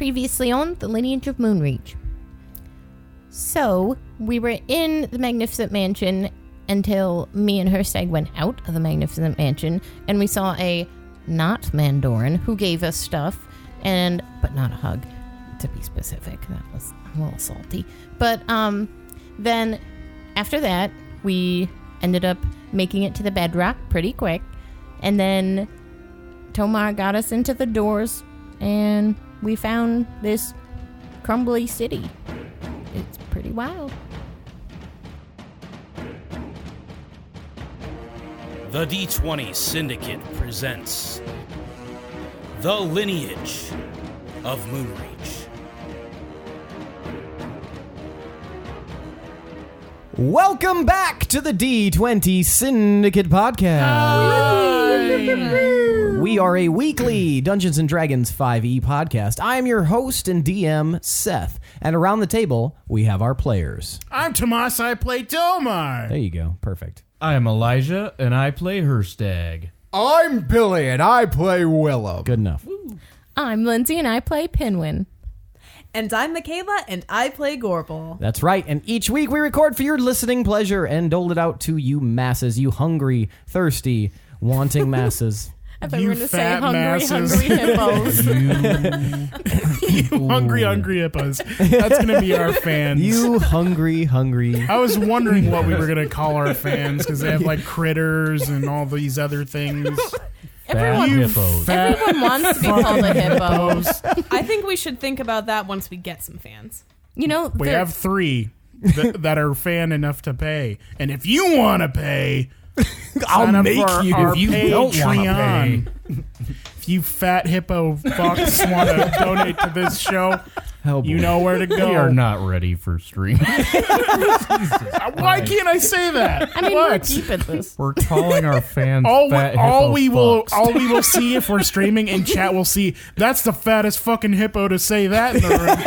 Previously on the Lineage of Moonreach. So, we were in the Magnificent Mansion until me and Hirstag went out of the Magnificent Mansion, and we saw a not Mandoran who gave us stuff, but not a hug, to be specific. That was a little salty. But then, after that, we ended up making it to the bedrock pretty quick, and then Tomas got us into the doors, and we found this crumbly city. It's pretty wild. The D20 Syndicate presents The Lineage of Moonreach. Welcome back to the D20 Syndicate podcast. We are a weekly Dungeons & Dragons 5e podcast. I am your host and DM, Seth. And around the table, we have our players. I'm Tomas, I play Tomas. There you go. Perfect. I am Elijah, and I play Hirstag. I'm Billy, and I play Willem. Good enough. I'm Lindsey, and I play Pinwin. And I'm Michaela, and I play Gorbel. That's right. And each week we record for your listening pleasure and dole it out to you masses, you hungry, thirsty, wanting masses. I thought we were going to say fat hungry masses. hippos. You hungry hippos. That's going to be our fans. You hungry. I was wondering what we were going to call our fans because they have like critters and all these other things. Everyone, hippos. everyone wants to be called a hippo. I think we should think about that once we get some fans. You know, We have 3 that are fan enough to pay. And if you want to pay, sign up for you. our If you don't wanna Patreon. If you fat hippo fucks want to donate to this show, you know where to go. We are not ready for stream. Why can't I say that? I mean, What? we're deep at this. We're calling our fans all fat we hippo fucks. will see if we're streaming in chat, we'll see that's the fattest fucking hippo to say that in the room.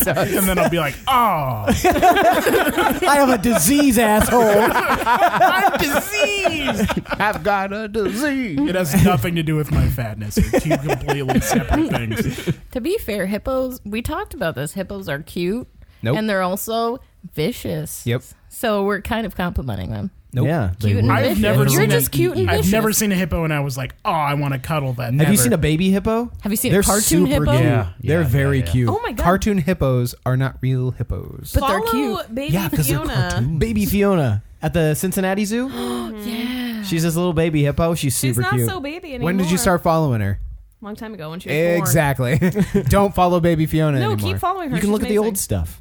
And then I'll be like, oh, I have a disease, asshole. I'm diseased. I've got a disease. It has nothing to do with my fatness. They're 2 completely separate things. To be fair, hippos, we talked about this. Hippos are cute. Nope. And they're also vicious. Yep. So we're kind of complimenting them. Nope. Yeah. Cute and I've vicious. never You're seen just cute and vicious. I've never seen a hippo and I was like, oh, I want to cuddle that. Have you seen a baby hippo? Have you seen They're a cartoon super hippo? cute. Yeah. They're very yeah. cute. Oh my god. Cartoon hippos are not real hippos. But they're Follow cute. Baby yeah, because they're Fiona. cartoons. Baby Fiona at the Cincinnati Zoo. Yeah. She's this little baby hippo. She's She's super not cute. so baby anymore. When did you start following her? Long time ago when she was born. Exactly. Don't follow Baby Fiona No, anymore. keep following her. You can She's look at the amazing. old stuff.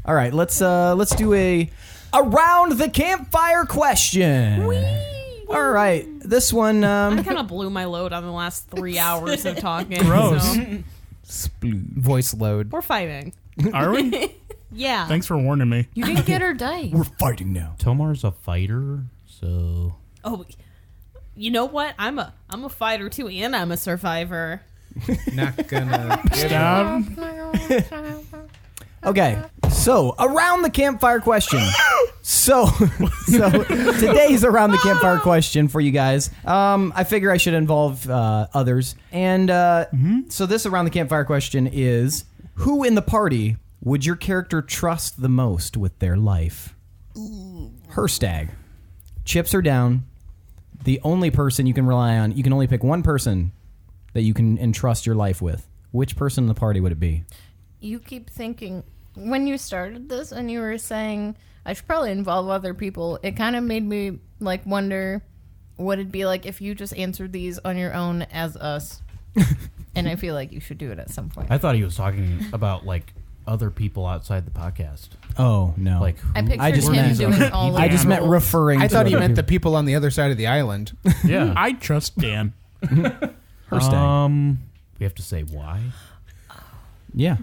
All right, let's do a around the campfire question. All right, this one. I kind of blew my load on the last 3 hours of talking. Gross. So Voice load. we're fighting. Are we? Yeah. Thanks for warning me. You didn't get her dice. We're fighting now. Tomar's a fighter, so... Oh, you know what? I'm a fighter too, and I'm a survivor. Not gonna. Stop. Okay, so around the campfire question. So today's around the campfire question for you guys. I figure I should involve others, and so this around the campfire question is: who in the party would your character trust the most with their life? Hirstag. Chips are down. The only person you can rely on. You can only pick one person that you can entrust your life with. Which person in the party would it be? You keep thinking, when you started this and you were saying, I should probably involve other people, it kind of made me like wonder what it'd be like if you just answered these on your own as us. And I feel like you should do it at some point. I thought he was talking about, like, other people outside the podcast. Oh, no. Like, I who- pictured I just him meant- doing all of I just the meant roles. referring I to thought he other meant the people. people on the other side of the island. yeah. I trust Dan. Hirstag. We have to say why? Yeah.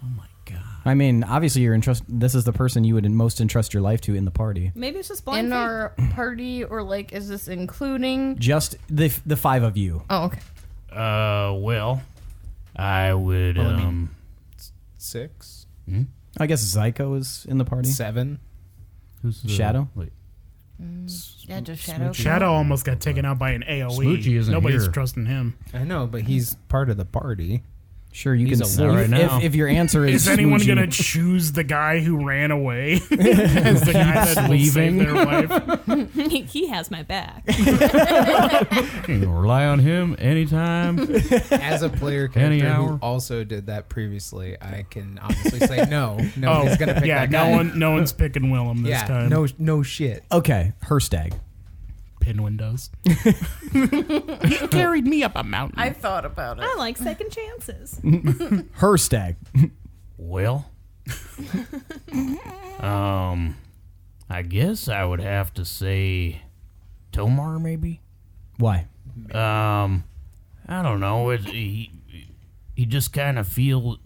Oh, my God. I mean, obviously this is the person you would most entrust your life to in the party. Maybe it's just blind In faith. our party, or like, is this including? Just the 5 of you. Oh, okay. Well, I would, 6, I guess Zyko is in the party. 7. Who's the... Shadow? Wait. Yeah, just Shadow. Shadow almost got taken out by an AoE. Smoochy isn't Nobody's here. trusting him. I know, but he's part of the party. Sure, you He's can a say wolf. Right now. if your answer is Is anyone Smoochy. going to choose the guy who ran away as the guy that will save their life? He has my back. You can rely on him anytime. As a player Any character who hour. also did that previously, I can honestly say no. Nobody's gonna pick yeah, that guy. no one's picking Willem this Yeah, time. no shit. Okay, Hirstag. Pinwin does. He carried me up a mountain. I thought about it. I like second chances. Hirstag. Well, I guess I would have to say Tomar, maybe. Why? I don't know. He just kind of feel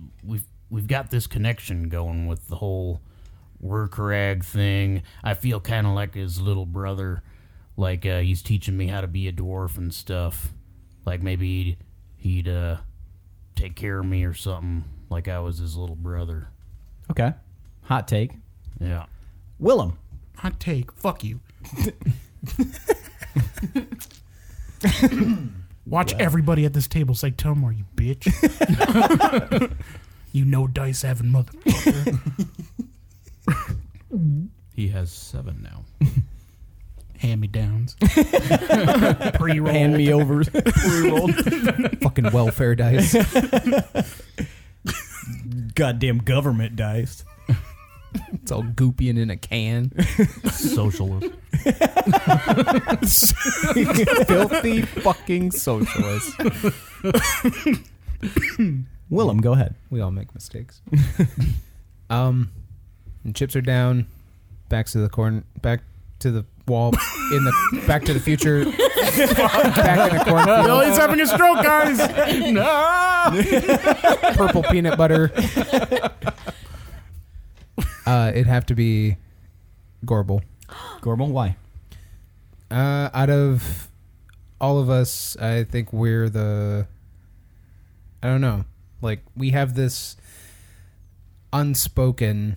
we've got this connection going with the whole work rag thing. I feel kind of like his little brother. Like he's teaching me how to be a dwarf and stuff. Like maybe he'd take care of me or something. Like I was his little brother. Okay. Hot take. Yeah. Willem. Hot take. Fuck you. Watch everybody at this table say Tomar, you bitch. You know dice having motherfucker. He has 7 now. Hand-me-downs. Pre-roll. Hand me over. Pre-rolled. Fucking welfare dice. Goddamn government dice. It's all goopy and in a can. Socialist. Filthy fucking socialist. Willem, go ahead. We all make mistakes. And chips are down. Back to the wall. Back to the future. Back in the cornfield. Billy's having a stroke, guys. Purple peanut butter. It'd have to be Gorbel. Gorbel, why? Out of all of us, I think we're the... I don't know. Like, we have this unspoken...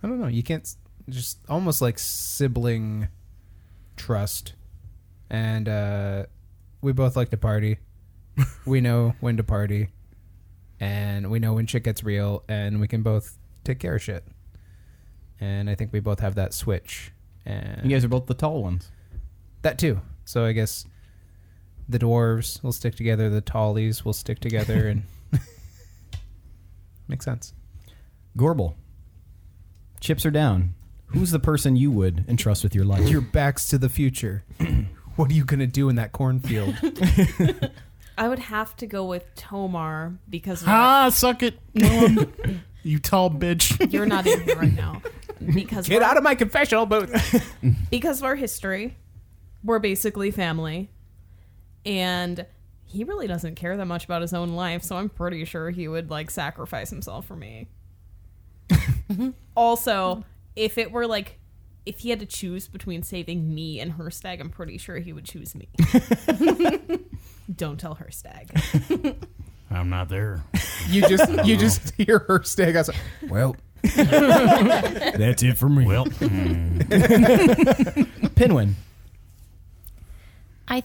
I don't know. You can't... Just almost like sibling trust. And we both like to party. We know when to party. And we know when shit gets real. And we can both take care of shit. And I think we both have that switch. And You guys are both the tall ones. that too. So I guess the dwarves will stick together. The tallies will stick together. And makes sense. Gorbel. Chips are down. Who's the person you would entrust with your life? Your back's to the future. What are you going to do in that cornfield? I would have to go with Tomar because Suck it, Willem. You tall bitch. you're not in here right now. Because Get out of my confessional booth. because of our history, we're basically family, and he really doesn't care that much about his own life. So I'm pretty sure he would like sacrifice himself for me. Also, if it were like, if he had to choose between saving me and Hirstag, I'm pretty sure he would choose me. Don't tell Hirstag. I'm not there. You just hear her stay. I was like, well, That's it for me. Well, Pinwin. I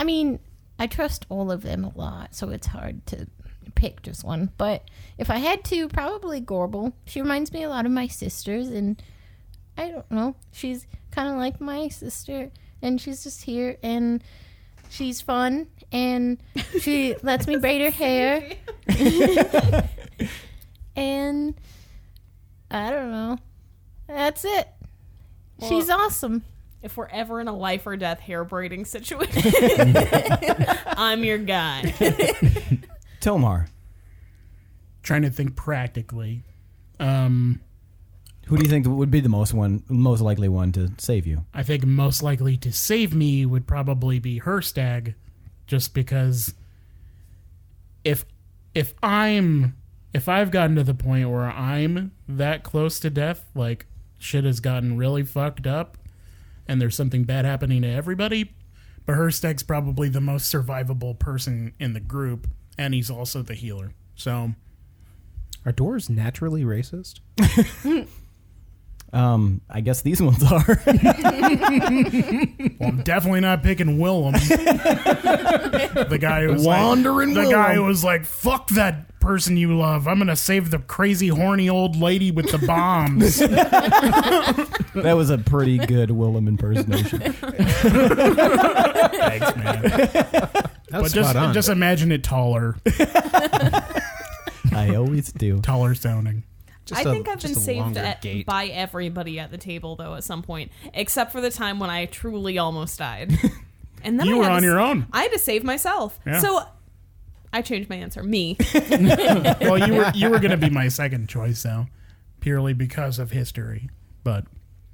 mean, I trust all of them a lot, so it's hard to pick just one. But if I had to, probably Gorbel. She reminds me a lot of my sisters, and I don't know. She's kind of like my sister, and she's just here, and she's fun, and she lets me braid her hair. And I don't know. That's it. She's awesome. If we're ever in a life or death hair braiding situation, I'm your guy. Tomar. Trying to think practically. Who do you think would be the most likely one to save you? I think most likely to save me would probably be Hirstag, just because if I've gotten to the point where I'm that close to death, like shit has gotten really fucked up and there's something bad happening to everybody, but Hirstag's probably the most survivable person in the group, and he's also the healer. So are dwarves naturally racist? I guess these ones are. Well, I'm definitely not picking Willem. The guy who was Wandering the guy who Willem. was like, "Fuck that person you love. I'm gonna save the crazy horny old lady with the bombs." That was a pretty good Willem impersonation. Thanks, man. That's But spot on. just imagine it taller I always do. sounding. I think I've been just a saved longer gait. by everybody at the table, though, at some point, except for the time when I truly almost died. And then You I were had on to your own. I had to save myself. Yeah. So I changed my answer. Me. Well, you were gonna be my second choice, though, purely because of history. But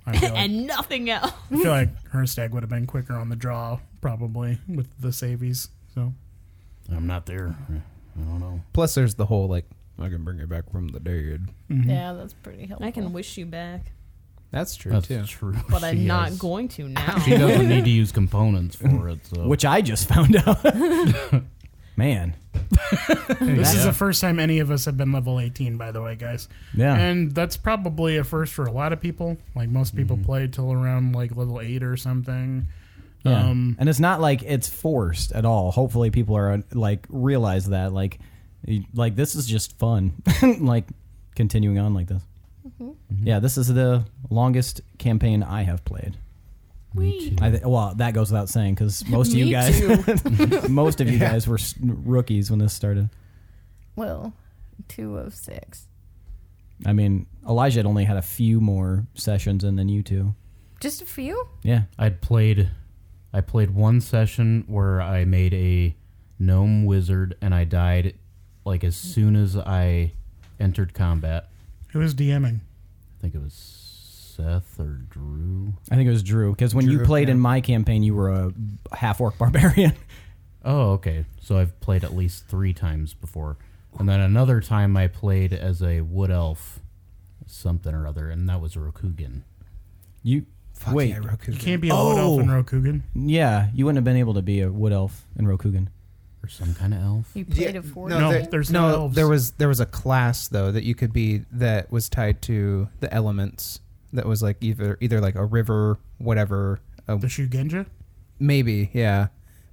I feel like, And nothing else. I feel like Hirstag would have been quicker on the draw, probably with the savies. So I'm not there. I don't know. Plus, there's the whole like, I can bring it back from the dead. Yeah, that's pretty helpful. I can wish you back, That's true That's too. true. but I'm She not has- going to now. She doesn't need to use components for it. So. Which I just found out. Man. this is the first time any of us have been level 18, by the way, guys. Yeah. And that's probably a first for a lot of people. Like most people play till around like level 8 or something. Yeah. And it's not like it's forced at all. Hopefully people are like realize that like this is just fun. Like continuing on like this. Yeah, this is the longest campaign I have played. Wee. Well, that goes without saying because most of you Me guys, too. most of you guys were rookies when this started. Well, 2 of 6. I mean, Elijah had only had a few more sessions in than you two. Just a few? Yeah. I played one session where I made a gnome wizard and I died like as soon as I entered combat. Who is DMing? I think it was Seth or Drew. I think it was Drew because when you Drew, played yeah. in my campaign, you were a half-orc barbarian. Oh, okay. So I've played at least 3 times before. And then another time I played as a wood elf, something or other, and that was Rokugan. You Fuck wait, yeah, Roku. You can't be a wood elf in Rokugan. yeah, you wouldn't have been able to be a wood elf in Rokugan. Or some kind of elf. You played a 4? No, there's no elves. there was a class though that you could be that was tied to the elements. That was like either like a river, whatever. The Shugenja? Maybe, yeah,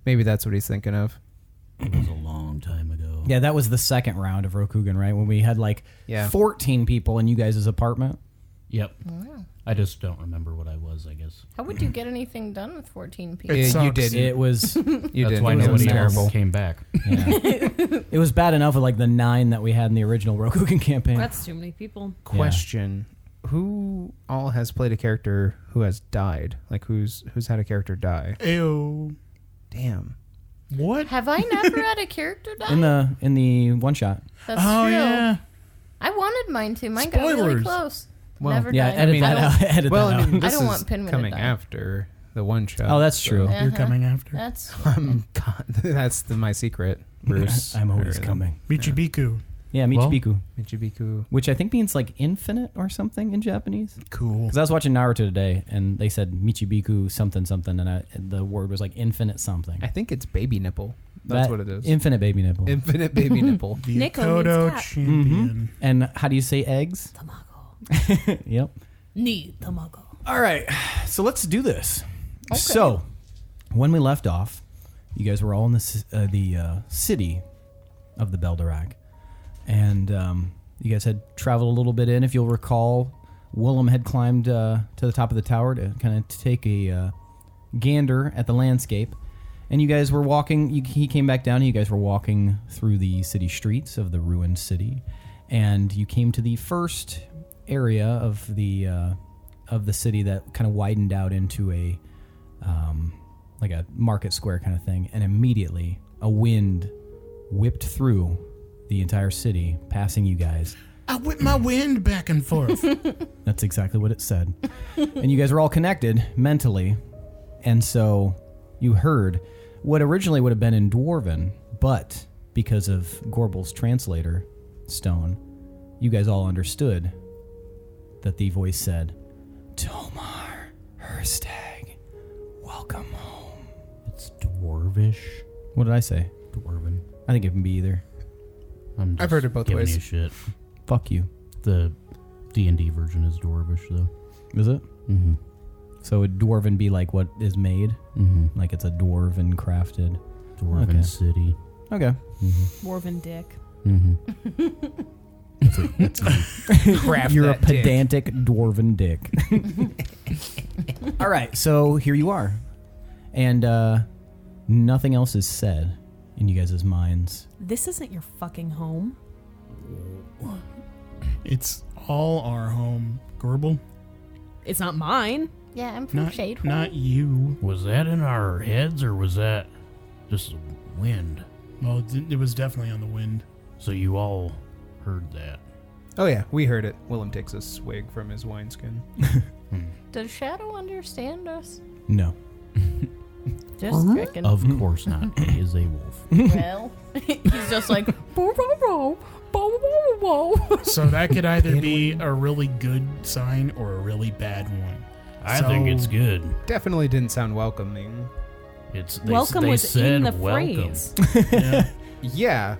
maybe that's what he's thinking of. It was a long time ago. Yeah, that was the second round of Rokugan, right? When we had like 14 people in you guys' apartment. Yep. Wow. I just don't remember what I was, I guess. How would you get anything done with 14 people? It you sucks. did. It was You That's did. why It was nobody terrible. else came back. yeah. It was bad enough with like the 9 that we had in the original Rokugan campaign. That's too many people. Question: who all has played a character who has died? Like who's had a character die? Ew. Damn. What? Have I never had a character die? in the one shot. That's Oh, true. yeah. I wanted mine to. Mine got really Spoilers. close. Well, Never Yeah, died. edit mean, that I don't- out. Edit Well, that I mean, out. this don't is want Pinwin to coming die. after the one shot. Oh, that's true. Yeah. You're coming after. That's God, that's my secret, Bruce. I'm always Or, coming. Michibiku. Yeah, Michibiku, Michibiku. which I think means like infinite or something in Japanese. Cool. Because I was watching Naruto today, and they said Michibiku something something, and the word was like infinite something. I think it's baby nipple. That's That- what it is. Infinite baby nipple. Infinite baby nipple. The Nico Kodo means cat. champion. And how do you say eggs? Tamago. Yep. Ni tamago. All right, so let's do this. Okay. So, when we left off, you guys were all in the city of the Beldarak, and you guys had traveled a little bit in. If you'll recall, Willem had climbed to the top of the tower to kind of take a gander at the landscape, and you guys were walking. He came back down, and you guys were walking through the city streets of the ruined city, and you came to the first area of the city that kind of widened out into a like a market square kind of thing, and immediately a wind whipped through the entire city, passing you guys. I whip my wind back and forth. That's exactly what it said. And you guys were all connected mentally, and so you heard what originally would have been in Dwarven, but because of Gorbel's translator stone, you guys all understood that the voice said, Tomar, Hirstag, welcome home. It's dwarvish. What did I say? Dwarven. I think it can be either. I'm just I've heard it both giving ways. you shit. Fuck you. The D&D version is dwarvish, though. Is it? Mm-hmm. So would dwarven be like what is made? Mm-hmm. Like it's a dwarven crafted. Dwarven Okay. city. Okay. Dwarven dick. Mm-hmm. Craft You're a that dick. pedantic dwarven dick. All right, so here you are. And nothing else is said in you guys' minds. This isn't your fucking home. It's all our home, Gorbel. It's not mine. Yeah, I'm from Not, Shadehole. not you. Was that in our heads or was that just wind? Well, it was definitely on the wind. So you all heard that. Oh yeah, we heard it. Willem takes a swig from his wineskin. Does Shadow understand us? No. Just checking. Of course not. He is a wolf. Well, he's just like, bow, bow, bow, bow, bow, bow. So that could either be a really good sign or a really bad one. I think it's good. Definitely didn't sound welcoming. Welcome they was said in the welcome. phrase. Yeah. Yeah,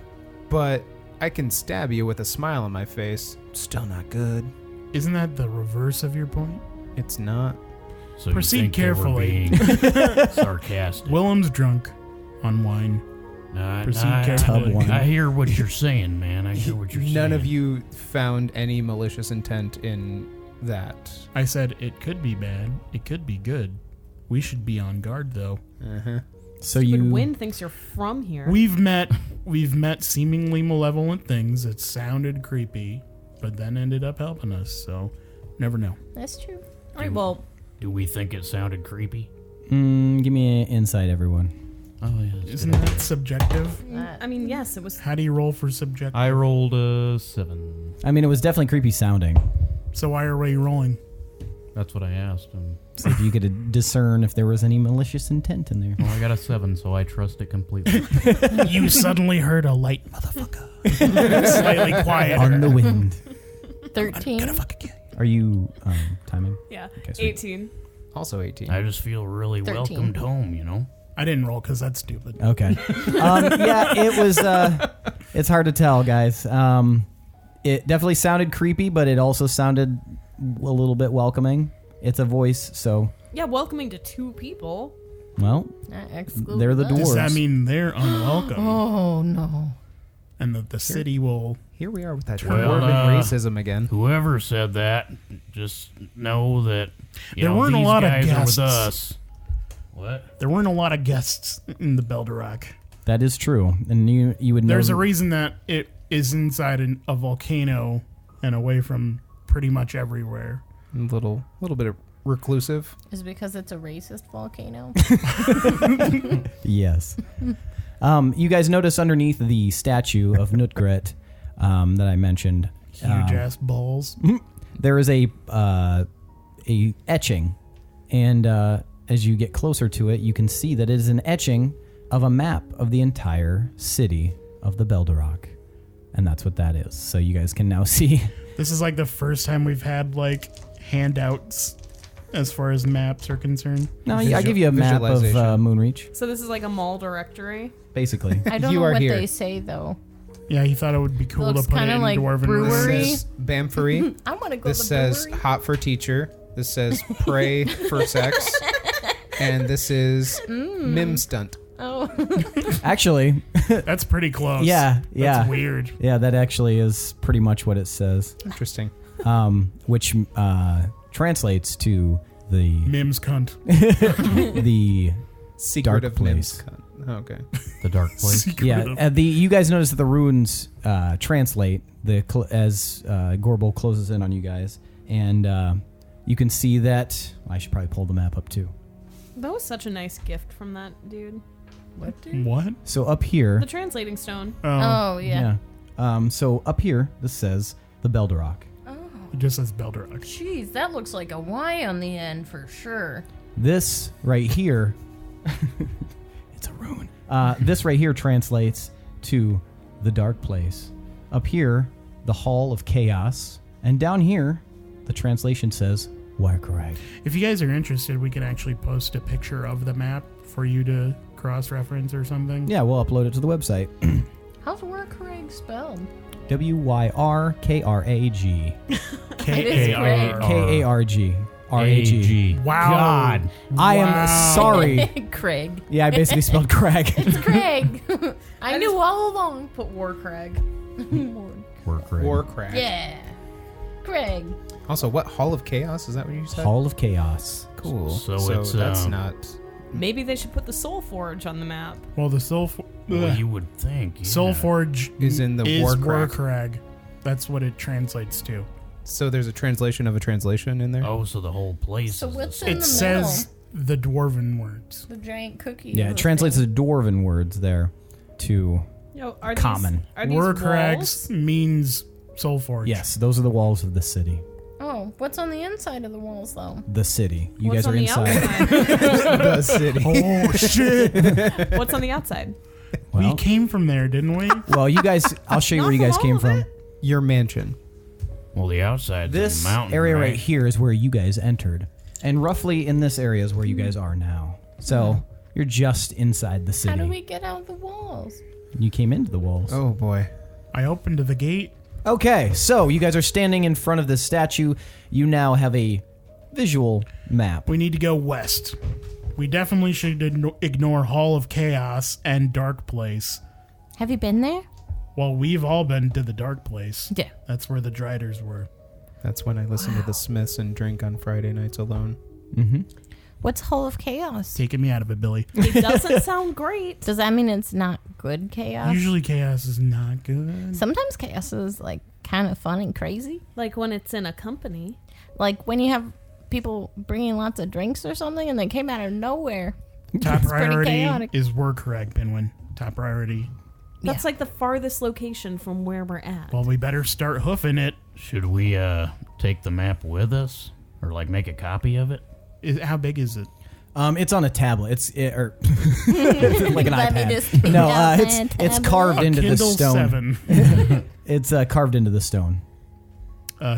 but I can stab you with a smile on my face. Still not good. Isn't that the reverse of your point? It's not. So Proceed you think carefully. They were being sarcastic. Willem's drunk on wine. Proceed carefully. Tub wine. I hear what you're saying, man. I hear what you're saying. None of you found any malicious intent in that. I said it could be bad. It could be good. We should be on guard, though. Uh-huh. So But you Wynn thinks you're from here. We've met seemingly malevolent things that sounded creepy, but then ended up helping us. So, never know. That's true. All right, well, Do we think it sounded creepy? give me an insight, everyone. Oh, yeah. that's Isn't good. that subjective? I mean, yes, it was. How do you roll for subjective? I rolled a 7. I mean, it was definitely creepy sounding. So why are we rolling? That's what I asked him. See if you could discern if there was any malicious intent in there. Well, I got a 7, so I trust it completely. You suddenly heard a light motherfucker. Slightly quieter. On the wind. 13. Are you timing? Yeah, Okay, sweet. 18. Also 18. I just feel really 13. welcomed home, you know? I didn't roll because that's stupid. Okay. Yeah, it was. It's hard to tell, guys. It definitely sounded creepy, but it also sounded a little bit welcoming. It's a voice, so Yeah, welcoming to 2 people. well, they're the us. dwarves. Does that mean they're unwelcome? Oh, no. And that the city will... Here we are with that Well, dwarven racism again. Whoever said that, just know that you There know, weren't a these lot of guys are guests. with us. What? There weren't a lot of guests in the Beldarak. That is true, and you would know. There's a reason that it is inside a volcano and away from pretty much everywhere. A little bit of reclusive. Is it because it's a racist volcano? Yes. You guys notice underneath the statue of Nutgret that I mentioned, Huge ass balls. there is a etching, and as you get closer to it, you can see that it is an etching of a map of the entire city of the Beldarak, and that's what that is. So you guys can now see. This is like the first time we've had like handouts as far as maps are concerned. No, I give you a map of visualization. Moonreach, So this is like a mall directory. basically. I don't You know are what here. they say, though. Yeah, he thought it would be cool Looks to put it kinda in like Dwarven brewery. This says Bamfery. I want to go This to the says brewery. hot for teacher. This says pray for sex. And this is mim stunt. Oh, Actually, That's pretty close. yeah. That's weird. Yeah, that actually is pretty much what it says, Interesting. which translates to the Mims cunt. the Secret Dark of place. Mim's cunt. Okay. The dark place. Secret yeah. of- You guys notice that the runes translate as Gorbel closes in on you guys, and you can see that. I should probably pull the map up too. That was such a nice gift from that dude. What? So up here, The translating stone. oh yeah. So up here, this says the Beldarak. It just says Beldarak. Jeez, that looks like a Y on the end for sure. This right here, it's a rune. This right here translates to the dark place. Up here, the Hall of Chaos. And down here, the translation says Warcrag. If you guys are interested, we can actually post a picture of the map for you to cross-reference or something. Yeah, we'll upload it to the website. How's Warcrag spelled? Wyrkrag. It is K-A-R. Karg. R-A-G. Wow. God. I am sorry. Craig. Yeah, I basically spelled Craig. It's Craig. I knew all along. Put War Craig. Work right. War crack. Yeah. Craig. Also, what Hall of Chaos? Is that what you said? Hall of Chaos. Cool. So it's, that's not. Maybe they should put the Soul Forge on the map. Well, the well, you would think. Yeah. Soul Forge Is in the War Crack. Warcrag. That's what it translates to. So there's a translation of a translation in there. Oh, so the whole place. So is what's the in same. the It says the dwarven words. The giant cookie. Yeah, it translates the dwarven words there to Yo, are common. These, are these Warcrags walls? means Soul Forge. Yes, those are the walls of the city. Oh, what's on the inside of the walls, though? The city. You What's guys are on the inside. outside? The city. Oh shit! What's on the outside? We Well, came from there, didn't we? well, you guys. I'll show you Not where you from guys all came of from. it. Your mansion. Well, the outside's This a mountain, area right? right here is where you guys entered, and roughly in this area is where you guys are now. So you're just inside the city. How do we get out of the walls? You came into the walls. Oh boy. I opened the gate. Okay, so you guys are standing in front of this statue. You now have a visual map. We need to go west. We definitely should ignore Hall of Chaos and Dark Place. Have you been there? Well, we've all been to the Dark Place. Yeah. That's where the Driders were. That's when I listen to the Smiths and drink on Friday nights alone. Mm-hmm. What's Hall of Chaos? Taking me out of it, Billy. It doesn't sound great. Does that mean it's not good chaos? Usually chaos is not good. Sometimes chaos is like kind of fun and crazy. Like when it's in a company. Like when you have people bringing lots of drinks or something and they came out of nowhere. Top It's pretty priority chaotic. is Warcrag, Pinwin. Top priority. That's like the farthest location from where we're at. Well, we better start hoofing it. Should we take the map with us, or like make a copy of it? How big is it? It's on a tablet. It's like an Let me iPad. just No, down it's that it's tablet. carved into the Kindle stone. 7. It's carved into the stone.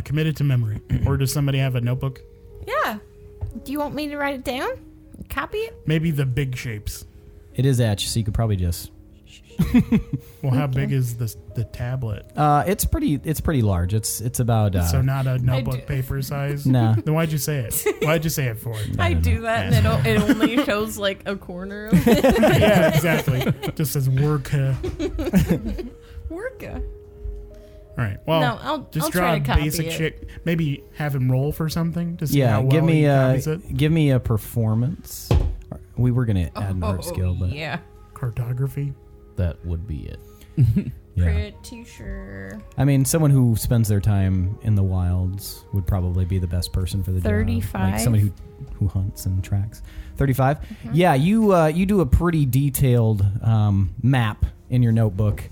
Committed to memory. Or does somebody have a notebook? Yeah. Do you want me to write it down? Copy it? Maybe the big shapes. It is etched, so you could probably just. Well, how big is the tablet? It's pretty large. It's about. So not a notebook do- paper size? Nah. Then why'd you say it? Why'd you say it for? I do that and it only shows like a corner of it. Yeah, exactly. Just says work. Worka. All right. Well, No, I'll just try draw to copy basic it. shit. Maybe have him roll for something to see Yeah, how well give me he copies it. give me a performance. We were gonna add an art skill, but yeah. Cartography. That would be it. yeah. Pretty sure. I mean, someone who spends their time in the wilds would probably be the best person for the job. 35? Like somebody who hunts and tracks. 35? Yeah, you do a pretty detailed map in your notebook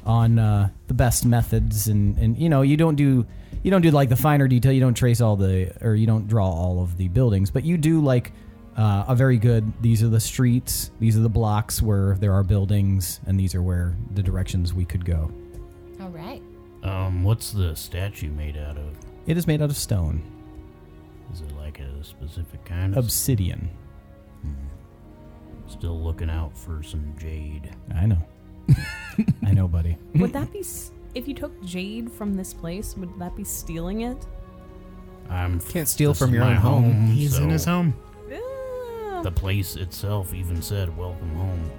on the best methods, and you don't do like the finer detail. You don't trace you don't draw all of the buildings, but you do like a very good. These are the streets. These are the blocks where there are buildings, and these are where the directions we could go. All right. What's the statue made out of? It is made out of stone, Is it like a specific kind of? obsidian. Still looking out for some jade. I know. I know, buddy. Would that be if you took jade from this place? Would that be stealing it? Can't steal this from is your my own home. He's in his so home. The place itself even said, "Welcome home."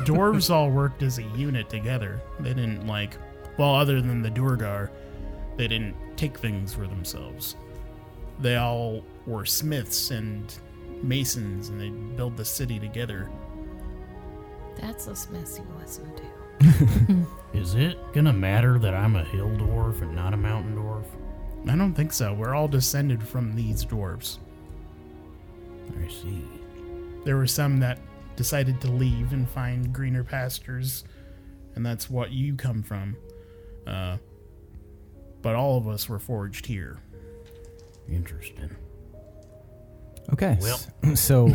Dwarves all worked as a unit together. They didn't other than the Durgar, they didn't take things for themselves. They all were smiths and masons, and they built the city together. That's a Smith you listen to. Is it gonna matter that I'm a hill dwarf and not a mountain dwarf? I don't think so. We're all descended from these dwarves. I see. There were some that decided to leave and find greener pastures, and that's what you come from. But all of us were forged here. Interesting. Okay. Well. So,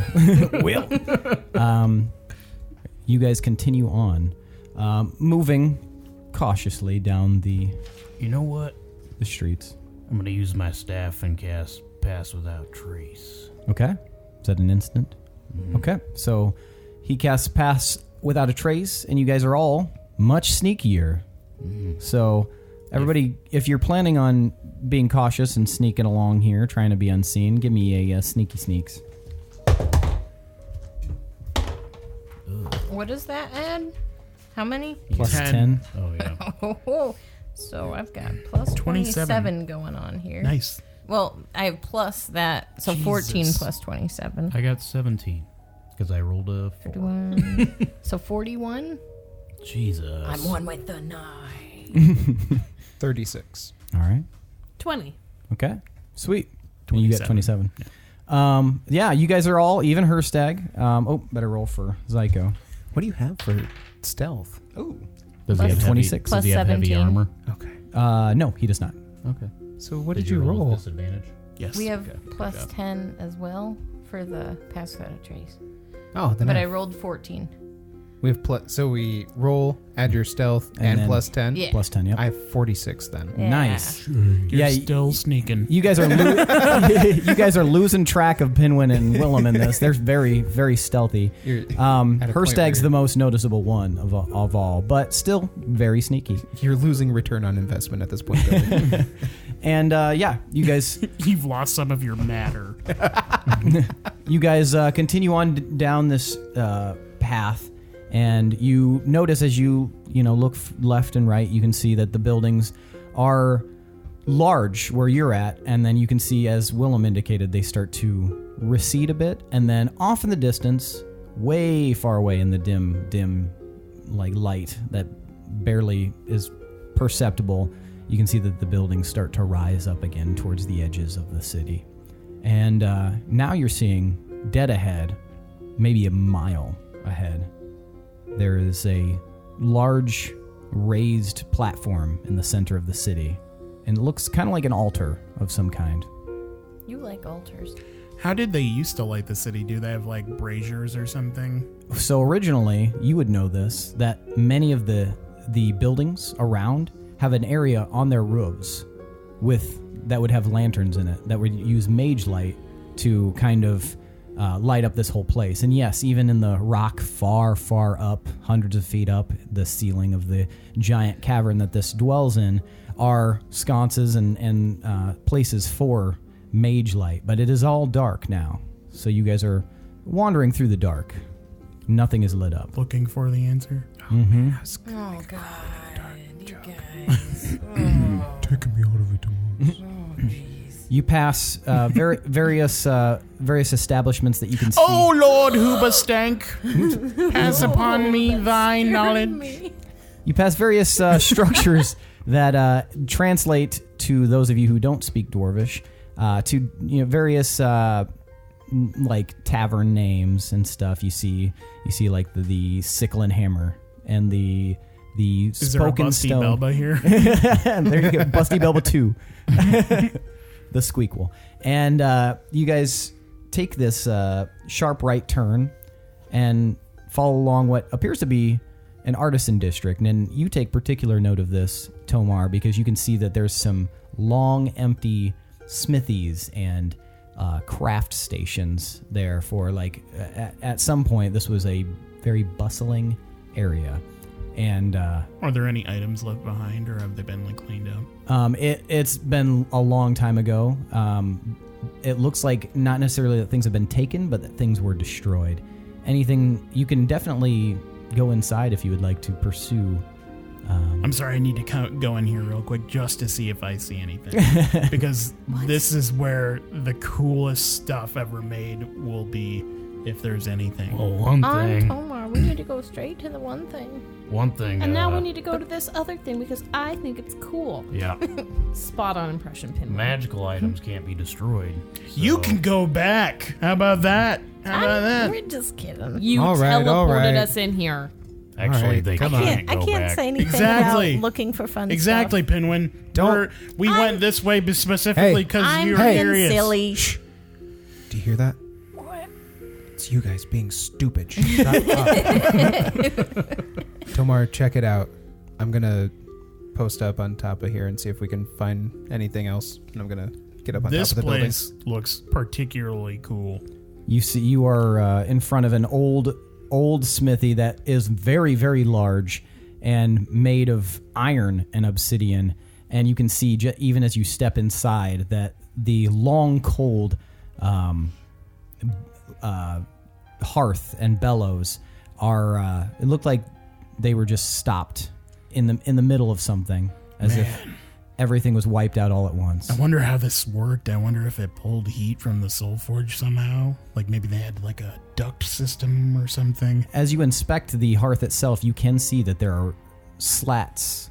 you guys continue on, moving cautiously down the You know what? streets. I'm gonna use my staff and cast Pass Without Trace. Okay. Is that an instant? Okay. So he casts Pass Without a Trace, and you guys are all much sneakier. So everybody, if you're planning on being cautious and sneaking along here, trying to be unseen. Give me a sneaky sneaks. What does that add? How many? Plus 10. 10. Oh yeah. Oh, so I've got plus 27 going on here. Nice. Well, I have plus that, so 14 Jesus. plus 27. I got 17 because I rolled a 4. 31. So 41? Jesus. I'm one with the 9. 36. All right. 20. Okay. Sweet. And you get 27. 27. Yeah, you guys are all, even Hirstag. Better roll for Zyko. What do you have for stealth? Oh. Does Plus he have 26. Does he have heavy 17. armor? Okay. No, he does not. Okay. So what did you roll? Disadvantage. Yes. We have Okay, plus good job. 10 as well for the pass without a trace. Oh, then But I rolled 14. we have so we roll, add your stealth, And and then- plus 10. Yeah. Plus 10, yep. I have 46 then. Yeah. Nice. You're Yeah, still sneaking. You guys are you guys are losing track of Pinwin and Willem in this. They're very, very stealthy. You're at a point Hirstag's where the most noticeable one of all, but still very sneaky. you're losing return on investment at this point. Billy. And you guys You've lost some of your matter. continue on down this path, and you notice as you look left and right, you can see that the buildings are large where you're at, and then you can see, as Willem indicated, they start to recede a bit, and then off in the distance, way far away in the dim like light that barely is perceptible, you can see that the buildings start to rise up again towards the edges of the city. And now you're seeing dead ahead, maybe a mile ahead, there is a large raised platform in the center of the city. And it looks kind of like an altar of some kind. You like altars. How did they used to light the city? Do they have like braziers or something? So originally, you would know this, that many of the buildings around have an area on their roofs that would have lanterns in it that would use mage light to kind of light up this whole place. And yes, even in the rock far, far up, hundreds of feet up, the ceiling of the giant cavern that this dwells in are sconces and places for mage light. But it is all dark now. So you guys are wandering through the dark. Nothing is lit up. Looking for the answer. Oh, God. You guys. Taking me out of it. You pass various establishments that you can see. Oh Lord Hoobastank, pass upon me thy knowledge. You pass various structures that translate to those of you who don't speak Dwarvish to various like tavern names and stuff. You see like the Sickle and Hammer and the Is there a Spoken Busty Stone. Belba here? There you go, Busty Belba 2. The Squeakquel. And you guys take this sharp right turn and follow along what appears to be an artisan district. And you take particular note of this, Tomar, because you can see that there's some long, empty smithies and craft stations there for, like, at some point, this was a very bustling area. And Are there any items left behind, or have they been like cleaned up? it's been a long time ago. It looks like not necessarily that things have been taken, but that things were destroyed. Anything, you can definitely go inside if you would like to pursue. I'm sorry, I need to go in here real quick just to see if I see anything. Because this is where the coolest stuff ever made will be, if there's anything. Well, one thing. Tomar, we need to go straight to the one thing. One thing. And now we need to go to this other thing because I think it's cool. Yeah. Spot on impression, Pinwin. Magical items can't be destroyed. You so- can go back. How about that? How about that? We're just kidding. You All right, all teleported right. us in here. Actually, Alright, they come can't I go can't back. say anything Exactly. about looking for fun Exactly, stuff. Pinwin. Don't- We went this way specifically because I'm you were being curious. silly. Do you hear that? What? It's you guys being stupid. Shut up. Tomar, check it out. I'm gonna post up on top of here and see if we can find anything else. And I'm gonna get up on This top of the building. place looks particularly cool. You are in front of an old smithy that is very, very large and made of iron and obsidian. and you can see even as you step inside that the long, cold hearth and bellows are. It looked like they were just stopped in the middle of something, as if everything was wiped out all at once. I wonder how this worked. I wonder if it pulled heat from the Soul Forge somehow. Like maybe they had like a duct system or something. As you inspect the hearth itself, you can see that there are slats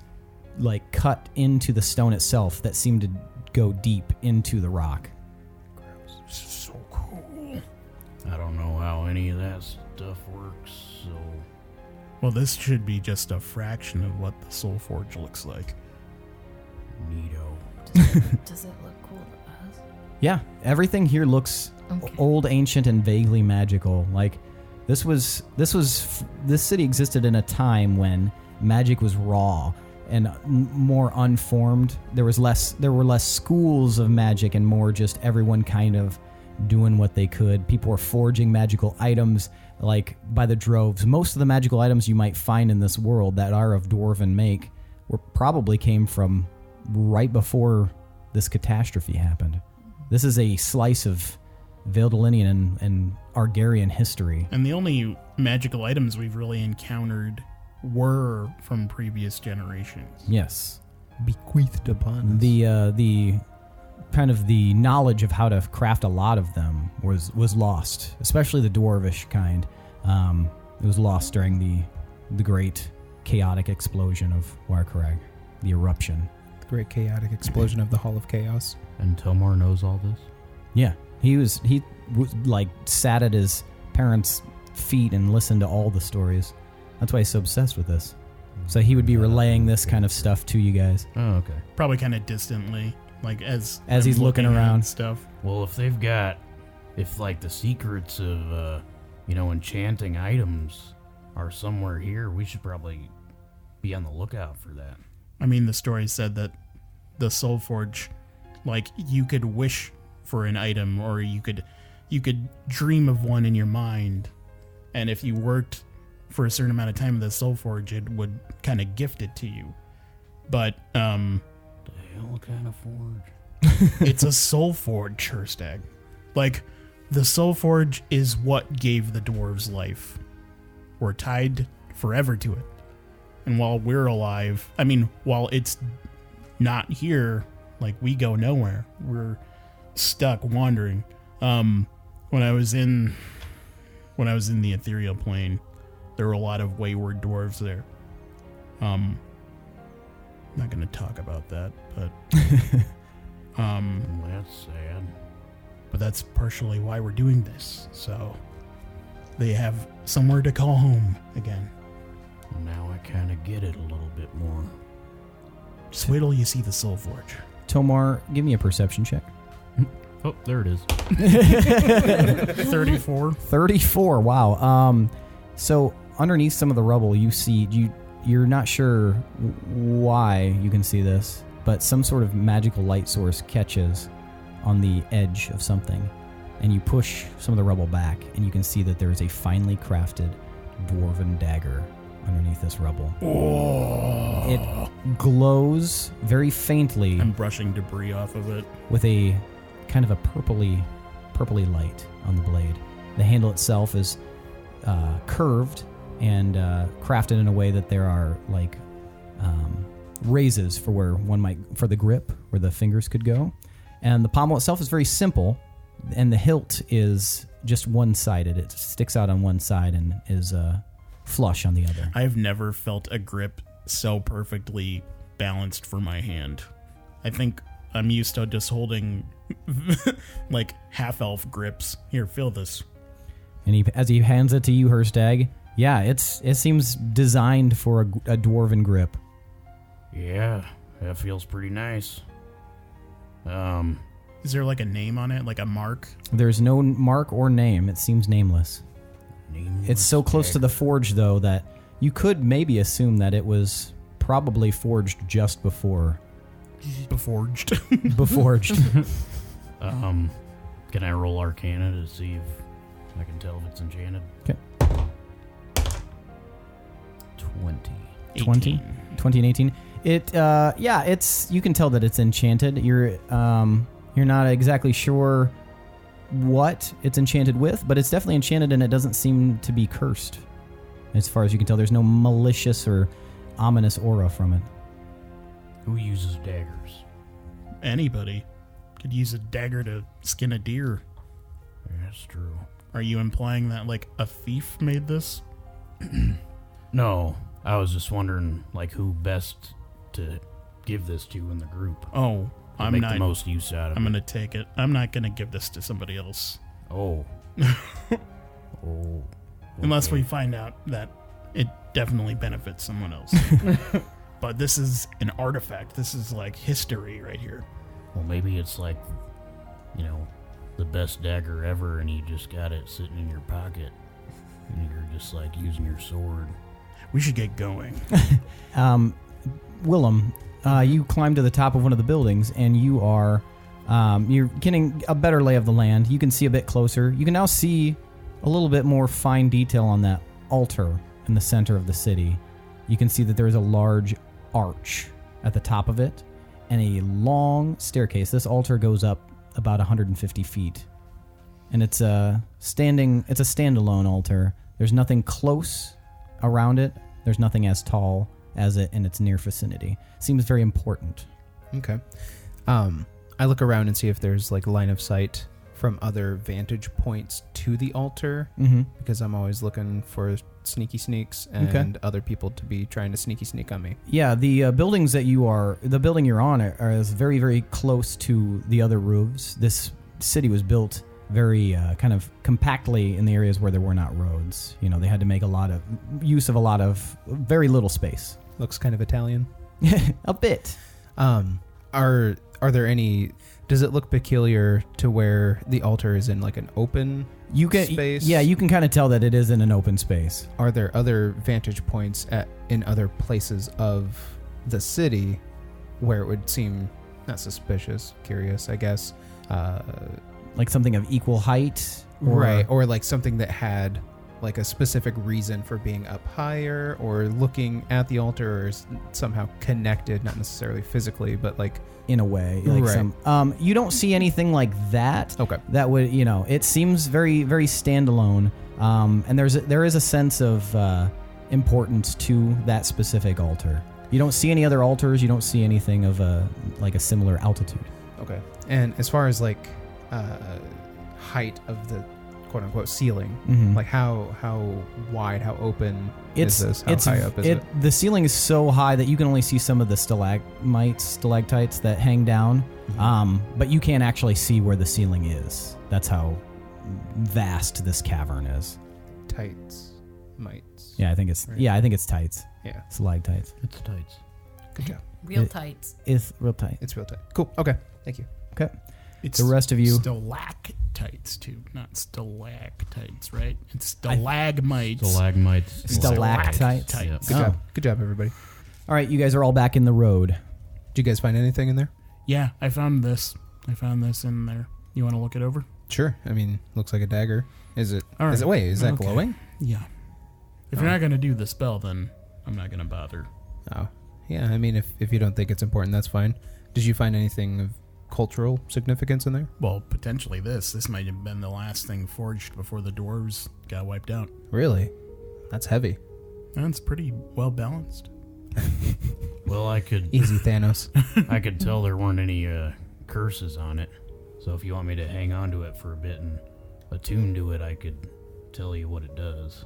like cut into the stone itself that seem to go deep into the rock. This is so cool. I don't know how any of that stuff works, so... Well, this should be just a fraction of what the Soul Forge looks like. Neato. Does it look cool to us? Yeah, everything here looks old, ancient, and vaguely magical. Like this city existed in a time when magic was raw and more unformed. There were less schools of magic and more just everyone kind of doing what they could. People were forging magical items like by the droves. Most of the magical items you might find in this world that are of dwarven make probably came from right before this catastrophe happened. This is a slice of Veldalinian and Argarian history. And the only magical items we've really encountered were from previous generations. Yes. Bequeathed upon us. The kind of the knowledge of how to craft a lot of them was lost, especially the dwarvish kind. It was lost during the great chaotic explosion of Warkarag, the eruption. The great chaotic explosion of the Hall of Chaos. And Tomar knows all this? Yeah, he was like sat at his parents' feet and listened to all the stories. That's why he's so obsessed with this. So he would be relaying this kind of stuff to you guys. Oh, okay. Probably kind of distantly, like as he's looking at around stuff. Well, if like the secrets of, enchanting items are somewhere here, we should probably be on the lookout for that. I mean, the story said that the Soul Forge, like, you could wish for an item, or you could dream of one in your mind, and if you worked for a certain amount of time in the Soul Forge, it would kind of gift it to you. But The hell kind of forge? it's a Soul Forge, Hirstag. Like, the Soul Forge is what gave the dwarves life. We're tied forever to it. And while we're alive, while it's not here, like, we go nowhere. We're stuck wandering. When I was in the ethereal plane, there were a lot of wayward dwarves there. I'm not going to talk about that, but That's sad. but that's partially why we're doing this. So they have somewhere to call home again. Now I kind of get it a little bit more. Just wait till you see the Soul Forge. Tomar, give me a perception check. Oh, there it is. 34. 34. Wow. So underneath some of the rubble, you see you're not sure why you can see this, but some sort of magical light source catches on the edge of something, and you push some of the rubble back, and you can see that there is a finely crafted dwarven dagger underneath this rubble. Oh. It glows very faintly I'm brushing debris off of it. with a kind of a purpley light on the blade. The handle itself is curved and crafted in a way that there are like raises for for the grip where the fingers could go. And the pommel itself is very simple, and the hilt is just one-sided. It sticks out on one side and is flush on the other. I've never felt a grip so perfectly balanced for my hand. I think I'm used to just holding like half-elf grips. Here, feel this. And as he hands it to you, Hirstag, yeah, it seems designed for a dwarven grip. Yeah, that feels pretty nice. Is there like a name on it, like a mark? There's no mark or name. It seems nameless. Nameless It's so close to the forge, though, that you could maybe assume that it was probably forged just before. Beforged. Beforged. Can I roll Arcana to see if I can tell if it's enchanted? Okay. 20. 20 and 18. It's you can tell that it's enchanted. You're not exactly sure what it's enchanted with, but it's definitely enchanted, and it doesn't seem to be cursed. As far as you can tell, there's no malicious or ominous aura from it. Who uses daggers? Anybody could use a dagger to skin a deer. That's true. Are you implying that like a thief made this? No, I was just wondering like who best to give this to in the group. Oh, To I'm make not. the most use out of I'm it. gonna take it. I'm not gonna give this to somebody else Oh. Oh. unless Okay. we find out that it definitely benefits someone else. But this is an artifact. This is like history right here. Well, maybe it's like, the best dagger ever, and you just got it sitting in your pocket, and you're just like using your sword. We should get going. Willem, you climb to the top of one of the buildings, and you are you're getting a better lay of the land. You can see a bit closer. You can now see a little bit more fine detail on that altar in the center of the city. You can see that there is a large arch at the top of it and a long staircase. This altar goes up about 150 feet, and it's a standalone altar. There's nothing close around it. There's nothing as tall as it in its near vicinity. Seems very important. Okay. I look around and see if there's like line of sight from other vantage points to the altar, because I'm always looking for sneaky sneaks and other people to be trying to sneaky sneak on me. Yeah, the buildings the building you're on is very, very close to the other roofs. This city was built very kind of compactly in the areas where there were not roads. They had to make a lot of use of a lot of very little space. Looks kind of Italian. A bit. Are there any? Does it look peculiar to where the altar is in like an open space? Yeah, you can kind of tell that it is in an open space. Are there other vantage points in other places of the city where it would seem not suspicious, curious, I guess? Like something of equal height? Right, or like something that had like a specific reason for being up higher or looking at the altar, or is somehow connected, not necessarily physically, but like in a way. Like right. You don't see anything like that. Okay. That would, it seems very, very standalone. And there is a sense of importance to that specific altar. You don't see any other altars. You don't see anything of a similar altitude. Okay. And as far as like height of the quote unquote ceiling, like how wide, how open is this? How high up is it? The ceiling is so high that you can only see some of the stalactites that hang down, but you can't actually see where the ceiling is. That's how vast this cavern is. Mites. Yeah, I think it's Right. I think it's tights. Yeah. Stalactites. It's tights. Good job. Real tights. It's real tight. It's real tight. Cool. Okay. Thank you. Okay. It's The rest of you. stalactites too, not stalactites, right? It's stalagmites. Stalagmites. Stalactites. Yeah. Good job. Good job, everybody. All right, you guys are all back in the road. Did you guys find anything in there? Yeah, I found this. In there. You want to look it over? Sure. I mean, looks like a dagger. Is it? All right. Is it? Wait, is that Okay. glowing? Yeah. If you're not going to do the spell, then I'm not going to bother. Oh, yeah. I mean, if you don't think it's important, that's fine. Did you find anything of cultural significance in there? Well, potentially this might have been the last thing forged before the dwarves got wiped out. Really? That's heavy. That's pretty well balanced. Well, I could Easy, Thanos. tell there weren't any curses on it. So if you want me to hang on to it for a bit and attune to it, I could tell you what it does.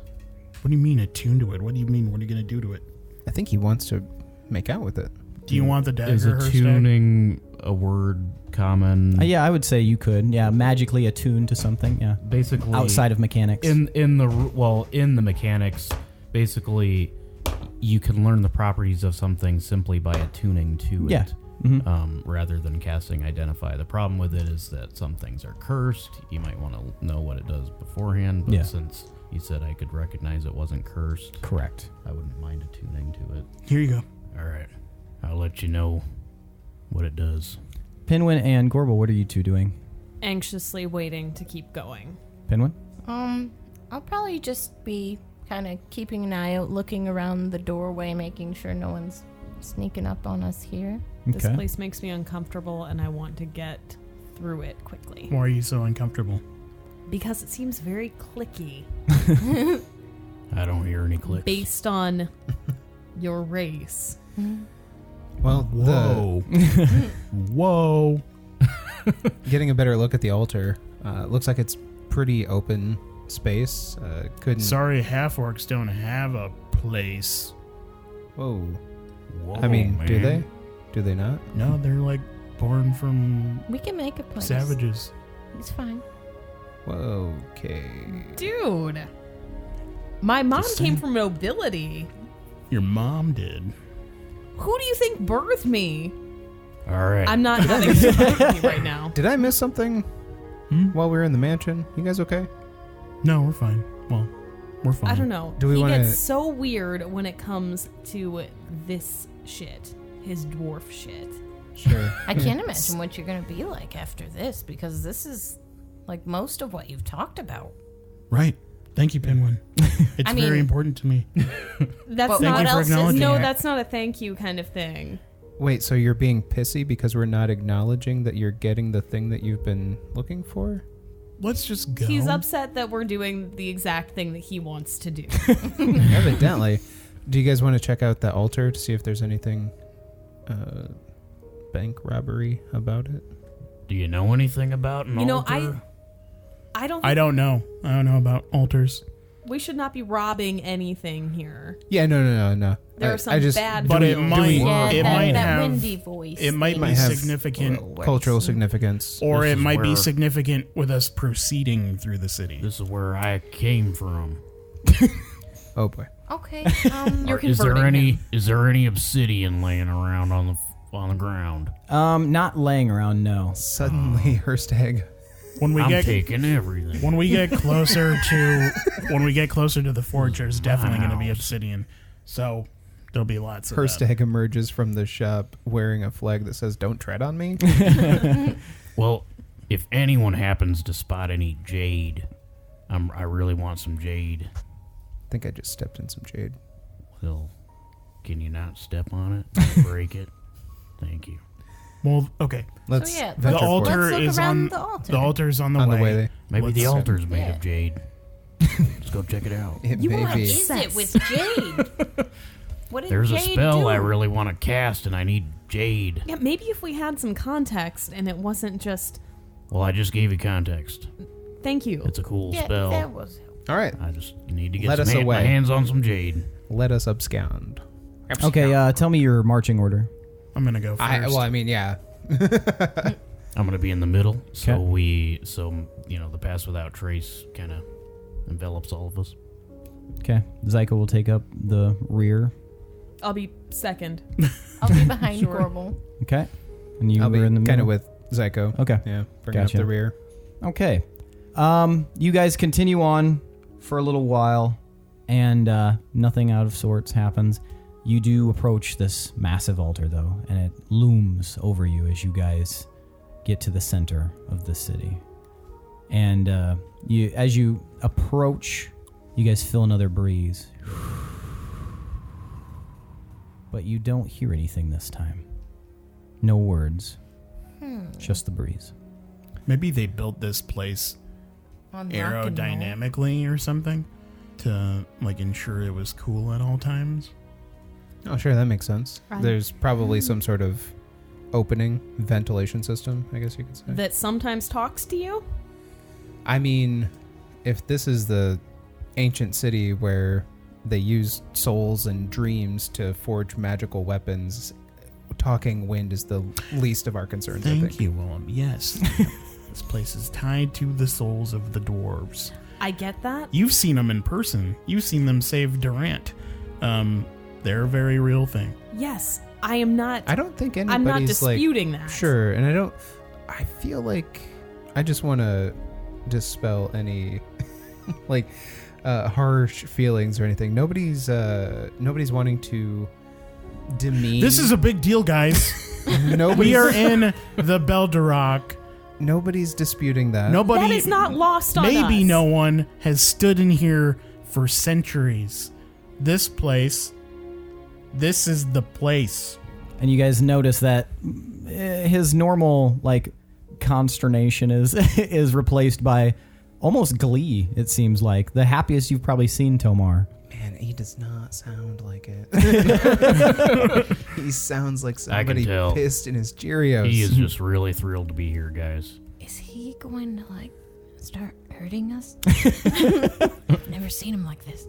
What do you mean attune to it? What do you mean? What are you going to do to it? I think he wants to make out with it. Do you want the dagger? Is Hirstag? attuning a word common? Yeah, I would say you could. Yeah, magically attune to something. Yeah, Basically, outside of mechanics. in the mechanics, basically, you can learn the properties of something simply by attuning to Yeah. it, Mhm. rather than casting Identify. The problem with it is that some things are cursed. You might want to know what it does beforehand, but Yeah. since you said I could recognize it wasn't cursed, Correct. I wouldn't mind attuning to it. Here you go. All right. I'll let you know what it does. Pinwin and Gorbel, what are you two doing? Anxiously waiting to keep going. Pinwin? I'll probably just be kind of keeping an eye out, looking around the doorway, making sure no one's sneaking up on us here. This Okay. place makes me uncomfortable, and I want to get through it quickly. Why are you so uncomfortable? Because it seems very clicky I don't hear any clicks. based on your race. Well, Whoa. Whoa. getting a better look at the altar. Looks like it's pretty open space. Couldn't. Sorry, half-orcs don't have a place. Whoa. Whoa, I mean, do man. they? Do they not? No, they're like born from We can make a place. savages. It's fine. Whoa. Okay. Dude. My mom Just came saying. from nobility. Your mom did. Who do you think birthed me? All right. I'm not having fun with you right now. Did I miss something while we were in the mansion? You guys okay? No, we're fine. Well, we're fine. I don't know. Do we he wanna- gets so weird when it comes to this shit. His dwarf shit. Sure. I can't imagine what you're going to be like after this, because this is like most of what you've talked about. Right. Thank you, Pinwin. It's I mean- very important to me. That's But not Thank you for acknowledging no, it. that's not a thank you kind of thing. Wait, so you're being pissy because we're not acknowledging that you're getting the thing that you've been looking for? Let's just go. He's upset that we're doing the exact thing that he wants to do. Evidently. Do you guys want to check out the altar to see if there's anything bank robbery about it? Do you know anything about an You know, altar? I don't I don't know. I don't know about altars. we should not be robbing anything here. Yeah, no. There I- are some I just, bad But it people. might. Yeah, it that, might that have. windy voice. It might thing be have significant, cultural significance. or This it is might be where- significant with us proceeding through the city. This is where I came from. Oh boy. Okay. You're Is there converting any? him. Is there any obsidian laying around on the ground? Not laying around, no. Suddenly, Hirstag. When we I'm get taking everything. when we get closer to the forge, there's definitely going to be obsidian. So there'll be lots of that. Hirstag emerges from the shop wearing a flag that says "Don't tread on me." Well, if anyone happens to spot any jade, I really want some jade. I think I just stepped in some jade. Well, can you not step on it? Break it? Thank you. Well, okay. Let's yeah, venture The altar Let's look is around on the altar. the altar's on the on way. the way. Maybe the Let's- altar's made Yeah. of jade. Let's go check it out. It You may want be. Is it with jade? What did There's a jade spell do? I really want to cast, and I need jade. Yeah, maybe if we had some context and it wasn't just Well, I just gave you context. thank you. It's a cool Yeah, spell. that was. All right, I just need to get Let us my away. hands on some jade. let us abscond. Okay, tell me your marching order. I'm gonna go first. I mean, yeah. I'm gonna be in the middle, so Okay. the pass without trace kind of envelops all of us. Okay, Zyka will take up the rear. I'll be second. I'll be behind Sure. Gorbel. Okay, and you I'll were be in the kind middle. of with Zyko. Okay, Yeah, bringing Gotcha. up the rear. okay. You guys continue on for a little while, and nothing out of sorts happens. You do approach this massive altar, though, and it looms over you as you guys get to the center of the city. And as you approach, you guys feel another breeze. But you don't hear anything this time. No words. Just the breeze. Maybe they built this place On rock and roll. aerodynamically or something to like ensure it was cool at all times. Oh, sure, that makes sense. Right. There's probably some sort of opening ventilation system, I guess you could say. That sometimes talks to you? I mean, if this is the ancient city where they use souls and dreams to forge magical weapons, talking wind is the least of our concerns, I Thank think. you, Willem. Yes. This place is tied to the souls of the dwarves. I get that. You've seen them in person. You've seen them save Durant. They're a very real thing. Yes, I am not. I don't think anybody's I'm not like disputing that. sure, and I feel like I just want to dispel any like harsh feelings or anything. Nobody's wanting to demean. This is a big deal, guys. We are in the Beldarak. Nobody's disputing that. Nobody. That is not lost on us. Maybe no one has stood in here for centuries. This place This is the place. And you guys notice that his normal like consternation is is replaced by almost glee. It seems like the happiest you've probably seen Tomar. Man, he does not sound like it. He sounds like somebody tell. pissed in his Cheerios. He is just really thrilled to be here, guys. Is he going to like start hurting us? Never seen him like this.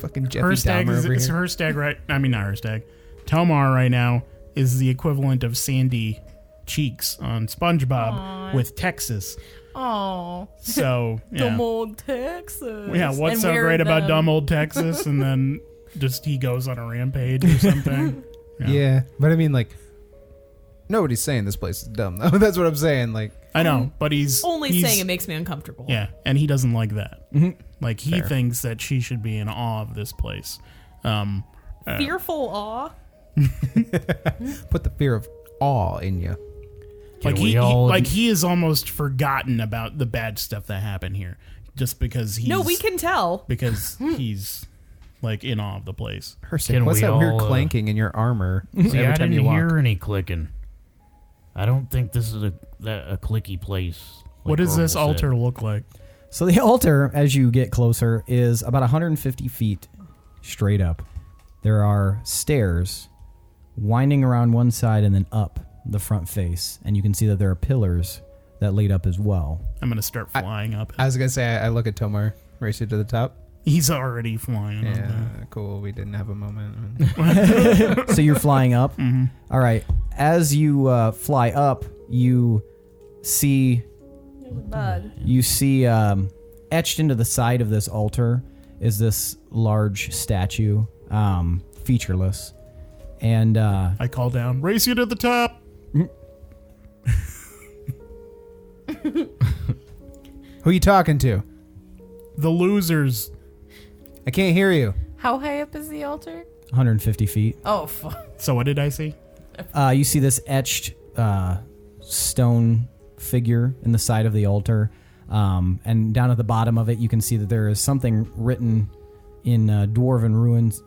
Fucking Jeffy Hirstag Dahmer over is here. Hirstag right. I mean, not Hirstag. Tomar right now is the equivalent of Sandy Cheeks on SpongeBob with Texas. Oh, So yeah, dumb old Texas. yeah. What's And so we're great about them. dumb old Texas? And then just he goes on a rampage or something. Yeah, but I mean, like, nobody's saying this place is dumb, though. That's what I'm saying. Like, I know, but he's Only saying it makes me uncomfortable. Yeah, and he doesn't like that. Mm-hmm. Like he thinks that she should be in awe of this place. Fearful awe. put the fear of awe in you. Can Like we he all- like he has almost forgotten about the bad stuff that happened here, just because he's No, we can tell. because he's like in awe of the place. Hirstag, Can what's we that weird all, clanking in your armor See, every I time didn't you walk? hear any clicking. I don't think this is a clicky place. like What does this Gorbel said. altar look like? So the altar, as you get closer, is about 150 feet straight up. There are stairs winding around one side and then up the front face, and you can see that there are pillars that lead up as well. I'm gonna start flying up. I was gonna say, I look at Tomar, race it to the top. He's already flying. up Yeah, there. cool. We didn't have a moment. So you're flying up. All right. As you fly up, you see Bud. etched into the side of this altar is this large statue, featureless, and I call down, race you to the top. Who you talking to? The losers. I can't hear you. How high up is the altar? 150 feet. Oh, fuck. So what did I see? You see this etched stone figure in the side of the altar, and down at the bottom of it, you can see that there is something written in dwarven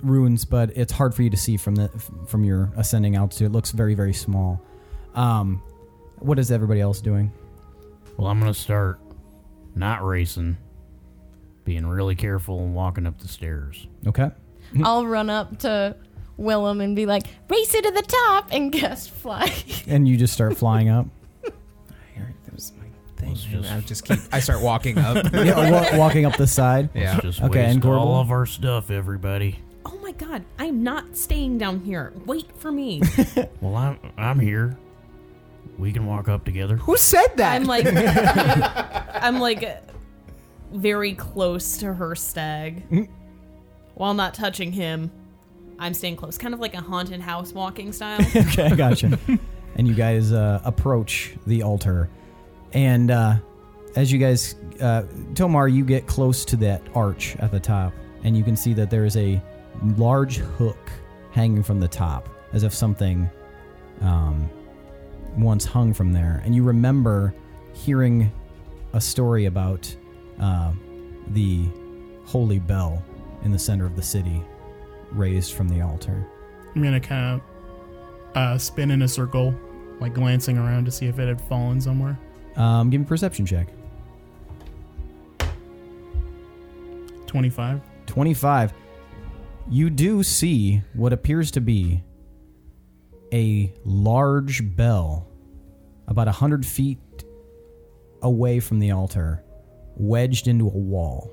runes, but it's hard for you to see from your ascending altitude. It looks very, very small. What is everybody else doing? Well, I'm gonna start not racing, being really careful and walking up the stairs. Okay. I'll run up to Willem and be like, race it to the top and guest fly. And you just start flying up. That was my thing. Let's just- I just keep. I start walking up. Yeah, walking up the side. Yeah. Just Okay, waste and Gorbel? all of our stuff, everybody. Oh my god, I'm not staying down here. Wait for me. Well, I'm here. We can walk up together. Who said that? I'm like very close to Hirstag. While not touching him, I'm staying close. Kind of like a haunted house walking style. Okay, I gotcha. And you guys approach the altar. And as you guys, Tomar, you get close to that arch at the top. And you can see that there is a large hook hanging from the top, as if something once hung from there. And you remember hearing a story about the holy bell in the center of the city raised from the altar. I'm gonna kind of spin in a circle, like glancing around to see if it had fallen somewhere. Give me a perception check. 25. 25. You do see what appears to be a large bell about 100 feet away from the altar, wedged into a wall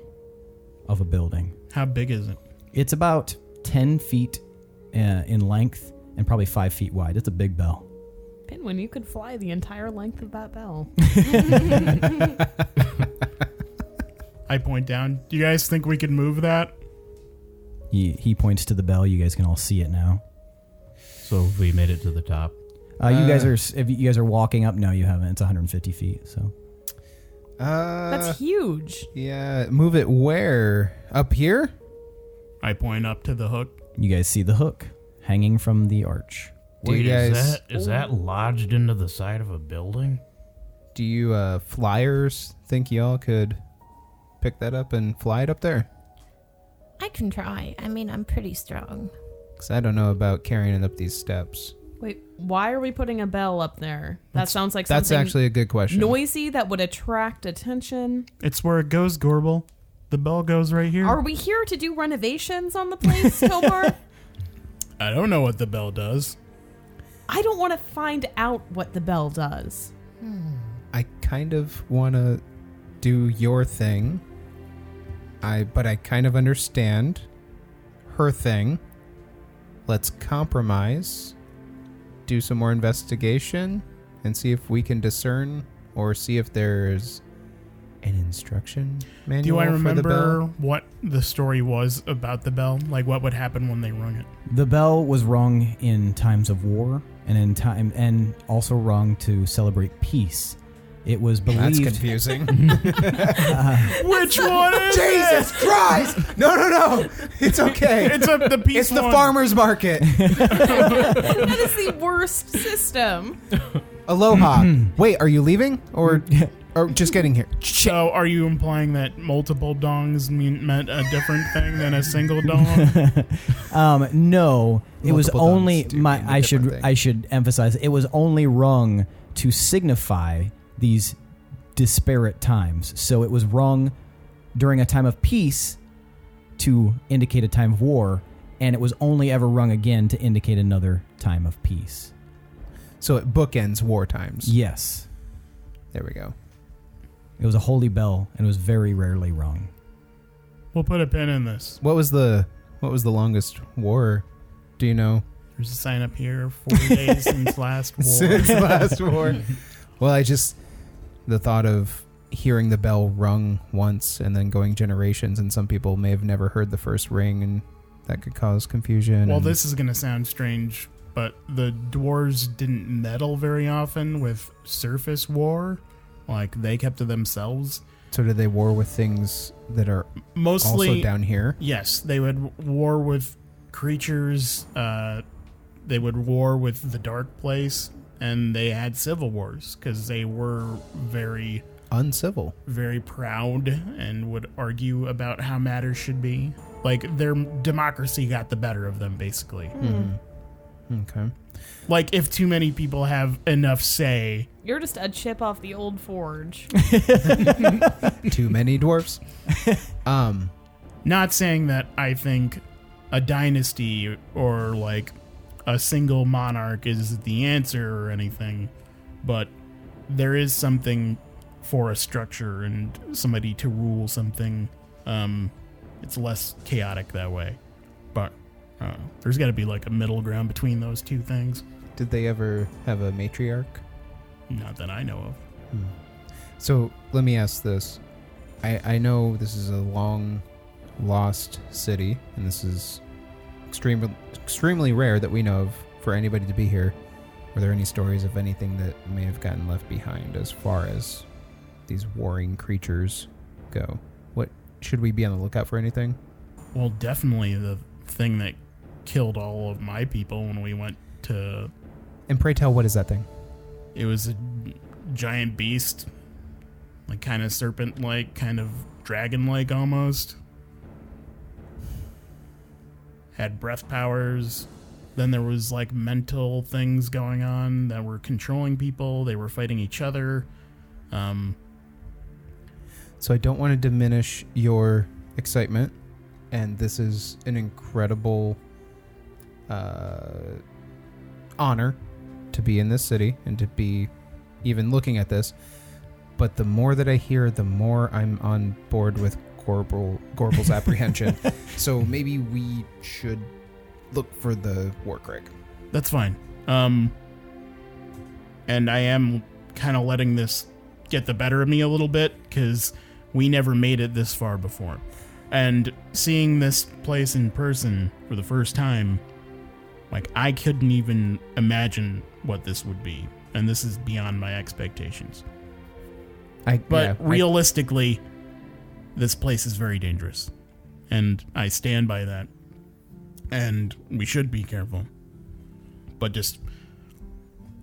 of a building. How big is it? It's about 10 feet in length and probably 5 feet wide. It's a big bell. Pinwin, you could fly the entire length of that bell. I point down. Do you guys think we could move that? He points to the bell. You guys can all see it now. So we made it to the top. You guys are, if you guys are walking up, no, you haven't. It's 150 feet. So That's huge. Yeah. Move it where? Up here? I point up to the hook. you guys see the hook hanging from the arch. Do you Wait, guys? is that lodged into the side of a building? Do you flyers think y'all could pick that up and fly it up there? I can try. I mean, I'm pretty strong. Because I don't know about carrying it up these steps. Wait, why are we putting a bell up there? That sounds like That's something actually a good question. noisy that would attract attention. It's where it goes, Gorbel. The bell goes right here. Are we here to do renovations on the place, Tomar? I don't know what the bell does. I don't want to find out what the bell does. I kind of want to do your thing. But I kind of understand her thing. Let's compromise, do some more investigation, and see if we can discern or see if there's an instruction manual Do I for the remember bell. what the story was about the bell? Like what would happen when they rung it? The bell was rung in times of war and also rung to celebrate peace. It was believed. That's confusing. Which one is Jesus Christ! No. It's okay. It's the peace It's the one. farmer's market. That is the worst system. Aloha. Wait, are you leaving or just getting here? So are you implying that multiple dongs meant a different thing than a single dong? No, it was Multiple only dongs do mean a different thing. I should emphasize it was only rung to signify these disparate times. So it was rung during a time of peace to indicate a time of war, and it was only ever rung again to indicate another time of peace. So it bookends war times. Yes, There we go. it was a holy bell, and it was very rarely rung. We'll put a pin in this. What was the longest war? Do you know? There's a sign up here. 4 days since last war. Since last war. Well, the thought of hearing the bell rung once and then going generations, and some people may have never heard the first ring, and that could cause confusion. Well, and this is going to sound strange, but the dwarves didn't meddle very often with surface war. Like, they kept to themselves. So did they war with things that are Mostly, also down here? yes, they would war with creatures. They would war with the dark place, and they had civil wars because they were very, Uncivil. very proud and would argue about how matters should be. Like, their democracy got the better of them, basically. Okay. Like, if too many people have enough say, You're just a chip off the old forge. Too many dwarfs. not saying that I think a dynasty or like a single monarch is the answer or anything, but there is something for a structure and somebody to rule something. It's less chaotic that way, but there's got to be like a middle ground between those two things. Did they ever have a matriarch? Not that I know of. So let me ask this. I know this is a long lost city, and this is extremely rare that we know of for anybody to be here. Were there any stories of anything that may have gotten left behind as far as these warring creatures go? What should we be on the lookout for anything? Well, definitely the thing that killed all of my people when we went to... And pray tell, what is that thing? It was a giant beast, like kind of serpent-like, kind of dragon-like almost. Had breath powers. Then there was like mental things going on that were controlling people. They were fighting each other. So I don't want to diminish your excitement, and this is an incredible honor to be in this city and to be even looking at this. But the more that I hear, the more I'm on board with Gorbel's apprehension. So maybe we should look for the Warcraig. That's fine. And I am kind of letting this get the better of me a little bit because we never made it this far before. And seeing this place in person for the first time, like, I couldn't even imagine what this would be. And this is beyond my expectations. But realistically, this place is very dangerous. And I stand by that. And we should be careful. But just...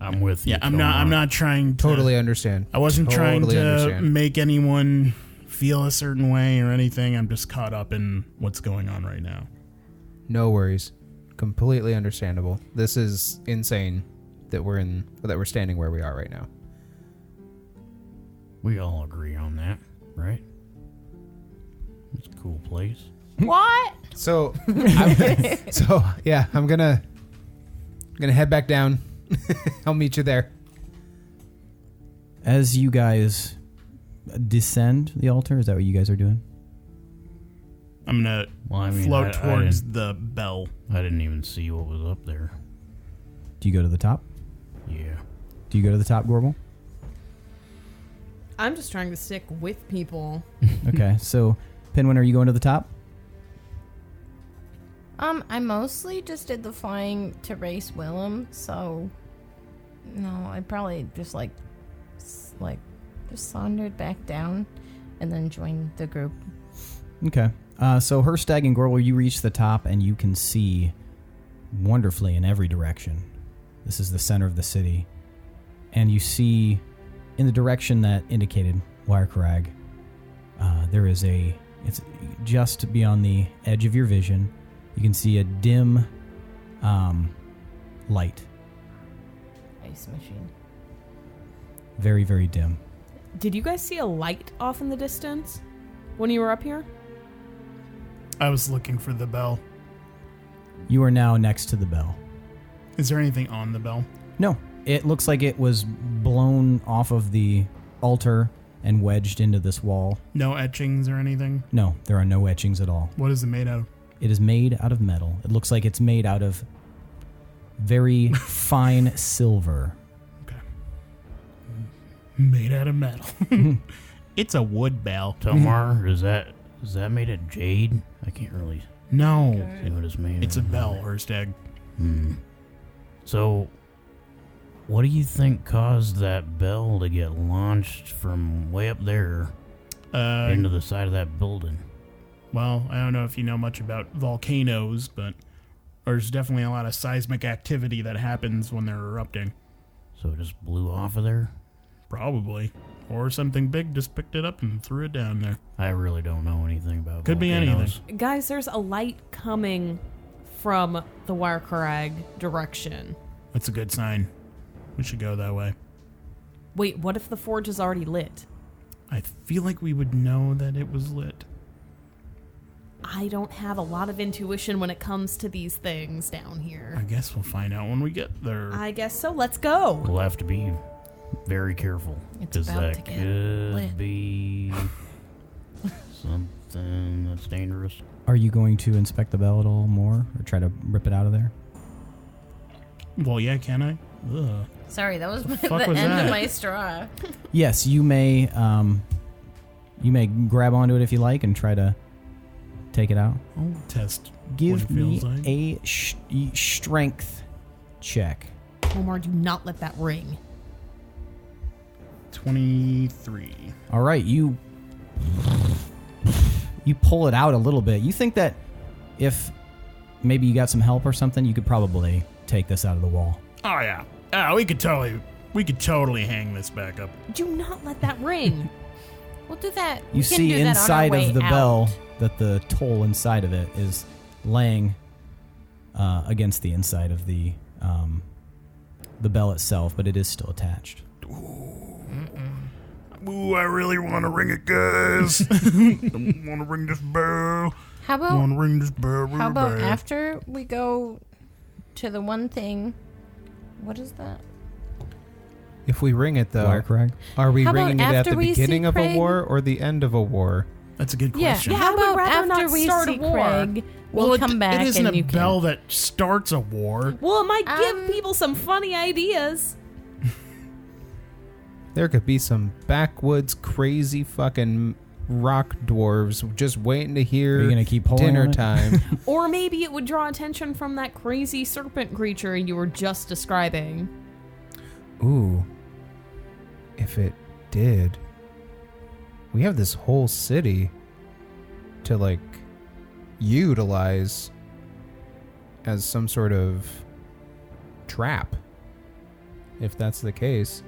I'm with you. Yeah, I'm not trying to... Totally understand. I wasn't trying Totally to understand. make anyone feel a certain way or anything. I'm just caught up in what's going on right now. No worries. completely understandable. This is insane that we're standing where we are right now. We all agree on that, right? It's a cool place. What? So, I'm gonna head back down. I'll meet you there. As you guys descend the altar, is that what you guys are doing? I'm gonna float towards the bell. I didn't even see what was up there. Do you go to the top? Yeah. Do you go to the top, Gorbel? I'm just trying to stick with people. Okay, so Pinwin, are you going to the top? I mostly just did the flying to race Willem, so no, I probably just just sauntered back down and then joined the group. Okay. So Hirstag and Gorbel, you reach the top and you can see wonderfully in every direction. This is the center of the city. And you see in the direction that indicated Wirecrag, there is it's just beyond the edge of your vision. You can see a dim light. Ice machine. Very, very dim. Did you guys see a light off in the distance when you were up here? I was looking for the bell. You are now next to the bell. Is there anything on the bell? No, it looks like it was blown off of the altar and wedged into this wall. No etchings or anything? No, there are no etchings at all. What is it made out of? It is made out of metal. It looks like it's made out of very fine silver. Okay. Made out of metal. It's a wood bell. Tomar, is that made of jade? I can't really No. see what it's made It's a of. bell, Hirstag. So, what do you think caused that bell to get launched from way up there into the side of that building? Well, I don't know if you know much about volcanoes, but there's definitely a lot of seismic activity that happens when they're erupting. So it just blew off of there? Probably. Or something big just picked it up and threw it down there. I really don't know anything about Could be volcanoes. anything. Guys, there's a light coming from the Wirecrag direction. That's a good sign. We should go that way. Wait, what if the forge is already lit? I feel like we would know that it was lit. I don't have a lot of intuition when it comes to these things down here. I guess we'll find out when we get there. I guess so. Let's go. We'll have to be very careful. It's Because about that to get could lit. be something that's dangerous. Are you going to inspect the bell at all more or try to rip it out of there? Well, yeah, can I? Ugh. Sorry, that was the fuck was end that? of my straw. Yes, you may grab onto it if you like and try to take it out. I'll test Give what it me feels like. a strength check. Omar, do not let that ring. 23. All right, you pull it out a little bit. You think that if maybe you got some help or something, you could probably take this out of the wall. Oh yeah. We could totally hang this back up. Do not let that ring. We'll do that. You We can see do that on our inside way of the out. bell that the toll inside of it is laying against the inside of the bell itself, but it is still attached. Ooh, I really want to ring it, guys. I want to ring this bell. How I about want to ring this bell. how about after we go to the one thing? What is that? If we ring it, though, Wirecrag? are we How about ringing it at after the we see beginning of a Craig? war or the end of a war? That's a good Yeah. question. How I would about rather after not we start a see war. Craig, we'll Well, come back it isn't and a you bell can. that starts a war. Well, it might give Um, people some funny ideas. There could be some backwoods crazy fucking rock dwarves just waiting to Are hear you going to keep pulling dinner on it? time. Or maybe it would draw attention from that crazy serpent creature you were just describing. Ooh. If it did, we have this whole city to, like, utilize as some sort of trap. If that's the case.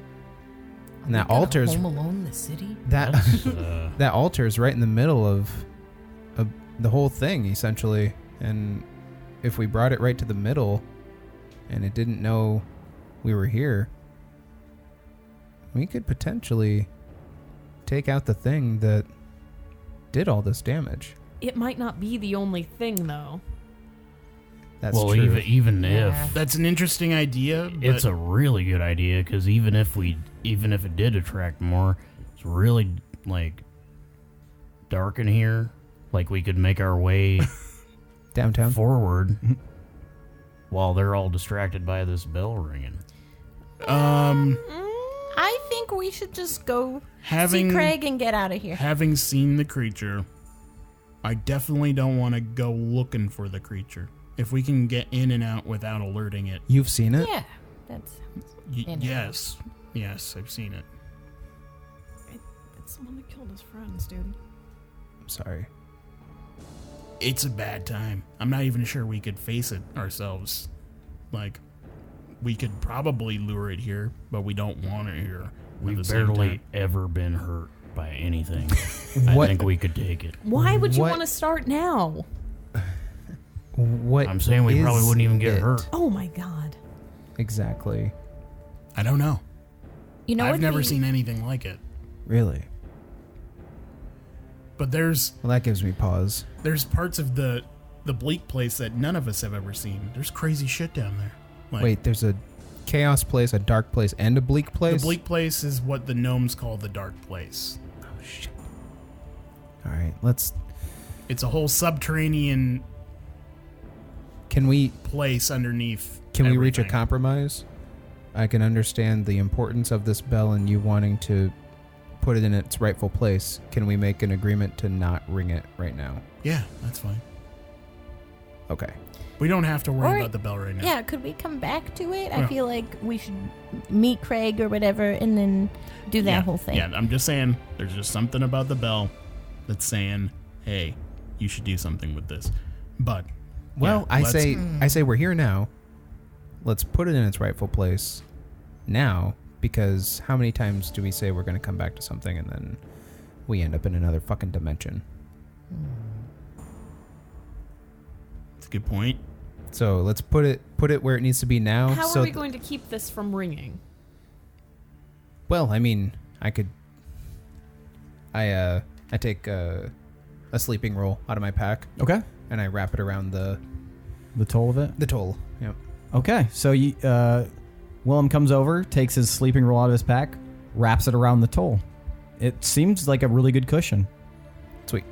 And that altar's Home Alone the city. that That's, that altar is right in the middle of the whole thing, essentially. And if we brought it right to the middle and it didn't know we were here, we could potentially take out the thing that did all this damage. It might not be the only thing, though. That's well, true. even Yeah. if That's an interesting idea. But it's a really good idea, because even if it did attract more, it's really like dark in here. Like we could make our way Downtown? forward while they're all distracted by this bell ringing. I think we should just go see Craig and get out of here. Having seen the creature, I definitely don't want to go looking for the creature. If we can get in and out without alerting it. You've seen it? Yeah, that's Yes. Yes, I've seen it. It's someone that killed his friends, dude. I'm sorry. It's a bad time. I'm not even sure we could face it ourselves. Like, we could probably lure it here, but we don't want it here. at We've the same barely time. ever been hurt by anything. I What- think we could take it. Why would you What- want to start now? What I'm saying we probably is wouldn't even get it? hurt. Oh my god. Exactly. I don't know. you know. I've what'd never be- seen anything like it. Really? But there's Well, that gives me pause. parts of the bleak place that none of us have ever seen. There's crazy shit down there. Like, Wait, there's a chaos place, a dark place, and a bleak place? the bleak place is what the gnomes call the dark place. Oh, shit. All right, let's... It's a whole subterranean Can we place underneath. we reach a everything. compromise? I can understand the importance of this bell and you wanting to put it in its rightful place. Can we make an agreement to not ring it right now? Yeah, that's fine. Okay. We don't have to worry Or- about the bell right now. Yeah, could we come back to it? I Yeah. feel like we should meet Craig or whatever, and then do that Yeah, whole thing. Yeah, I'm just saying, there's just something about the bell that's saying, hey, you should do something with this. But, Well, yeah, I say we're here now. Let's put it in its rightful place now, because how many times do we say we're going to come back to something and then we end up in another fucking dimension? That's a good point. So let's put it where it needs to be now. How so are we going to keep this from ringing? Well, I mean, I could. I take a sleeping roll out of my pack Okay. and I wrap it around the toll of it. toll. Yep. Okay, so you, Willem comes over, takes his sleeping roll out of his pack, wraps it around the toll. It seems like a really good cushion. Sweet.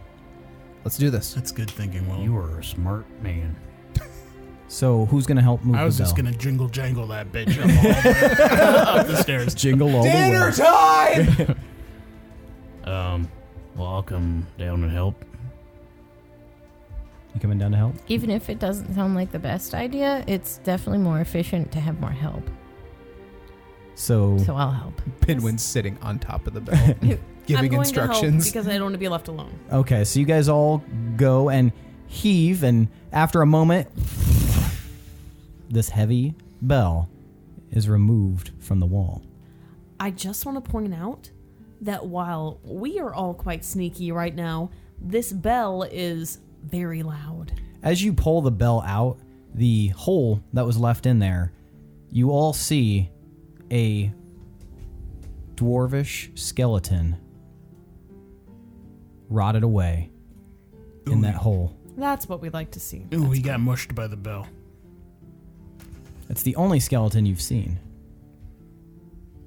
Let's do this. That's good thinking, Will. You are a smart man. So who's gonna help move I was the just bell? gonna jingle jangle that bitch up, all the way up the stairs. Jingle all the way. time. Well, I'll come down and help. You coming down to help? Even if it doesn't sound like the best idea, it's definitely more efficient to have more help. So So I'll help. Pinwin's sitting on top of the bell, I'm giving going instructions. to help because I don't want to be left alone. okay, so you guys all go and heave, and after a moment, this heavy bell is removed from the wall. I just want to point out that while we are all quite sneaky right now, this bell is very loud. As you pull the bell out, the hole that was left in there, you all see a dwarvish skeleton rotted away in that hole. That's what we'd like to see. Ooh, he got mushed by the bell. It's the only skeleton you've seen.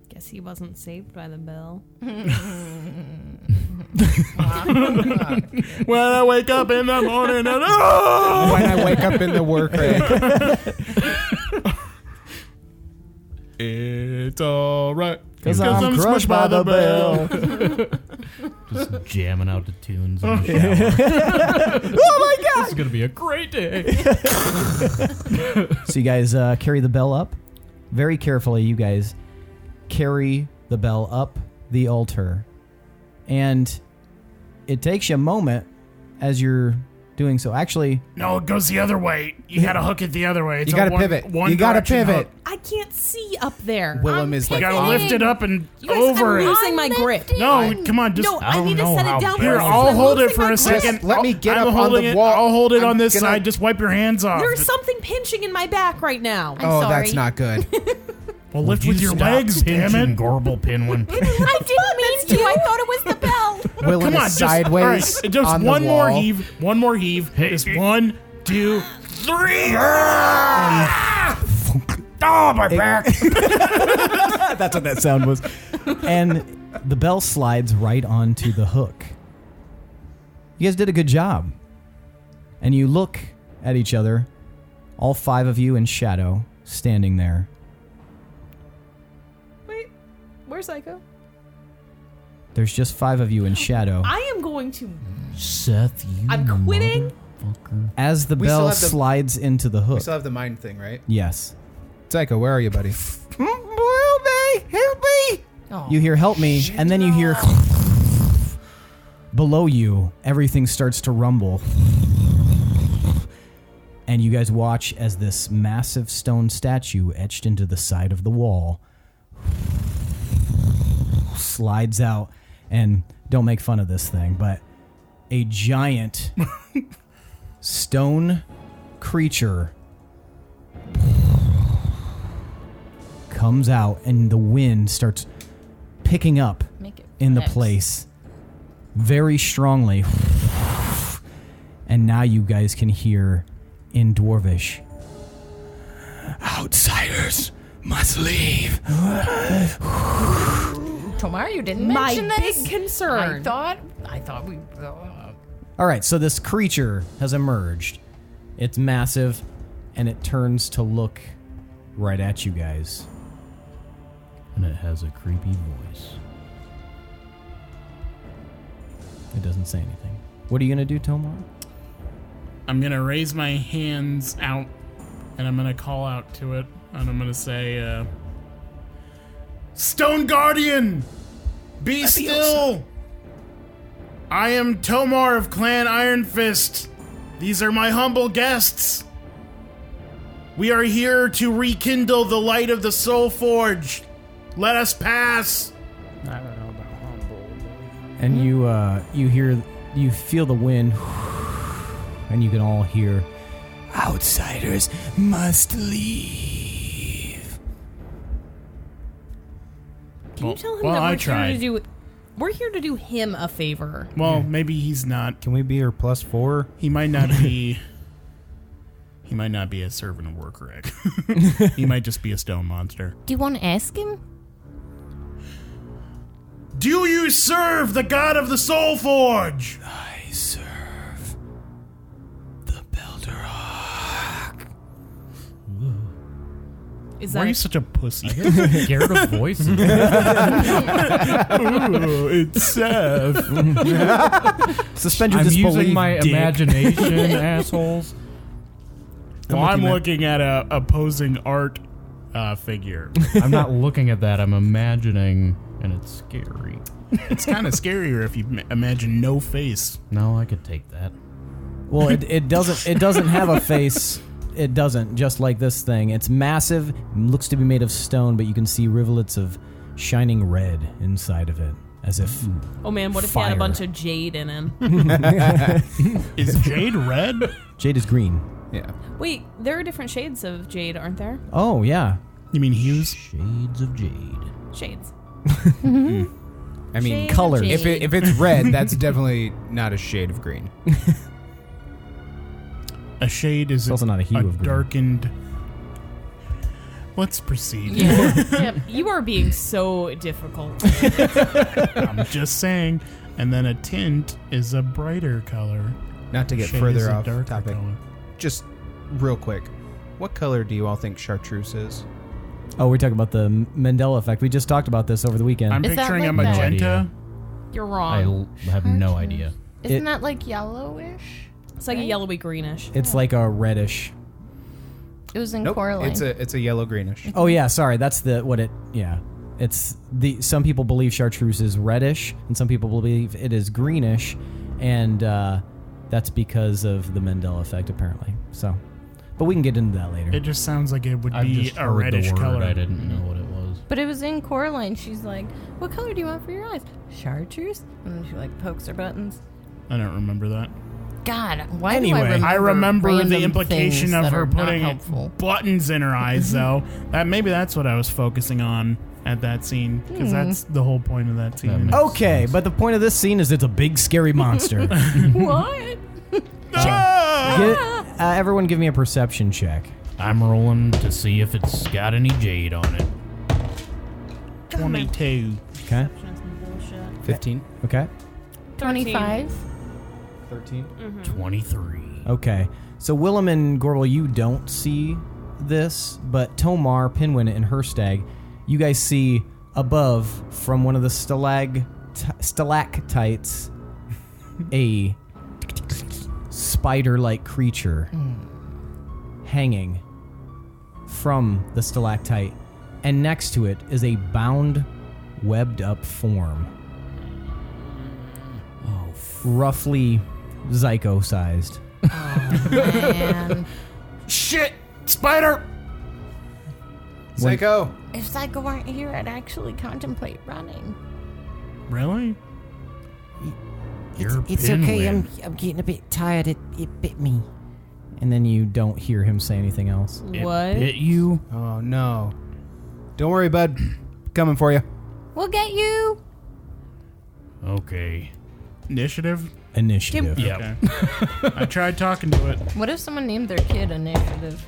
Guess he wasn't saved by the bell. When I wake up in the morning and When I wake up in the work rate. it's all right. 'Cause I'm crushed by the bell. Just jamming out the tunes in the shower. Oh my god! This is gonna be a great day. So you guys carry the bell up. Very carefully, you guys carry the bell up the altar. And it takes you a moment as you're doing so. Actually, No, it goes the other way. You gotta hook it the other way. It's You a gotta pivot. One You gotta direction pivot. hook. I can't see up there. Willem is You like, gotta lift it up and You guys, over I'm it. losing my grip. No, come on, just No, I need to set it down. Here, first. I'll I'm hold it losing for my a grip. second. Let me get I'm up on holding the it. wall. I'll hold it I'm on this gonna- side. Just wipe your hands off. There's something pinching in my back right now. I'm oh, sorry. that's not good. Well, lift Would with you your stop legs, damn pinching it. Gorbel, Pinwin? I didn't mean to. I thought it was the bell. Willem Come on, is just, all sideways right, just on one the more wall. heave. One more heave. Just 1, 2, 3. Oh, my back! that's what that sound was. And the bell slides right onto the hook. You guys did a good job. And you look at each other, all 5 of you in shadow, standing there. Wait, where's Psycho? There's just 5 of you in shadow. I am going to. Seth, you I'm quitting. motherfucker. As the We still bell have the- slides into the We hook. still have the mind thing, right? Yes. Psycho, where are you, buddy? Help me! Help me! Oh, You hear help me, and then you hear below you, everything starts to rumble. And you guys watch as this massive stone statue etched into the side of the wall slides out. And don't make fun of this thing, but a giant stone creature comes out, and the wind starts picking up make it in the flex. place very strongly. And now you guys can hear in Dwarvish, outsiders must leave. Tomar, you didn't My mention big this. concern. I thought we. All right, so this creature has emerged. It's massive, and it turns to look right at you guys. And it has a creepy voice. It doesn't say anything. What are you going to do, Tomar? I'm going to raise my hands out, and I'm going to call out to it, and I'm going to say, Stone Guardian, be still. I am Tomar of Clan Ironfist. These are my humble guests. We are here to rekindle the light of the Soul Forge. Let us pass. I don't know about humble. And you feel the wind, and you can all hear, outsiders must leave. Can you tell him well, that I we're tried. here to do? We're here to do him a favor. Well, maybe he's not. Can we be your +4? He might not be. He might not be a servant of worker egg. He might just be a stone monster. Do you want to ask him? Do you serve the god of the Soul Forge? I serve the Beldarak. Is Why are you that such a pussy? Scared of voices. Ooh, it's Seth. Suspend your I'm disbelief, using my dick. imagination, assholes. Well, I'm looking at a opposing art figure. I'm not looking at that. I'm imagining, and it's scary. It's kind of scarier if you imagine no face. No, I could take that. Well, it doesn't have a face. It doesn't, just like this thing. It's massive, looks to be made of stone, but you can see rivulets of shining red inside of it, as if Oh man, what if he had Fire. a bunch of jade in him? Is jade red? jade is green. Yeah. Wait, there are different shades of jade, aren't there? Oh, yeah. You mean hues? Shades of jade. Shades. I mean, Shade of colors. jade. if it's red, that's definitely not a shade of green. A shade is also not a hue of green. darkened. Let's proceed. Yep, you are being so difficult. I'm just saying. And then a tint is a brighter color. Not to get Shade is further a off darker topic. color. Just real quick, what color do you all think chartreuse is? Oh, we're talking about the Mandela effect. We just talked about this over the weekend. I'm Is that picturing a like that? magenta. You're I wrong. have no idea. Isn't that like yellowish? It's like a right? yellowy greenish. It's like a reddish. It was in Nope. Coraline. It's a yellow greenish. Oh yeah, sorry. That's yeah. It's some people believe chartreuse is reddish, and some people believe it is greenish, and That's because of the Mandela effect, apparently. So, but we can get into that later. It just sounds like it would I've be just a heard reddish the word. color. I didn't know what it was. But it was in Coraline. She's like, what color do you want for your eyes? Chartreuse? And then she like pokes her buttons. I don't remember that. God, why Anyway, do I remember the random implication things of that her are not putting helpful? buttons in her eyes, though. Maybe that's what I was focusing on at that scene, because that's the whole point of that scene. That makes Okay, but the point of this scene is it's a big, scary monster. What? Everyone give me a perception check. I'm rolling to see if it's got any jade on it. 22. Okay. 15. Okay. 25. 13. 23. Okay. So Willem and Gorbel, you don't see this, but Tomar, Pinwin, and Hirstag, you guys see above from one of the stalactites a spider-like creature hanging from the stalactite, and next to it is a bound, webbed-up form. Roughly Zyko-sized. Man. Shit! Spider! Psycho. If Psycho weren't here, I'd actually contemplate running. Really? You're It's okay. Pinwin. I'm getting a bit tired. It bit me. And then you don't hear him say anything else. It What? bit you? Oh, no. Don't worry, bud. Coming for you. We'll get you. Okay. Initiative? Initiative. Yep. Okay. I tried talking to it. What if someone named their kid Initiative?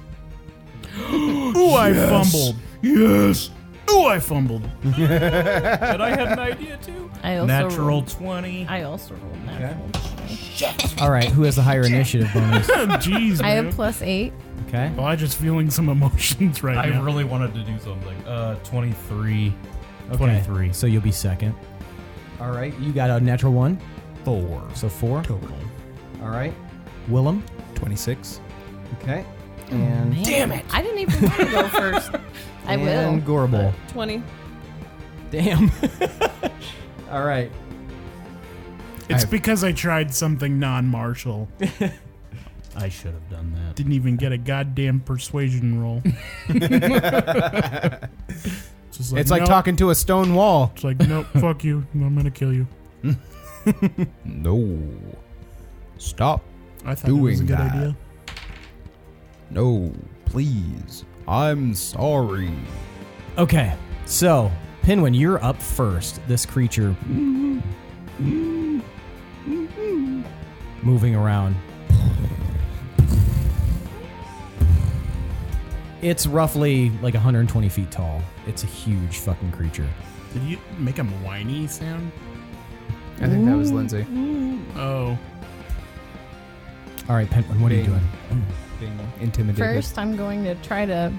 Ooh, I fumbled. Yes. Ooh, I fumbled. And I had an idea too. I also Natural rolled, 20. I also rolled natural 20. All right. Who has the higher initiative bonus? Jeez, I man. have +8. Okay. Well, I'm just feeling some emotions right I now. really wanted to do something. 23. Okay. 23. So you'll be second. All right. You got a natural 1. 4. So 4. Total. All right. Willem. 26. Okay. And Man, damn it! I didn't even want to go first. I will. And Gorbel. 20. Damn. All right. It's because I tried something non-martial. I should have done that. Didn't even get a goddamn persuasion roll. Just It's like nope. talking to a stone wall. It's like, nope, fuck you. I'm gonna kill you. No. Stop. I thought it was a Doing good that. idea. No, please. I'm sorry. Okay. So, Pinwin, you're up first. This creature moving around. It's roughly like 120 feet tall. It's a huge fucking creature. Did you make a whiny sound? I think that was Lindsay. Oh. All right, Pinwin, what are you Being- doing? Being intimidated. First, I'm going to try to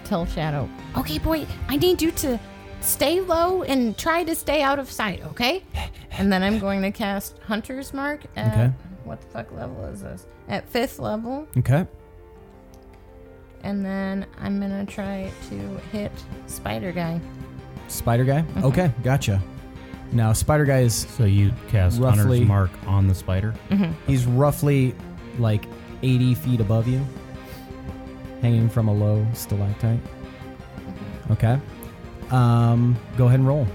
tell Shadow, okay, boy, I need you to stay low and try to stay out of sight, okay? And then I'm going to cast Hunter's Mark at, Okay. what the fuck level is this? At 5th level. Okay. And then I'm going to try to hit Spider Guy. Spider guy? Okay, gotcha. Now, Spider guy is, So you cast Roughly- Hunter's Mark on the spider? he's roughly like 80 feet above you, hanging from a low stalactite. Okay. Go ahead and roll.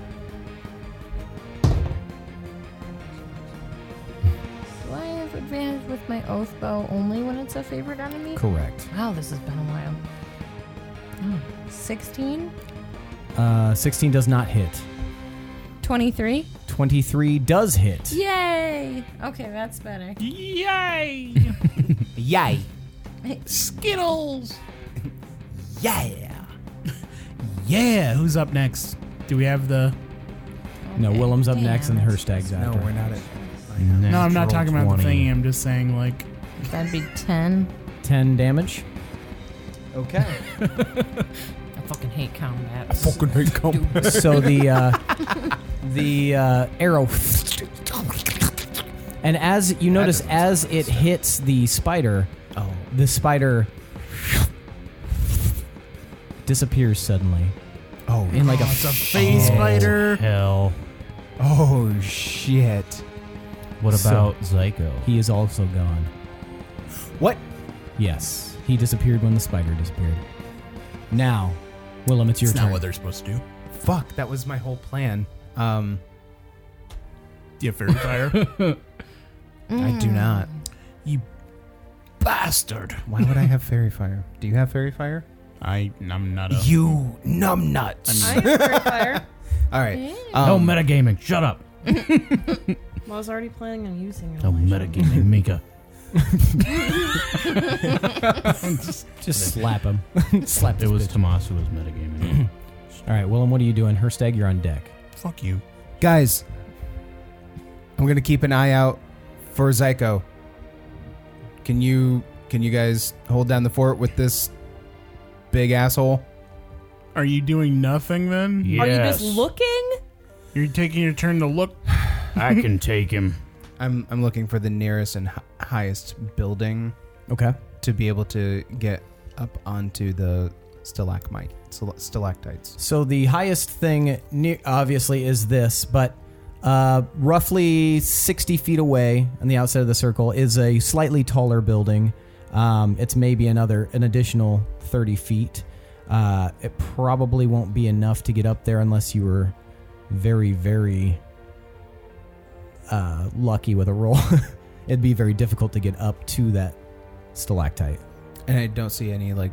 Do I have advantage with my Oath Bow only when it's a favorite enemy? Correct. Wow, this has been a while. 16? 16 does not hit. 23? 23 does hit. Yay! Okay, that's better. Yay! Yay. Skittles! Yeah. Yeah, who's up next? Do we have the... No, Okay, Willem's up damn. next and Hirstag's No, after. we're not at. No, I'm not talking about 20. the thingy. I'm just saying, like... That'd be 10. 10 damage. Okay. I fucking hate combat. Fucking hate combat. So the arrow, and as you notice, as it hits the spider, the spider disappears suddenly. Oh, In like a, Oh, it's a phase spider. Hell. oh shit. What So- about Zyko? He is also gone. What? Yes, he disappeared when the spider disappeared. Now, Willem, it's your It's turn. not what they're supposed to do. Fuck, that was my whole plan. Do you have fairy fire? I do not. You bastard. Why would I have fairy fire? Do you have fairy fire? I'm not a... You numbnuts. I have fairy fire. All right. No metagaming. Shut up. Well, I was already planning on using it. No metagaming, Mika. Just slap him. Slap It this was bitch. Tomas who was metagaming. All right, Willem, what are you doing? Hirstag, you're on deck. Fuck you. Guys, I'm going to keep an eye out for Zyko. Can you guys hold down the fort with this big asshole? Are you doing nothing then? Are you Yes. just looking? You're taking your turn to look? I can take him. I'm looking for the nearest and highest building Okay. to be able to get up onto the stalactites. So the highest thing, obviously, is this, but roughly 60 feet away on the outside of the circle is a slightly taller building. It's maybe an additional 30 feet. It probably won't be enough to get up there unless you were very, very lucky with a roll. It'd be very difficult to get up to that stalactite. And I don't see any like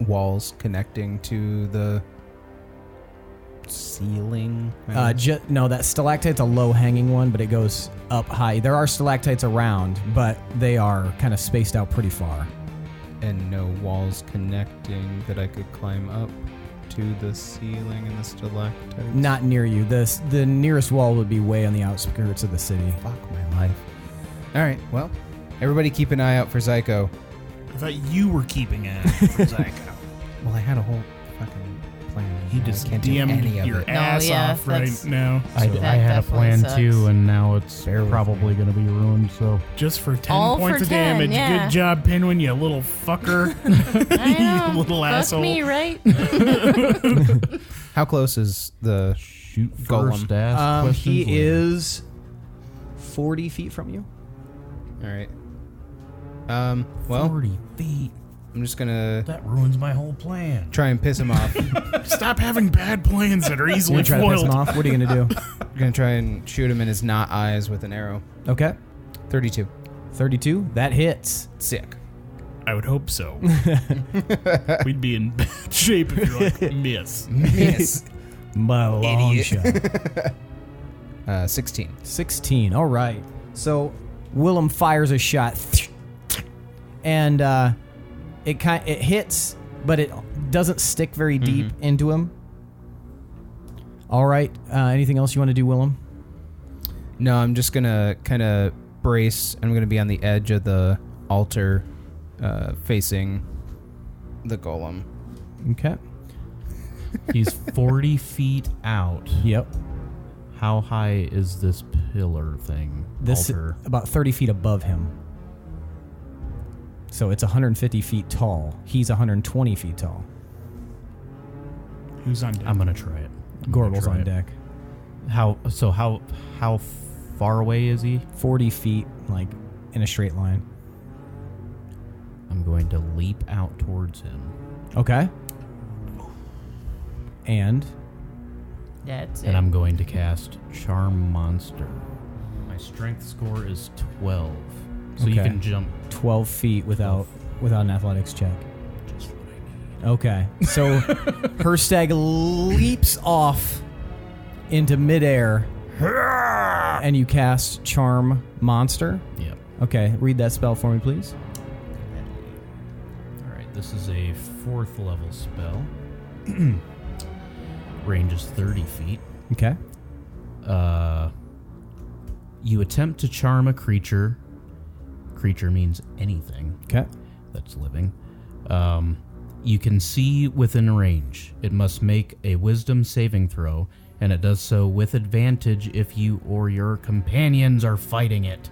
walls connecting to the ceiling. No, that stalactite's a low-hanging one, but it goes up high. There are stalactites around, but they are kind of spaced out pretty far. And no walls connecting that I could climb up to the ceiling and the stalactites. Not near you. The nearest wall would be way on the outskirts of the city. Fuck my life. All right, well, everybody keep an eye out for Zyko. I thought you were keeping it for Zyko. Well, I had a whole fucking plan. He I just can't do DM'd any of your it. ass yeah, off right that's- now. I That had a definitely plan sucks. too, and now it's Bear with probably going to be ruined. So Just for 10 All points for of 10, damage. yeah. Good job, Pinwin, you little fucker. I know. You little Fuck asshole. me, right? How close is the shoot Golem. first. Ask questions He later. is 40 feet from you. All right. Well, 40 feet. I'm just gonna That ruins my whole plan. try and piss him off. Stop having bad plans that are You easily gonna try to piss him foiled. off? What are you gonna do? I'm gonna try and shoot him in his not eyes with an arrow. Okay. 32. 32. That hits. Sick. I would hope so. We'd be in bad shape if you're like, miss. Miss. By a long Idiot. shot. 16. 16. All right. So Willem fires a shot, and it hits, but it doesn't stick very deep into him. All right. Anything else you want to do, Willem? No, I'm just gonna kind of brace. I'm gonna be on the edge of the altar, facing the golem. Okay. He's 40 feet out. Yep. How high is this pillar thing? This Altar. about 30 feet above him. So it's 150 feet tall. He's 120 feet tall. Who's on deck? I'm gonna try it. I'm gonna Gorbel's try on it. deck. How far away is he? 40 feet, like in a straight line. I'm going to leap out towards him. Okay. And That's And I'm going to cast Charm Monster. My strength score is 12. So you Okay. can jump 12 feet without an athletics check. just what I need. Okay. So Hirstag leaps off into midair, and you cast Charm Monster. Yep. Okay, read that spell for me, please. Alright, this is a 4th level spell. Range is 30 feet. Okay. You attempt to charm a creature. Creature means anything Okay. that's living. You can see within range. It must make a wisdom saving throw, and it does so with advantage if you or your companions are fighting it.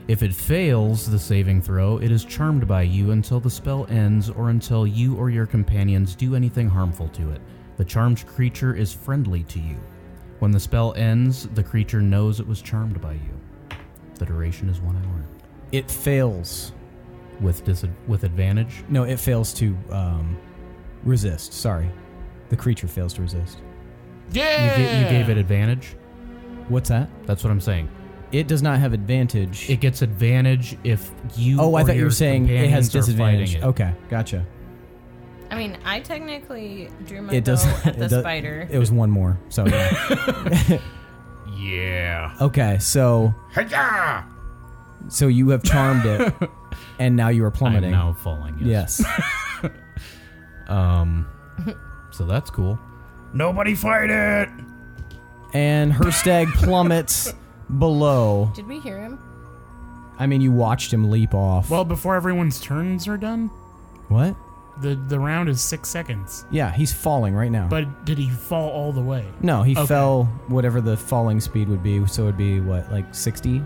If it fails the saving throw, it is charmed by you until the spell ends or until you or your companions do anything harmful to it. The charmed creature is friendly to you. When the spell ends, the creature knows it was charmed by you. The duration is 1 hour. It fails. With advantage? No, it fails to resist. Sorry. The creature fails to resist. Yeah! You gave it advantage? What's that? That's what I'm saying. It does not have advantage. It gets advantage if you I or thought you your were saying it has companions are fighting disadvantage. it. Okay, gotcha. I mean, I technically drew my It bow does. at the spider. It was one more. So yeah. Yeah. Okay, so you have charmed it, and now you are plummeting. I'm now falling. Yes. So that's cool. Nobody fight it! And Hirstag plummets below. Did we hear him? I mean, you watched him leap off. Well, before everyone's turns are done, What? the round is 6 seconds. Yeah, he's falling right now. But did he fall all the way? No, he Okay. fell whatever the falling speed would be. So it would be, what, like 60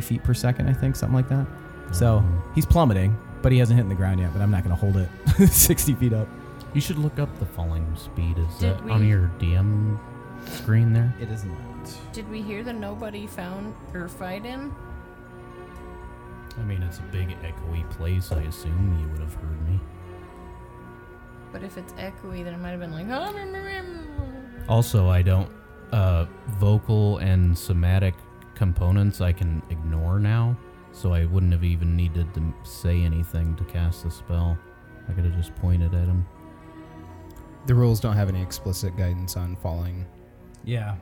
feet per second, I think, something like that. So he's plummeting, but he hasn't hit the ground yet, but I'm not going to hold it 60 feet up. You should look up the falling speed. Is Did that we- on your DM screen there? It is not. Did we hear the nobody found or fight him? I mean, it's a big echoey place. I assume you would have heard me. But if it's echoey, then it might have been like, Also, I don't... vocal and somatic components I can ignore now, so I wouldn't have even needed to say anything to cast the spell. I could have just pointed at him. The rules don't have any explicit guidance on falling. Yeah.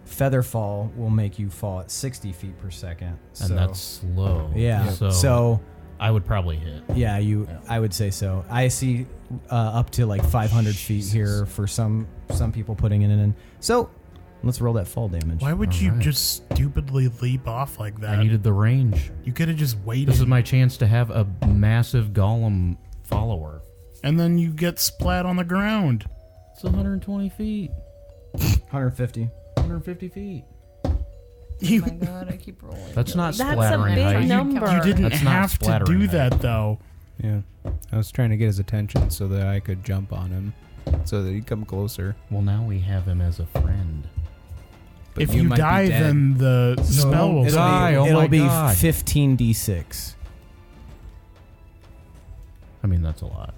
Feather fall will make you fall at 60 feet per second. And that's slow. Yeah. So, So I would probably hit. yeah, I would say so. I see up to like 500 feet here for some people putting it in. So let's roll that fall damage. Why would you Alright. just stupidly leap off like that? I needed the range. You could have just waited. This is my chance to have a massive golem follower. And then you get splat on the ground. It's 120 feet. 150. 150 feet. Oh my god, I keep rolling. That's not That's a splattering big height. number. You didn't That's not have to splattering do height. that, though. Yeah. I was trying to get his attention so that I could jump on him so that he'd come closer. Well, now we have him as a friend. But If you might be die, dead. then the spell will it'll stop. die. Oh it'll my be God. 15d6. I mean, that's a lot.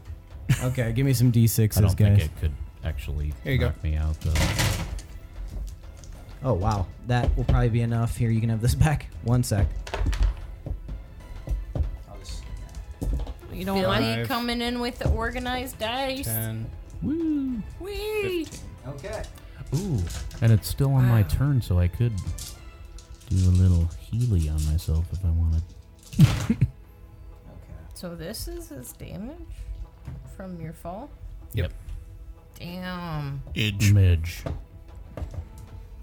Okay, give me some d6s, I don't guys. think it could actually Here you knock me out, though. Oh, wow. That will probably be enough. Here, you can have this back. One sec. You don't Billy want Five. coming in with the organized dice. 10. Woo! Whee! Okay. Ooh. And it's still on my turn, so I could do a little Healy on myself if I wanted. So this is his damage from your fall? Yep. Damn. Midge.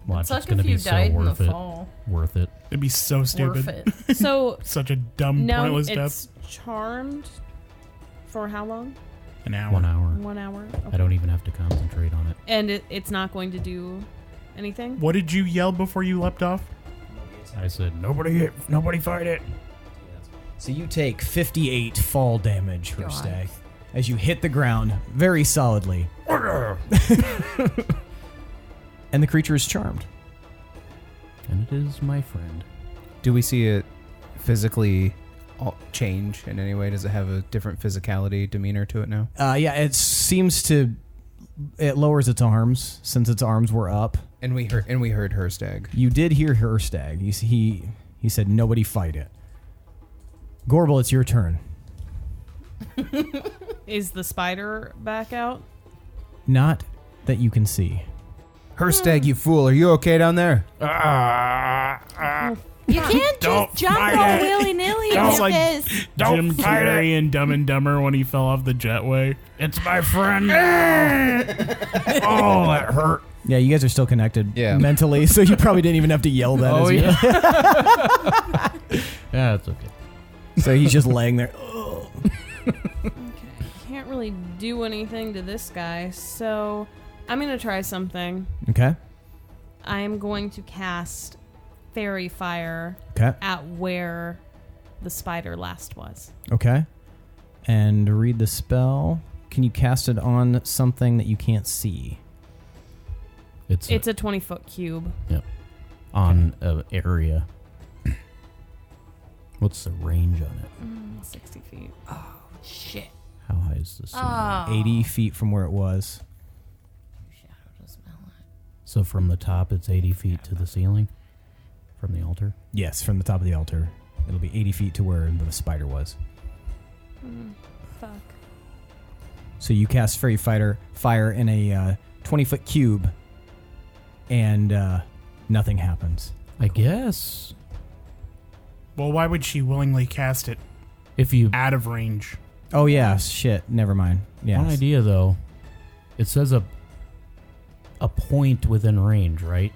Watch, It's like it's going to if you be so died in the worth it. fall. Worth it. It'd be so stupid. Worth it. So Such a dumb, no, pointless death. it's charmed for how long? An hour. 1 hour. 1 hour. I don't even have to concentrate on it. And it's not going to do anything. What did you yell before you leapt off? I said, Nobody fight it. So you take 58 fall damage, God. Hirstag, as you hit the ground very solidly. And the creature is charmed. and it is my friend. Do we see it physically change in any way? Does it have a different physicality, demeanor to it now? Yeah, it seems to. It lowers its arms since its arms were up. And we heard Hirstag. You did hear Hirstag. He said, "Nobody fight it." Gorbel, it's your turn. Is the spider back out? Not that you can see. Hirstag, you fool! Are you okay down there? You can't Don't just jump fight all it. willy nilly That was like like this. Don't Jim fight Carrey it. in Dumb and Dumber when he fell off the jetway. It's my friend. Oh, that hurt. Yeah, you guys are still connected Yeah. mentally, so you probably didn't even have to yell that. Oh, as you- Yeah, it's okay. So he's just laying there. Okay. Can't really do anything to this guy, so I'm going to try something. Okay. I am going to cast Fairy Fire Okay. at where the spider last was. Okay. And read the spell. Can you cast it on something that you can't see? It's It's a 20-foot cube. on an area. What's the range on it? 60 feet. Shit. How high is the ceiling? 80 feet from where it was. Shadow to smell it. So from the top, it's 80 feet to the ceiling? From the altar? Yes, from the top of the altar. It'll be 80 feet to where the spider was. Fuck. So you cast Fairy Fire in a 20-foot cube, and nothing happens. I guess. Well, why would she willingly cast it If you... out of range? Oh, yeah, shit. Never mind. Yeah. One idea, though. It says a point within range, right?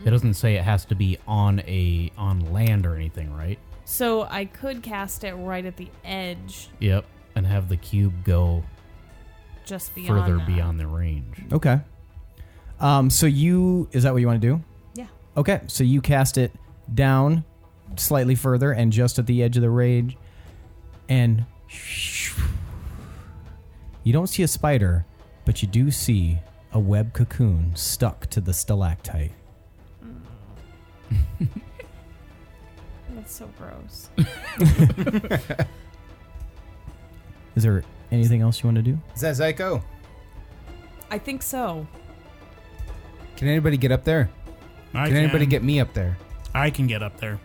It doesn't say it has to be on land or anything, right? So I could cast it right at the edge, Yep. And have the cube go just beyond further that. beyond the range. Okay. So is that what you want to do? Yeah. Okay, so you cast it down slightly further and just at the edge of the range, and you don't see a spider, but you do see a web cocoon stuck to the stalactite. That's so gross. Is there anything else you want to do? Is that Zyko? I think so. Can anybody get up there? Can anybody get me up there? I can get up there.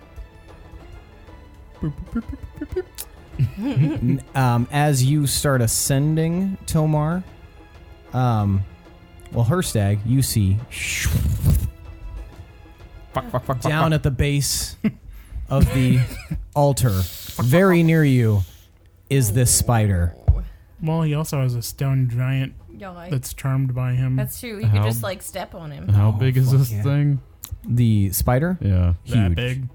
As you start ascending, Tomar, Hirstag, you see down at the base of the altar, very near you, is this spider. Well, he also has a stone giant that's charmed by him. That's true. You How- could just like step on him. How big is fuck this yeah. thing? The spider? Yeah. Huge. that big.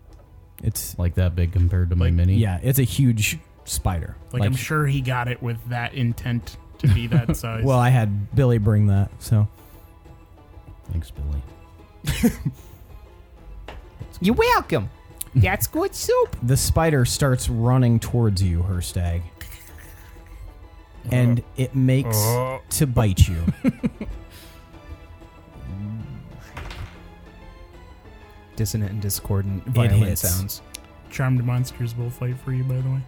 It's Like that big compared to my Like- mini? yeah, it's a huge spider. Like, I'm sure he got it with that intent to be that size. Well, I had Billy bring that, so Thanks, Billy. You're welcome. That's good soup. the spider starts running towards you, Hirstag, and it makes to bite you. Dissonant and discordant violent hits. sounds. Charmed monsters will fight for you, by the way.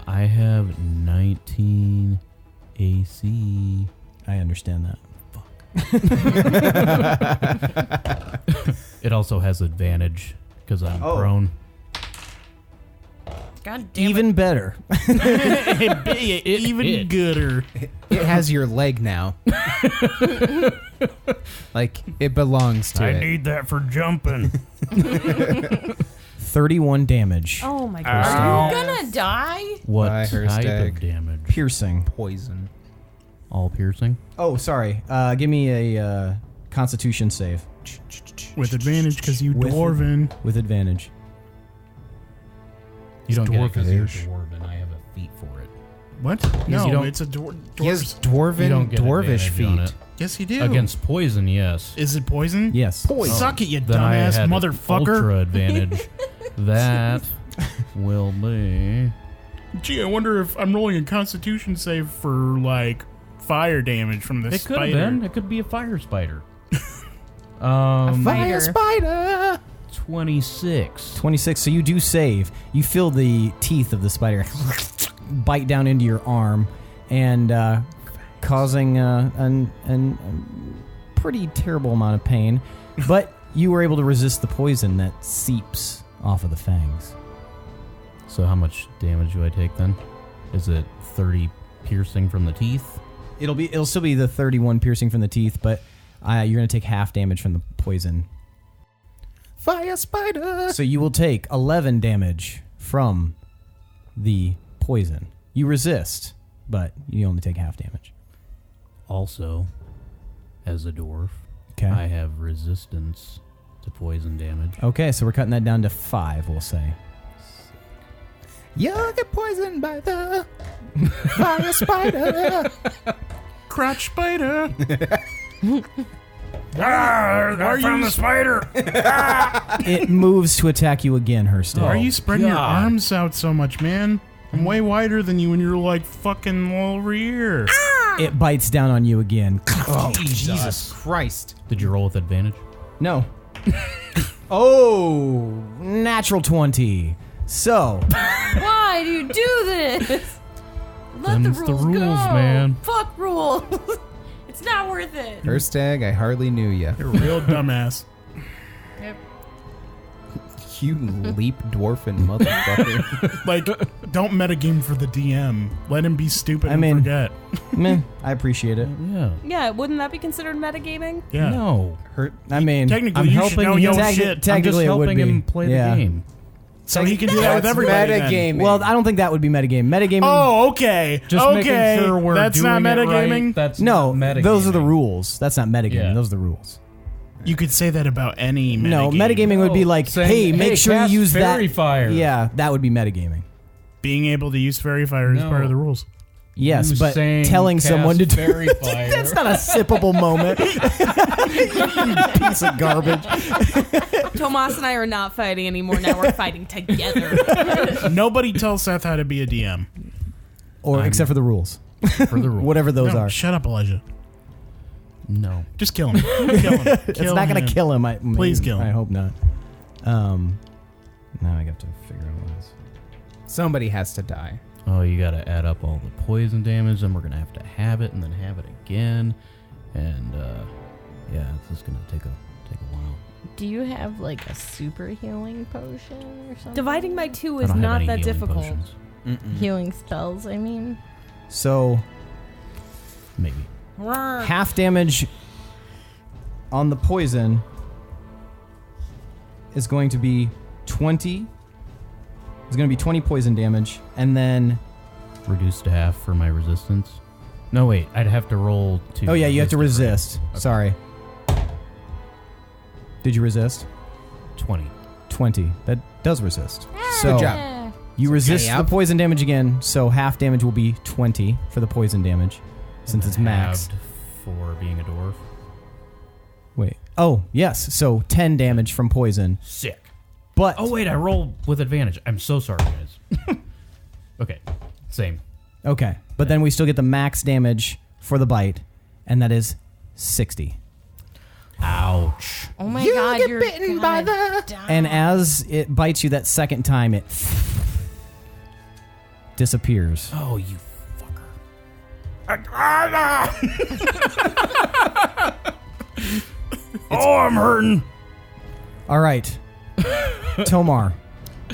I have 19 AC. I understand that. It also has advantage because I'm Oh. prone. God damn Even better. Even gooder. It has your leg now. Like, it belongs to I it. need that for jumping. 31 damage. Oh my it. god. Are you gonna die? What Bye, type Hirstag. of damage? Piercing. Poison. All piercing? Oh, sorry. Give me a Constitution save With advantage because you With- dwarven. with advantage. You don't get it because you're dwarvish. dwarven. I have a feat for it. What? you No, don't- it's a He dwarf. has You dwarven, don't get dwarvish advantage on feet. it. Yes, you do. Against poison, yes. Is it poison? Yes. Suck it, you Then I dumbass had motherfucker. ultra advantage. That will be... Gee, I wonder if I'm rolling a Constitution save for like fire damage from this It could have spider. been. It could be a fire spider. Fire spider! 26. 26. So you do save. You feel the teeth of the spider bite down into your arm and causing a pretty terrible amount of pain. But you were able to resist the poison that seeps off of the fangs. So how much damage do I take then? Is it 30 piercing from the teeth? It'll still be the 31 piercing from the teeth, but you're going to take half damage from the poison. Fire spider! So you will take 11 damage from the poison. You resist, but you only take half damage. Also, as a dwarf, Okay. I have resistance to poison damage. Okay, so we're cutting that down to 5, we'll say. You'll get poisoned by the fire spider! Crotch spider. I found the spider. It moves to attack you again, Hirstag. Why are you spreading your God. arms out so much, man? I'm way wider than you, and you're like fucking over here. It bites down on you again. Oh, Jesus Christ. Did you roll with advantage? No. Oh, natural 20. So, Why do you do this? Let Them's the the rules, rules, go. man. Fuck rules. It's not worth it. Hirstag, I hardly knew ya. You're a real dumbass. Yep. You leap dwarfing motherfucker. Like, don't metagame for the DM. Let him be stupid I mean- and forget. meh, I appreciate it. Yeah. Yeah, wouldn't that be considered metagaming? Yeah. No. I mean, Technically, I'm you helping should know him. your Techni- shit. tech- I'm just Technically, it would helping be. him play Yeah. the game. So he can do that with That's everybody. then. metagaming. well, I don't think that would be metagame. Metagaming. Oh, okay. Just okay. making sure we're That's doing not it right. metagaming. That's no, not metagaming. those are the rules. That's not metagaming. Yeah. Those are the rules. You could say that about any metagame. No, metagaming would be like, Saying, hey, make sure you cast use that. Fairy Fire. Yeah, that would be metagaming. Being able to use Fairy Fire is No. part of the rules. Yes, You but saying telling cast someone to do Fairy Fire. that's not a sippable moment. You piece of garbage. Tomas and I are not fighting anymore. Now we're fighting together. Nobody tells Seth how to be a DM. Or except for the rules, for the rules. whatever those No, are. shut up, Elijah. No. Just kill him. Kill him. It's not going to kill him. Please kill him. I hope not. Now I have to figure out what it is. Somebody has to die. Oh, you got to add up all the poison damage, and we're going to have it, and then have it again. And, yeah, this is going to take a while. Do you have like a super healing potion or something? Dividing by 2 I is don't have not any that healing difficult. potions. Healing spells, I mean. So, Maybe. half damage on the poison is going to be 20. It's going to be 20 poison damage, and then Reduced to half for my resistance. No, wait. I'd have to roll to... oh yeah, you have to resist resist. Sorry. Did you resist? it, right? 20. 20. That does resist. So Good job. you resist yeah. the poison damage again, so half damage will be 20 for the poison damage, since it's max. Halved for being a dwarf. Wait. Oh, yes. So 10 damage from poison. Sick. But Oh, wait. I roll with advantage. I'm so sorry, guys. Okay. Same. okay. But then we still get the max damage for the bite, and that is 60. Ouch. Oh my god, you're bitten by the. And as it bites you that second time, it disappears. Oh, you fucker. Oh, I'm hurting. All right. Tomar.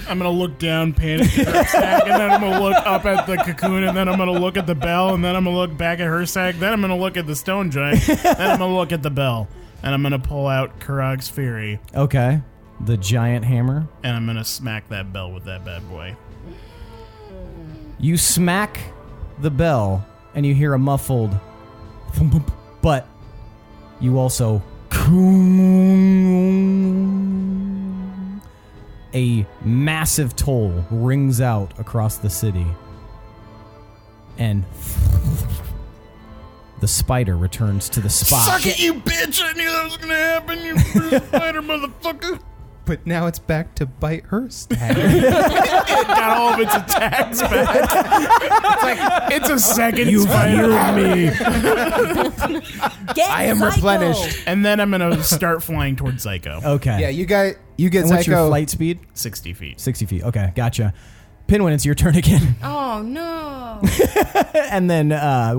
I'm going to look down, panic at Hirstag, and then I'm going to look up at the cocoon, and then I'm going to look at the bell, and then I'm going to look back at Hirstag, then I'm going to look at the stone giant, then I'm going to look at the bell, and I'm going to pull out Karag's Fury, Okay. The giant hammer. and I'm going to smack that bell with that bad boy. You smack the bell, and you hear a muffled thump, thump, but you also a massive toll rings out across the city, and the spider returns to the spot. Suck it, you bitch! I knew that was going to happen, you spider motherfucker! But now it's back to bite Hirstag. It got all of its attacks back. It's a second spider. me. Get I am Psycho. replenished. And then I'm going to start flying towards Psycho. Okay. Yeah, you get And what's your Psycho. flight speed? 60 feet. 60 feet. Okay, gotcha. Pinwin, it's your turn again. Oh no. And then,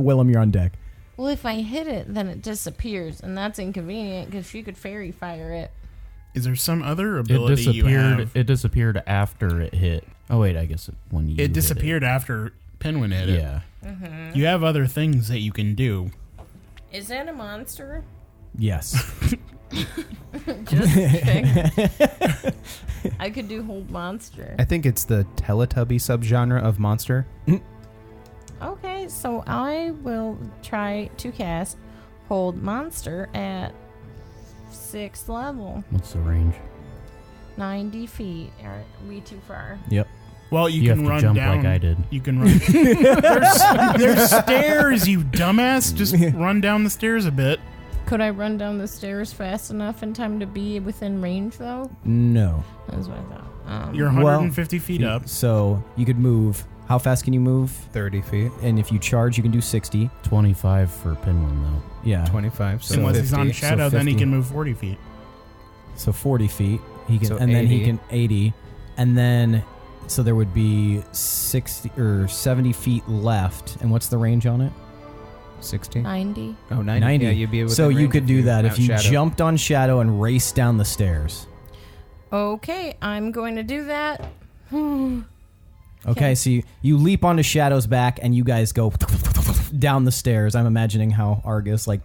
Willem, you're on deck. Well, if I hit it, then it disappears, and that's inconvenient because she could fairy fire it. Is there some other It ability you disappeared. have? It disappeared after it hit. Oh, wait. I guess when you It hit disappeared after Pinwin hit it. Yeah. You have other things that you can do. Is that a monster? Yes. Just kidding. I could do hold monster. I think it's the Teletubby subgenre of monster. Okay, so I will try to cast hold monster at 6th level. What's the range? 90 feet. Are we too far? Yep. Well, you, You can have to run jump down. like I did. You can run. there's stairs, you dumbass. Just run down the stairs a bit. Could I run down the stairs fast enough in time to be within range, though? No. That's what I thought. You're 150 feet up. So you could move. How fast can you move? 30 feet. And if you charge, you can do 60. 25 for Pinwin, though. Yeah. 25. So Unless 50. he's on shadow, so then he 50. can move 40 feet. So 40 feet. He can, So and then he 80. can 80. And then So there would be 60 or 70 feet left. And what's the range on it? 60. 90. Oh, 90. 90. Yeah, you'd be within So you range could do that if mount you Shadow. jumped on Shadow and raced down the stairs. Okay, I'm going to do that. Okay, so you leap onto Shadow's back and you guys go down the stairs. I'm imagining how Argus like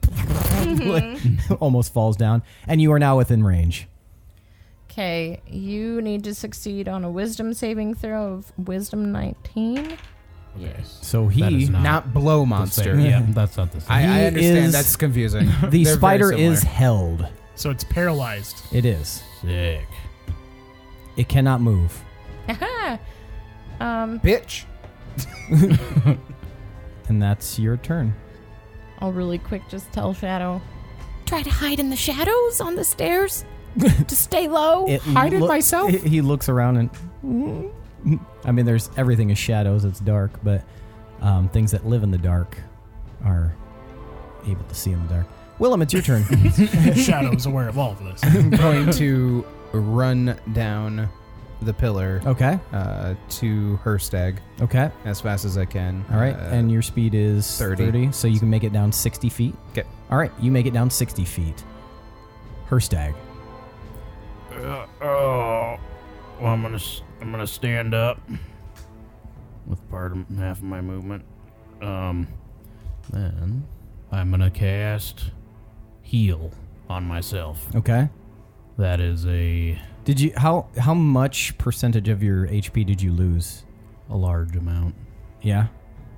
almost falls down. And you are now within range. Okay, you need to succeed on a wisdom saving throw of wisdom 19. Yes. So That is he, Not blow the monster. same. Yeah, that's not the same. I He understand is- that's confusing. the They're very spider similar. is held. So it's paralyzed. It is. Sick. It cannot move. Haha. Bitch. And that's your turn. I'll really quick just tell Shadow. Try to hide in the shadows on the stairs to stay low. Hided myself? He looks around and... I mean, everything is shadows. It's dark, but things that live in the dark are able to see in the dark. Willem, it's your turn. Shadow's aware of all of this. I'm going to run down the pillar Okay. to Hirstag Okay. as fast as I can. All right. And your speed is 30. So you can make it down 60 feet. Okay. All right. You make it down 60 feet. Hirstag. Well, I'm gonna stand up with half of my movement. Then I'm gonna cast heal on myself. Okay. That is a Did you how much percentage of your HP did you lose? large amount. Yeah.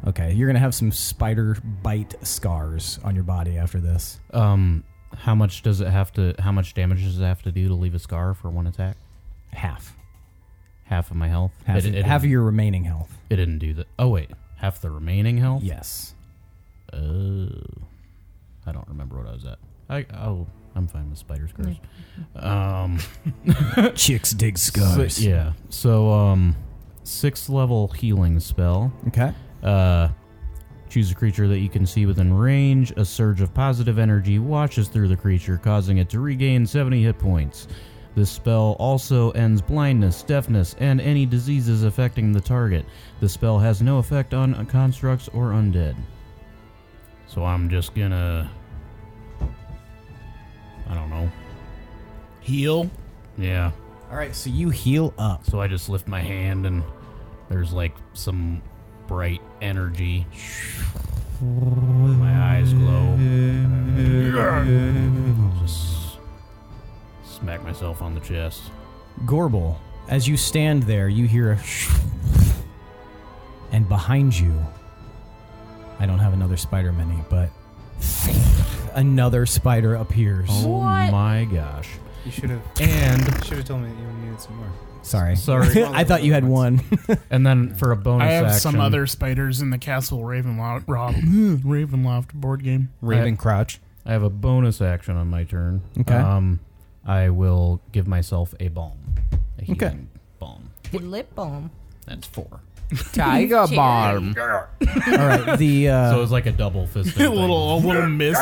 Okay. You're gonna have some spider bite scars on your body after this. How much does it have to? How much damage does it have to do to leave a scar for one attack? Half. Half of my health. Half, It half of didn't- your remaining health. It didn't do that. Oh wait, half the remaining health. Yes. Oh, I don't remember what I was at. I'm fine with spider scars. Chicks dig So, scars. yeah. So 6th level healing spell. Okay. Choose a creature that you can see within range. A surge of positive energy washes through the creature, causing it to regain 70 hit points. This spell also ends blindness, deafness, and any diseases affecting the target. The spell has no effect on constructs or undead. So I'm just gonna, I don't know. Heal. Yeah. All right. So you heal up. So I just lift my hand and there's like some bright energy. My eyes glow. Just smack myself on the chest. Gorbel, as you stand there, you hear a and behind you, I don't have another spider mini, but another spider appears. Oh What? my gosh. You should have told me that you needed some more. Sorry. Sorry. I thought you had one. And then for a bonus I have action, some other spiders in the Castle Ravenloft board game. Raven Crotch. I have a bonus action on my turn. Okay. I will give myself a balm. A healing Okay. balm. Good lip balm. That's 4. Tiger Balm. All right. The So it's like a double fisted. a little mist.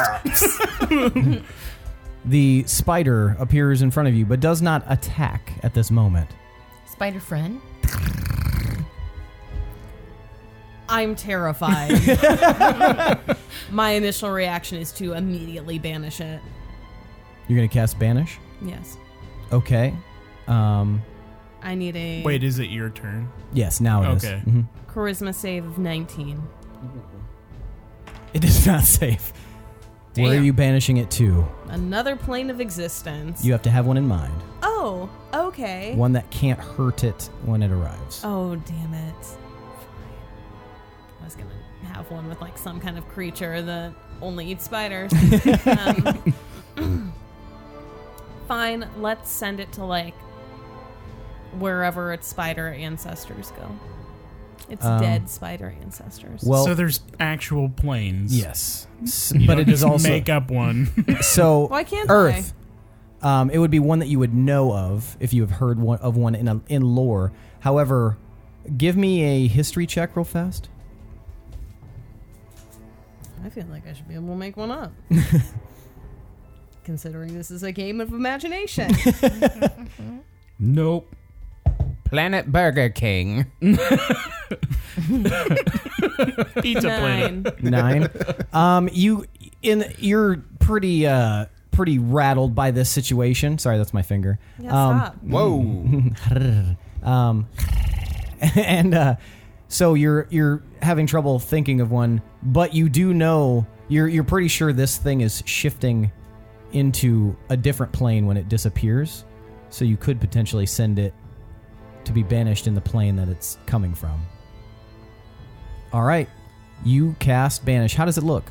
the spider appears in front of you, but does not attack at this moment. Spider friend. I'm terrified. My initial reaction is to immediately banish it. You're gonna cast Banish. Yes. Okay. I need a Wait, is it your turn? Yes. Now it is. Okay. Mhm. charisma save of 19. It is not safe. Where are Damn. you banishing it to? Another plane of existence. You have to have one in mind. Oh, okay. One that can't hurt it when it arrives. Oh, damn it. Fine. I was going to have one with like some kind of creature that only eats spiders. Fine, let's send it to like wherever its spider ancestors go. Its dead spider ancestors. Well, So there's actual planes. yes. You But don't it is just also make up one. so Why can't Earth. It would be one that you would know of if you have heard of one in lore. However, give me a history check real fast. I feel like I should be able to make one up. Considering this is a game of imagination. Nope. Planet Burger King. Pizza Planet. 9. You're pretty rattled by this situation. Sorry, that's my finger. Yeah, stop. Whoa. And so you're having trouble thinking of one, but you do know you're pretty sure this thing is shifting into a different plane when it disappears. So you could potentially send it to be banished in the plane that it's coming from. All right, you cast Banish. How does it look?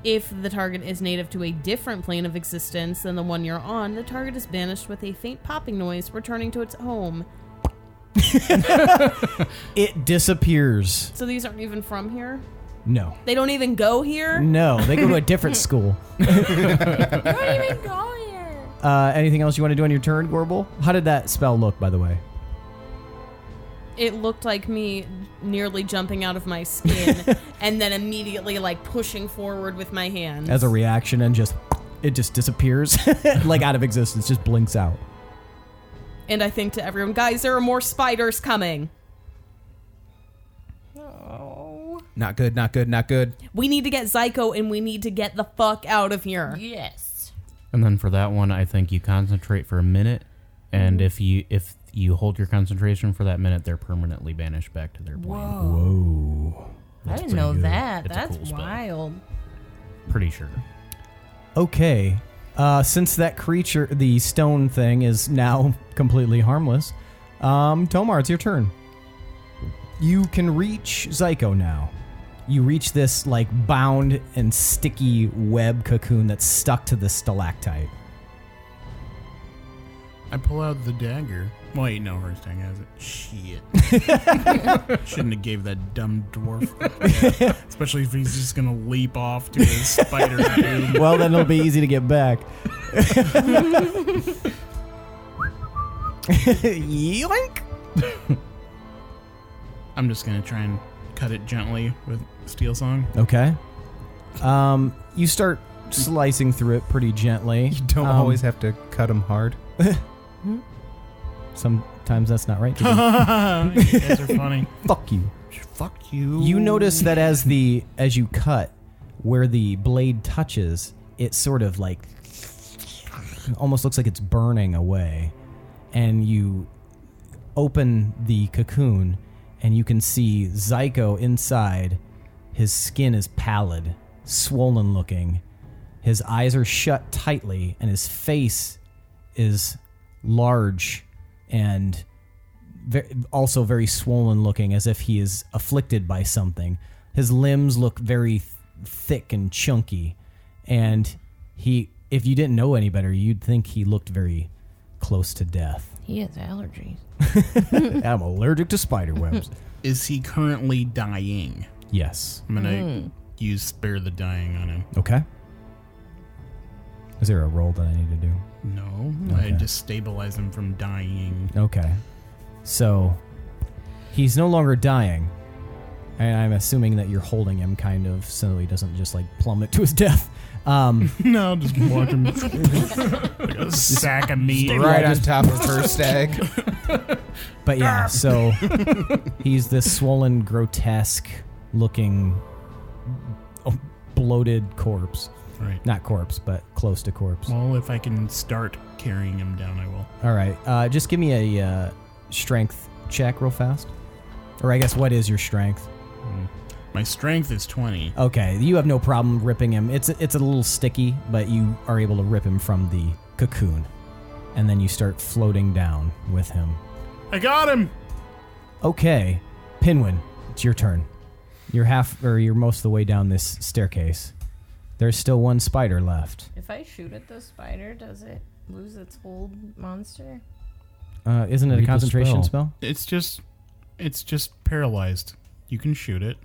If the target is native to a different plane of existence than the one you're on, the target is banished with a faint popping noise, returning to its home. It disappears. So these aren't even from here? No. They don't even go here? No, they go to a different school. They don't even go here. Anything else you want to do on your turn, Gorbel? How did that spell look, by the way? It looked like me nearly jumping out of my skin and then immediately like pushing forward with my hands. As a reaction, and it just disappears, like out of existence, just blinks out. And I think to everyone, guys, there are more spiders coming. Oh. Not good, not good, not good. We need to get Zyko and we need to get the fuck out of here. Yes. And then for that one, I think you concentrate for a minute, and if you hold your concentration for that minute, they're permanently banished back to their plane. Whoa. I didn't know that. It's a That's cool spell. wild. Pretty sure. Okay. Since that creature, the stone thing, is now completely harmless, Tomar, it's your turn. You can reach Zyko now. You reach this, like, bound and sticky web cocoon that's stuck to the stalactite. I pull out the dagger. Wait, no, Hirstag has it. Shit. Shouldn't have gave that dumb dwarf. Especially if he's just gonna leap off to his spider doom. Well, then it'll be easy to get back. Yoink! I'm just gonna try and cut it gently with Steel Song. Okay. You start slicing through it pretty gently. You don't always have to cut them hard. Sometimes that's not right. You guys are funny. Fuck you. Fuck you. You notice that as you cut, where the blade touches, it sort of like almost looks like it's burning away. And you open the cocoon, and you can see Zyko inside. His skin is pallid, swollen looking. His eyes are shut tightly, and his face is large and also very swollen looking, as if he is afflicted by something. His limbs look very thick and chunky, and if you didn't know any better, you'd think he looked very close to death. He has allergies. I'm allergic to spider webs. Is he currently dying? Yes. I'm gonna use Spare the Dying on him. Okay. Is there a roll that I need to do? No, Okay. I just stabilize him from dying. Okay. So, he's no longer dying. And I'm assuming that you're holding him kind of so he doesn't just like plummet to his death. No, just watch him like a sack of meat. Right on top of Hirstag. But yeah, so he's this swollen, grotesque looking bloated corpse. Right. Not corpse, but close to corpse. Well, if I can start carrying him down, I will. All right. Just give me a strength check real fast. Or I guess, what is your strength? My strength is 20. Okay, you have no problem ripping him. It's a little sticky, but you are able to rip him from the cocoon. And then you start floating down with him. I got him! Okay, Pinwin, it's your turn. You're most of the way down this staircase. There's still one spider left. If I shoot at the spider, does it lose its hold monster? Isn't it Read a the concentration spell. spell? It's just paralyzed. You can shoot it.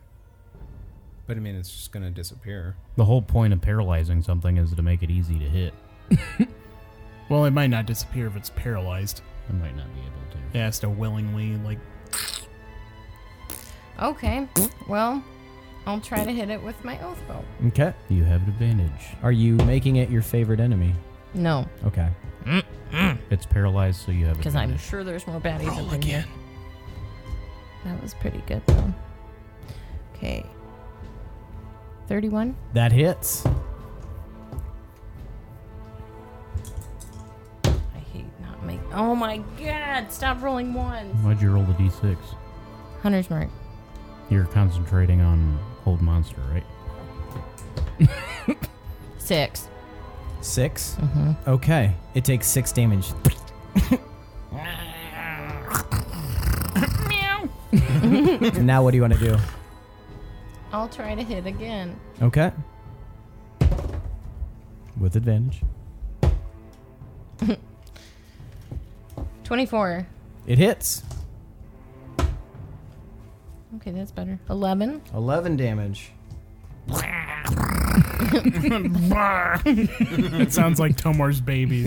But I mean, it's just going to disappear. The whole point of paralyzing something is to make it easy to hit. Well, it might not disappear if it's paralyzed. I might not be able to. It has to willingly, like... Okay, well, I'll try to hit it with my oath bow. Okay. You have advantage. Are you making it your favorite enemy? No, Okay. It's paralyzed, so you have because I'm advantage. sure there's more baddies Roll up in here. again. That was pretty good, though. Okay. 31? That hits. I hate not making... Oh my god! Stop rolling ones! Why'd you roll the d6? Hunter's mark. You're concentrating on hold monster, right? 6. 6. Mm-hmm. Okay. It takes 6 damage. Now what do you want to do? I'll try to hit again. Okay. With advantage. 24. It hits. Okay, that's better. 11. 11 damage. It sounds like Tomar's babies.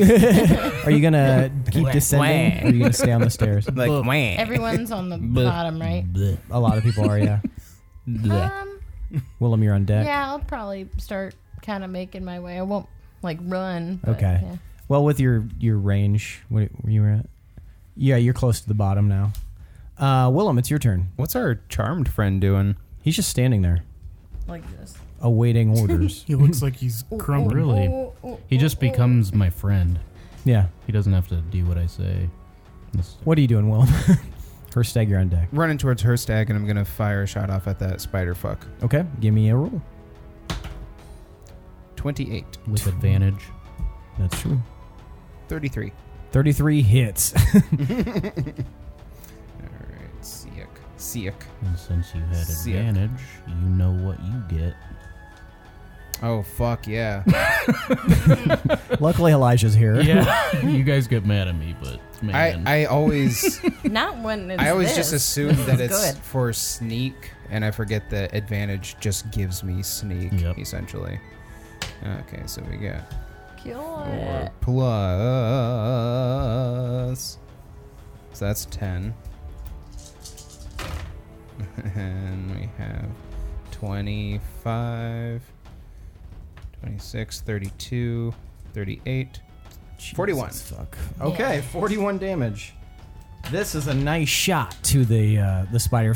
Are you going to keep descending? Or are you going to stay on the stairs? Like, wah. Everyone's on the bottom, right? A lot of people are, yeah. Willem, you're on deck. Yeah, I'll probably start kind of making my way. I won't, like, run. But, Okay. yeah. Well, with your range, where you were at? Yeah, you're close to the bottom now. Willem, it's your turn. What's our charmed friend doing? He's just standing there, Like this. awaiting orders. He looks like he's crumbling. Really? He just becomes my friend. Yeah. He doesn't have to do what I say. What are you doing, Willem? Hirstag, you're on deck. Running towards Hirstag, and I'm going to fire a shot off at that spider fuck. Okay, give me a roll. 28. With advantage. That's true. 33. 33 hits. Alright, Siak. And since you had Sick. advantage, you know what you get. Oh, fuck yeah. Luckily, Elijah's here. Yeah, you guys get mad at me, but man. I always Not when it's I always this. just assume that This is it's good. for sneak, and I forget that advantage just gives me sneak, Yep. essentially. Okay, so we got Kill 4 it. plus. So that's 10. And we have 25, 26, 32, 38. 41. Fuck. Okay, 41 damage. This is a nice shot to the spider.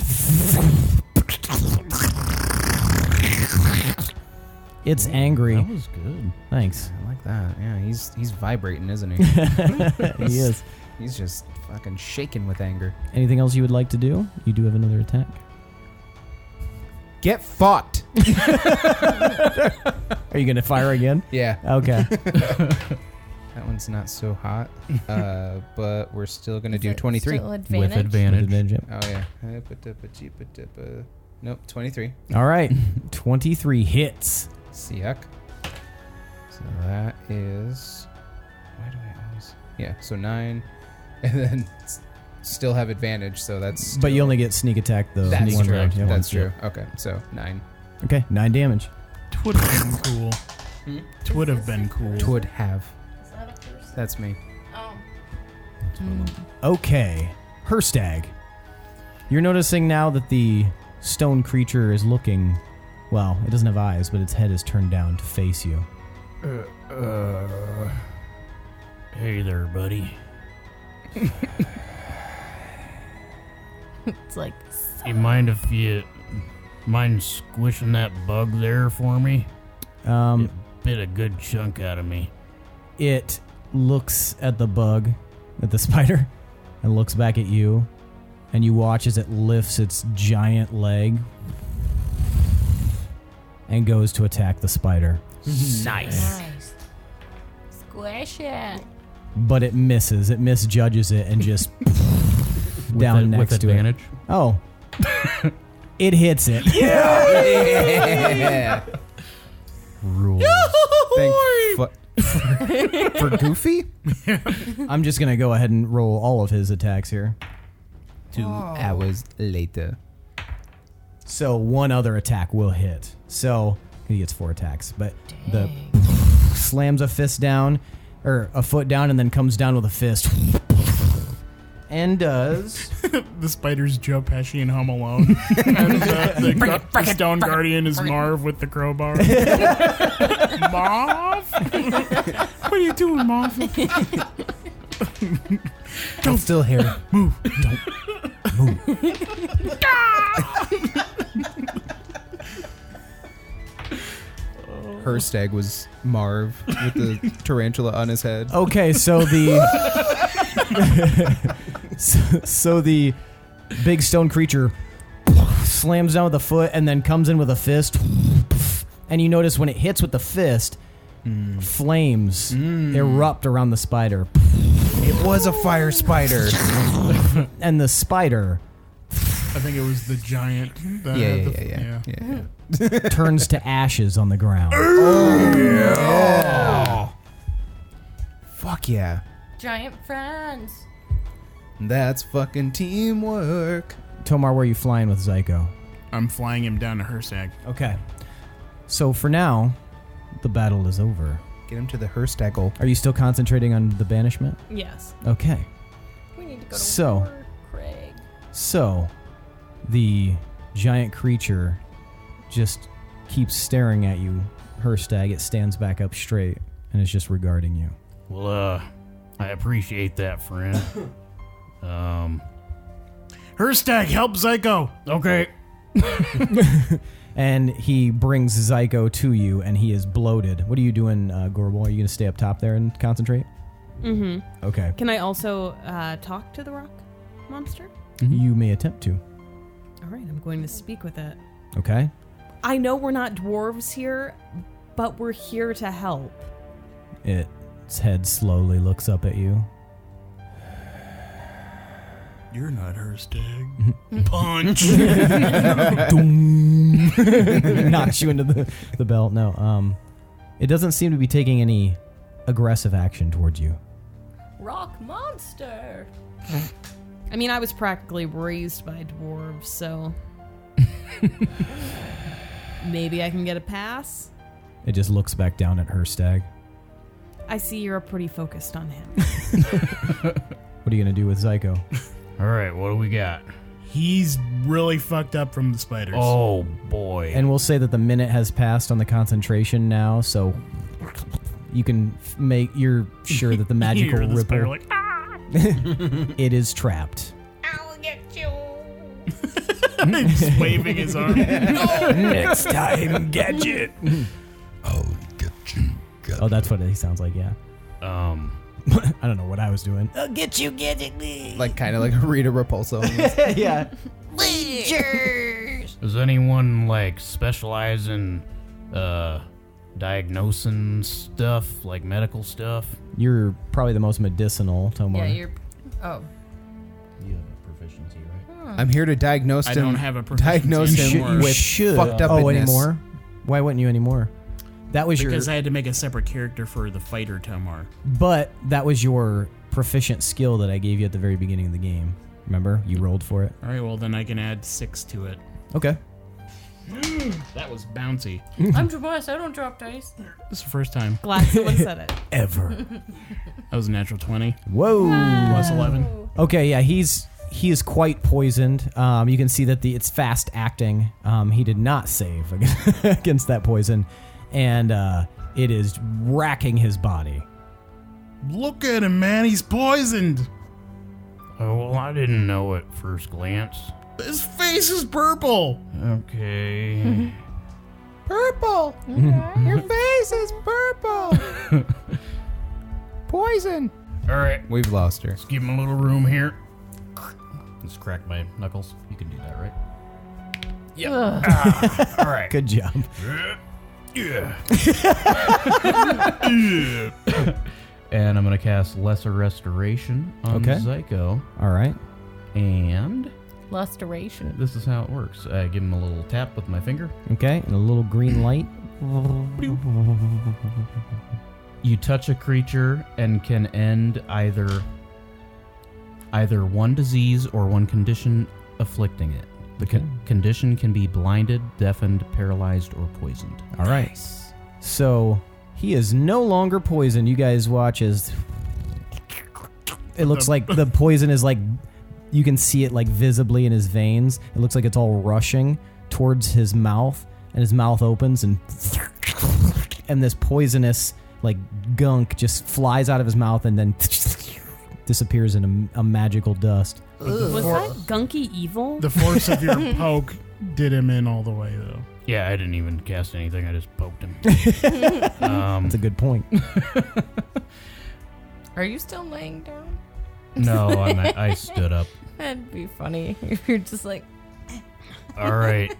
It's angry. That was good. Thanks. I like that. Yeah, he's vibrating, isn't he? He is. He's just fucking shaking with anger. Anything else you would like to do? You do have another attack. Get fucked. Are you going to fire again? Yeah, Okay. that one's not so hot. But we're still gonna Is do it 23. still advantage? With advantage. Yep. Oh yeah. Nope, 23. All right. 23 hits. Siak. So that is. Why do I always? Yeah. So 9, and then still have advantage. So that's. But you only get sneak attack though. That's one true. round. Yeah. That's true. Okay. So 9. Okay, 9 damage. Twould have been cool. Twould have been cool. Would have. Is that a person? That's me. Oh. Okay, Hirstag. You're noticing now that the stone creature is looking. Well, it doesn't have eyes, but its head is turned down to face you. Hey there, buddy. It's like, You mind if you mind squishing that bug there for me? It bit a good chunk out of me. It looks at the bug, at the spider, and looks back at you, and you watch as it lifts its giant leg and goes to attack the spider. Nice. nice. Squish it. But it misses. It misjudges it and just down next with to advantage. it. Oh. It hits it. Yeah. Rules. For Goofy? I'm just going to go ahead and roll all of his attacks here. 2 hours later. So one other attack will hit. So he gets 4 attacks. But the slams a fist down, or a foot down, and then comes down with a fist. And does... The spider's Joe Pesci in Home Alone. And the stone guardian is Marv with the crowbar. Marv? What are you to him, Mom. Don't still hair. Move. Hirstag was Marv with the tarantula on his head. Okay, so the so the big stone creature slams down with a foot and then comes in with a fist. And you notice when it hits with the fist, flames erupt around the spider. It was a fire spider. And the spider I think it was the giant. Yeah. turns to ashes on the ground. Fuck yeah. Giant friends. That's fucking teamwork. Tomar, where are you flying with Zyko? I'm flying him down to Hirstag. Okay. So for now, the battle is over. Get him to the Hirstaggle. Are you still concentrating on the banishment? Yes. Okay. We need to go to So- war, Craig. So, the giant creature just keeps staring at you, Hirstag. It stands back up straight and is just regarding you. Well, I appreciate that, friend. Hirstag, help Zyko. Okay. And he brings Zyko to you, and he is bloated. What are you doing, Gorbel? Are you going to stay up top there and concentrate? Mm-hmm. Okay. Can I also talk to the rock monster? You may attempt to. All right, I'm going to speak with it. Okay. I know we're not dwarves here, but we're here to help. Its head slowly looks up at you. You're not Hirstag. Punch. Knocks you into the belt. No. It doesn't seem to be taking any aggressive action towards you. Rock monster. I mean, I was practically raised by dwarves, so maybe I can get a pass. It just looks back down at Hirstag. I see you're pretty focused on him. What are you going to do with Zyko? All right, what do we got? He's really fucked up from the spiders. Oh, boy. And we'll say that the minute has passed on the concentration now, so you can you're sure that the magical Hear the spider ripple, like, ah! it is trapped. I'll get you. Just waving his arm. Next time, gadget. I'll get you. Oh, that's what he sounds like, yeah. I don't know what I was doing. I'll get you, gadget. Like kind of like a Rita Repulso. Yeah. Leechers. Does anyone, like, specialize in diagnosing stuff, like medical stuff? You're probably the most medicinal, Tomar. Yeah, you're. Oh. You have a proficiency, right? I'm here to diagnose I him. don't have a proficiency diagnose him anymore. with fucked up. Oh, anymore? Why wouldn't you anymore? That was Because your... I had to make a separate character for the fighter Tomar. But that was your proficient skill that I gave you at the very beginning of the game. Remember? You rolled for it. All right, well then I can add 6 to it. Okay. That was bouncy. I'm Tomas. I don't drop dice. This is the first time. Glad someone said it. Ever. That was a natural 20 Whoa. plus 11. Okay, yeah, he is quite poisoned. You can see that it's fast acting. He did not save against that poison, and it is racking his body. Look at him, man. He's poisoned. Oh, well, I didn't know at first glance. His face is purple. Okay. Purple. Your face is purple. Poison. All right, We've lost her. let's give him a little room here. Just crack my knuckles. You can do that, right? All right. Good job. Yeah. And I'm going to cast Lesser Restoration on Okay. Zyko. All right. And Lusteration. this is how it works. I give him a little tap with my finger. Okay, and a little green light. You touch a creature and can end either one disease or one condition afflicting it. The condition can be blinded, deafened, paralyzed, or poisoned. All right. So he is no longer poisoned. You guys watch as it looks like the poison is like, you can see it like visibly in his veins. It looks like it's all rushing towards his mouth, and his mouth opens and this poisonous like gunk just flies out of his mouth and then disappears in a magical dust. Was that gunky evil? The force of your poke did him in all the way, though. Yeah, I didn't even cast anything. I just poked him. That's a good point. Are you still laying down? No, I stood up. That'd be funny if you're just like. All right.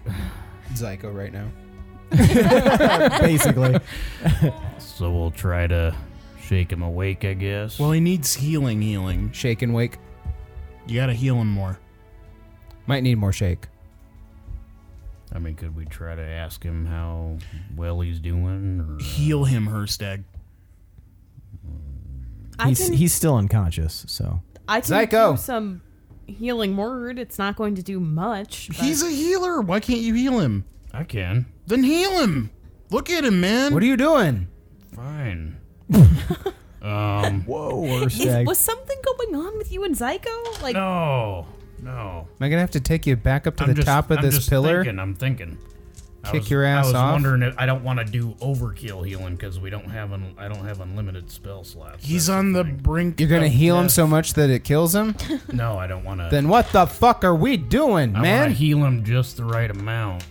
Zyko right now. Basically. So we'll try to shake him awake, I guess. Well, he needs healing. Shake and wake. You gotta heal him more. Might need more shake. I mean, could we try to ask him how well he's doing? Or, Heal him, Hirstag. He's still unconscious, so. I can Zyko. do some healing word. It's not going to do much. but- He's a healer. Why can't you heal him? I can. Then heal him. Look at him, man. What are you doing? Fine. Whoa, Hirstag. Was something going on with you and Zyko? Like, No. Am I gonna have to take you back up to I'm the top of I'm this just pillar? I'm thinking. Kick your ass I was off? wondering if I don't want to do overkill healing because I don't have unlimited spell slots. He's That's on the thing. brink. You're gonna of heal him death. so much that it kills him? No, I don't want to. Then what the fuck are we doing, I want man? to heal him just the right amount.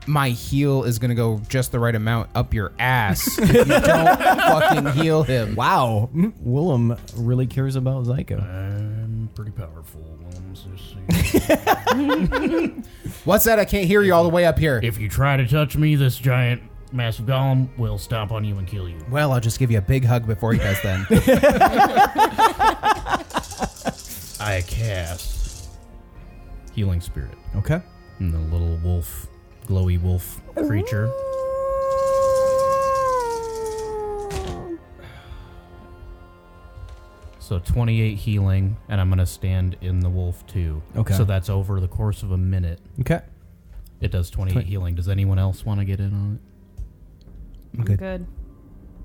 My heal is gonna go just the right amount up your ass if you don't fucking heal him. Wow. Willem really cares about Zyko. I'm pretty powerful. Willems, just so you know. What's that? I can't hear you all the way up here. If you try to touch me, this giant, massive golem will stomp on you and kill you. Well, I'll just give you a big hug before he does then. I cast Healing Spirit. Okay. And the little wolf, glowy wolf creature. So 28 healing, and I'm going to stand in the wolf too. Okay. So that's over the course of a minute. Okay. It does 28 healing. Does anyone else want to get in on it? I'm good.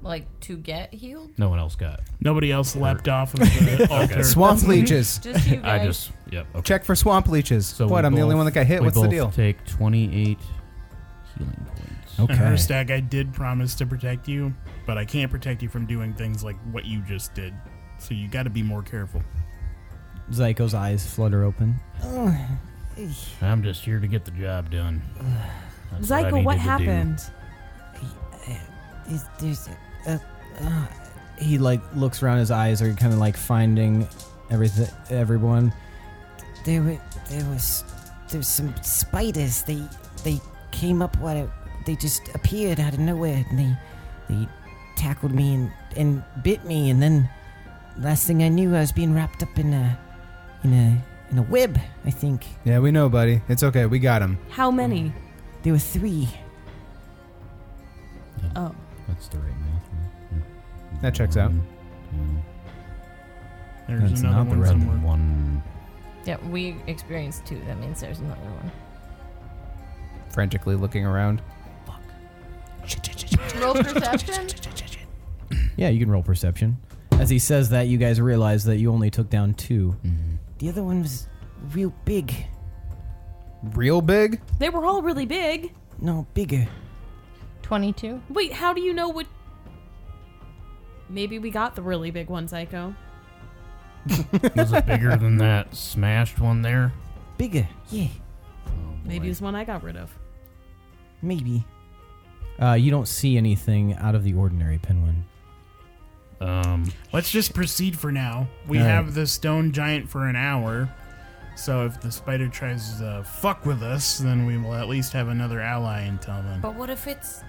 Like to get healed? No one else got. Nobody else leapt off of the altar. Swamp leeches. Just you guys. Yep. Okay. Check for swamp leeches. So what? we I'm the only both- one that got hit. we What's the both deal? Take 28 healing points. Okay. And Hirstag, I did promise to protect you, but I can't protect you from doing things like what you just did. So you got to be more careful. Zyko's eyes flutter open. I'm just here to get the job done. That's I Zyko, what needed to do. happened? He like looks around. His eyes are kind of like finding everyone. There was some spiders. They came up they just appeared out of nowhere and they tackled me and bit me, and then last thing I knew I was being wrapped up in a web, I think. Yeah, we know, buddy. It's okay. We got him. How many? There were 3. Oh. That's the right math, right? That checks out. There's That's another not the one red somewhere. One. Yeah, we experienced 2. That means there's another one. Frantically looking around. Roll perception? Yeah, you can roll perception. As he says that, you guys realize that you only took down 2. The other one was real big. Real big? They were all really big. No, bigger. 22. Wait, how do you know what? Maybe we got the really big one, Zyko. Was it bigger than that smashed one there? Bigger, yeah, Maybe it's one I got rid of. maybe. You don't see anything out of the ordinary, Pinwin. Let's just proceed for now. We All right. have the stone giant for an hour. So if the spider tries to fuck with us, then we will at least have another ally until then. But what if it's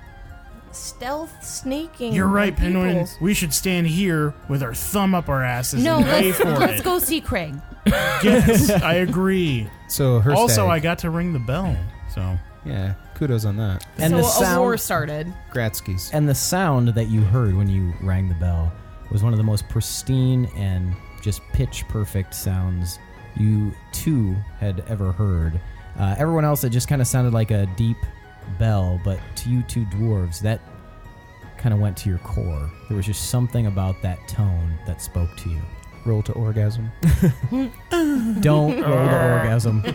stealth sneaking? You're right, people? Pinwin. We should stand here with our thumb up our asses No, and pay for let's it. go see Craig. Yes, I agree. So her Also, I got to ring the bell. So yeah, kudos on that. And so the a sound- war started. Gratskys. And the sound that you heard when you rang the bell was one of the most pristine and just pitch perfect sounds you two had ever heard. Everyone else, it just kind of sounded like a deep bell, but to you two dwarves, that kind of went to your core. There was just something about that tone that spoke to you. Roll to orgasm. Don't roll the orgasm. don't.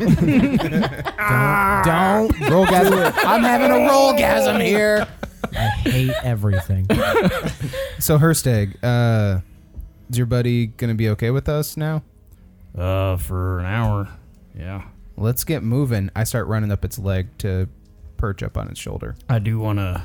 Rollgasm. I'm having a rollgasm here. I hate everything. So Hirstag, is your buddy gonna be okay with us now? For an hour. Yeah. Let's get moving. I start running up its leg to perch up on its shoulder. I do want to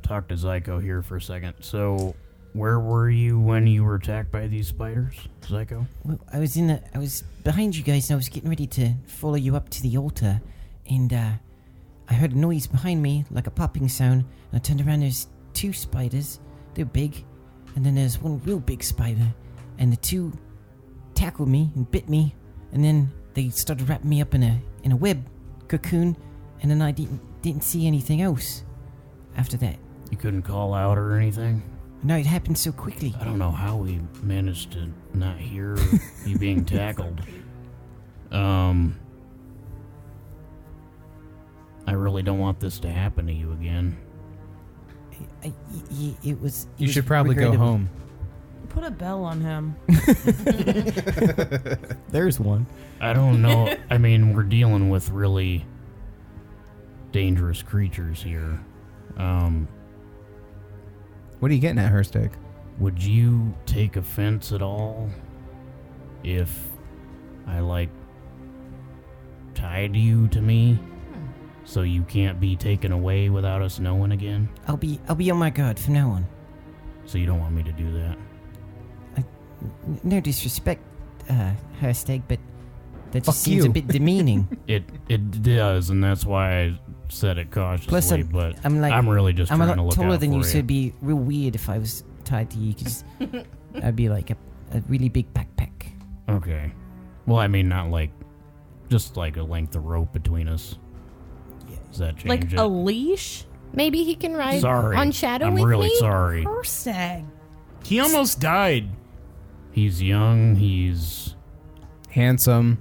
talk to Zyko here for a second. So, where were you when you were attacked by these spiders, Zyko? Well, I was behind you guys and I was getting ready to follow you up to the altar, and I heard a noise behind me, like a popping sound, and I turned around, there's 2 spiders. They're big, and then there's one real big spider, and the 2 tackled me and bit me, and then they started wrapping me up in a web cocoon, and then I didn't see anything else after that. You couldn't call out or anything? No, it happened so quickly. I don't know how we managed to not hear you being tackled. I really don't want this to happen to you again. It was. You should probably go regrettable. home. Put a bell on him. There's one. I don't know. I mean, we're dealing with really dangerous creatures here. What are you getting at, Hirstag? Would you take offense at all if I, tied you to me so you can't be taken away without us knowing again? I'll be on my guard from now on. So you don't want me to do that? No disrespect, Hirstag, but that Fuck just seems you. a bit demeaning. It does, and that's why I said it cautiously. Plus, I'm really just I'm a trying to lot look taller out than for you, so it'd be real weird if I was tied to you, because I'd be like a really big backpack. Okay. Well, I mean, not just like a length of rope between us. Does that change Like it? a leash? Maybe he can ride Sorry. on Shadow I'm with really me? sorry. Hirstag. He almost died. He's young. He's Handsome.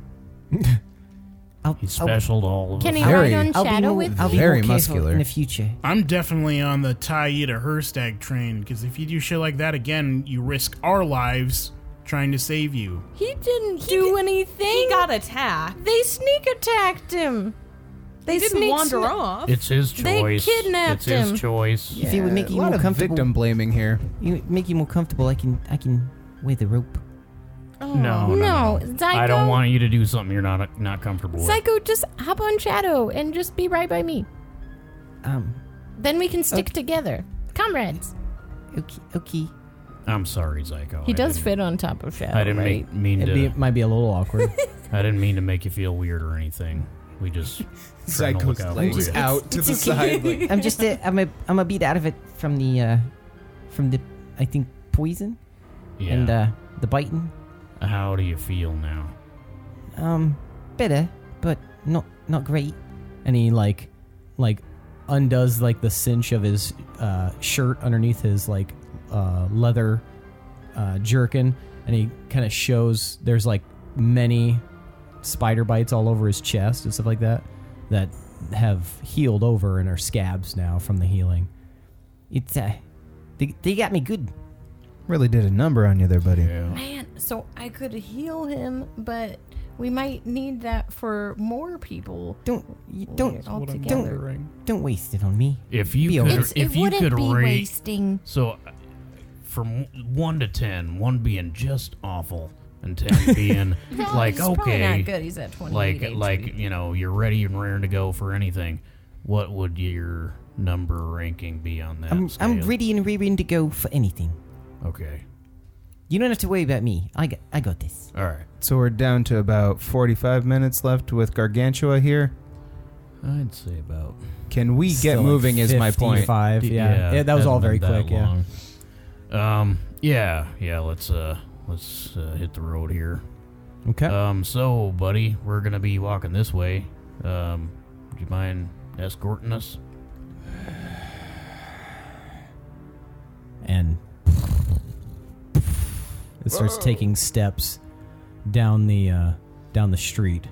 special to all of Can us. he Very- ride on I'll be Shadow more, with I'll me? be Very more careful muscular. in the future. I'm definitely on the tie you to Hirstag train, because if you do shit like that again, you risk our lives trying to save you. He didn't do anything. He got attacked. They sneak attacked him. They didn't wander off. It's his They choice. kidnapped It's his him. choice. If it would make a you lot more of comfortable, victim blaming here. make you more comfortable, I can wear the rope. No, Zyko. I don't want you to do something you're not comfortable with. Psycho, just hop on Shadow and just be right by me. Then we can stick together. Comrades. Okay. I'm sorry, Zyko. He I does didn't- fit on top of Shadow, I didn't right? mean to. Might be a little awkward. I didn't mean to make you feel weird or anything. We just trying to look Zyko's out like for you. out to the side. Like, I'm just I'm a bit out of it from the I think poison Yeah. and the biting. How do you feel now? Better, but not great. And he like undoes the cinch of his shirt underneath his leather jerkin, and he kind of shows there's many spider bites all over his chest and stuff like that have healed over and are scabs now from the healing. It's they got me good. really did a number on you there, buddy. Yeah. Man, so I could heal him, but we might need that for more people. Don't all together. don't waste it on me. If you Be could, honest. if it you wouldn't could be rate, wasting. so from 1 to 10, 1 being just awful and 10 being like He's probably okay, not good. He's at 28 like you're ready and raring to go for anything. What would your number ranking be on that I'm scale? ready and rearing to go for anything. Okay, You don't have to worry about me. I got this. all right. So we're down to about 45 minutes left with Gargantua here. I'd say about. Can we Still get moving is my point. 55, yeah, that was all hasn't very been that quick. Yeah. long. Yeah. Let's hit the road here. Okay. So, buddy, we're gonna be walking this way. Would you mind escorting us? And it starts taking steps down the street.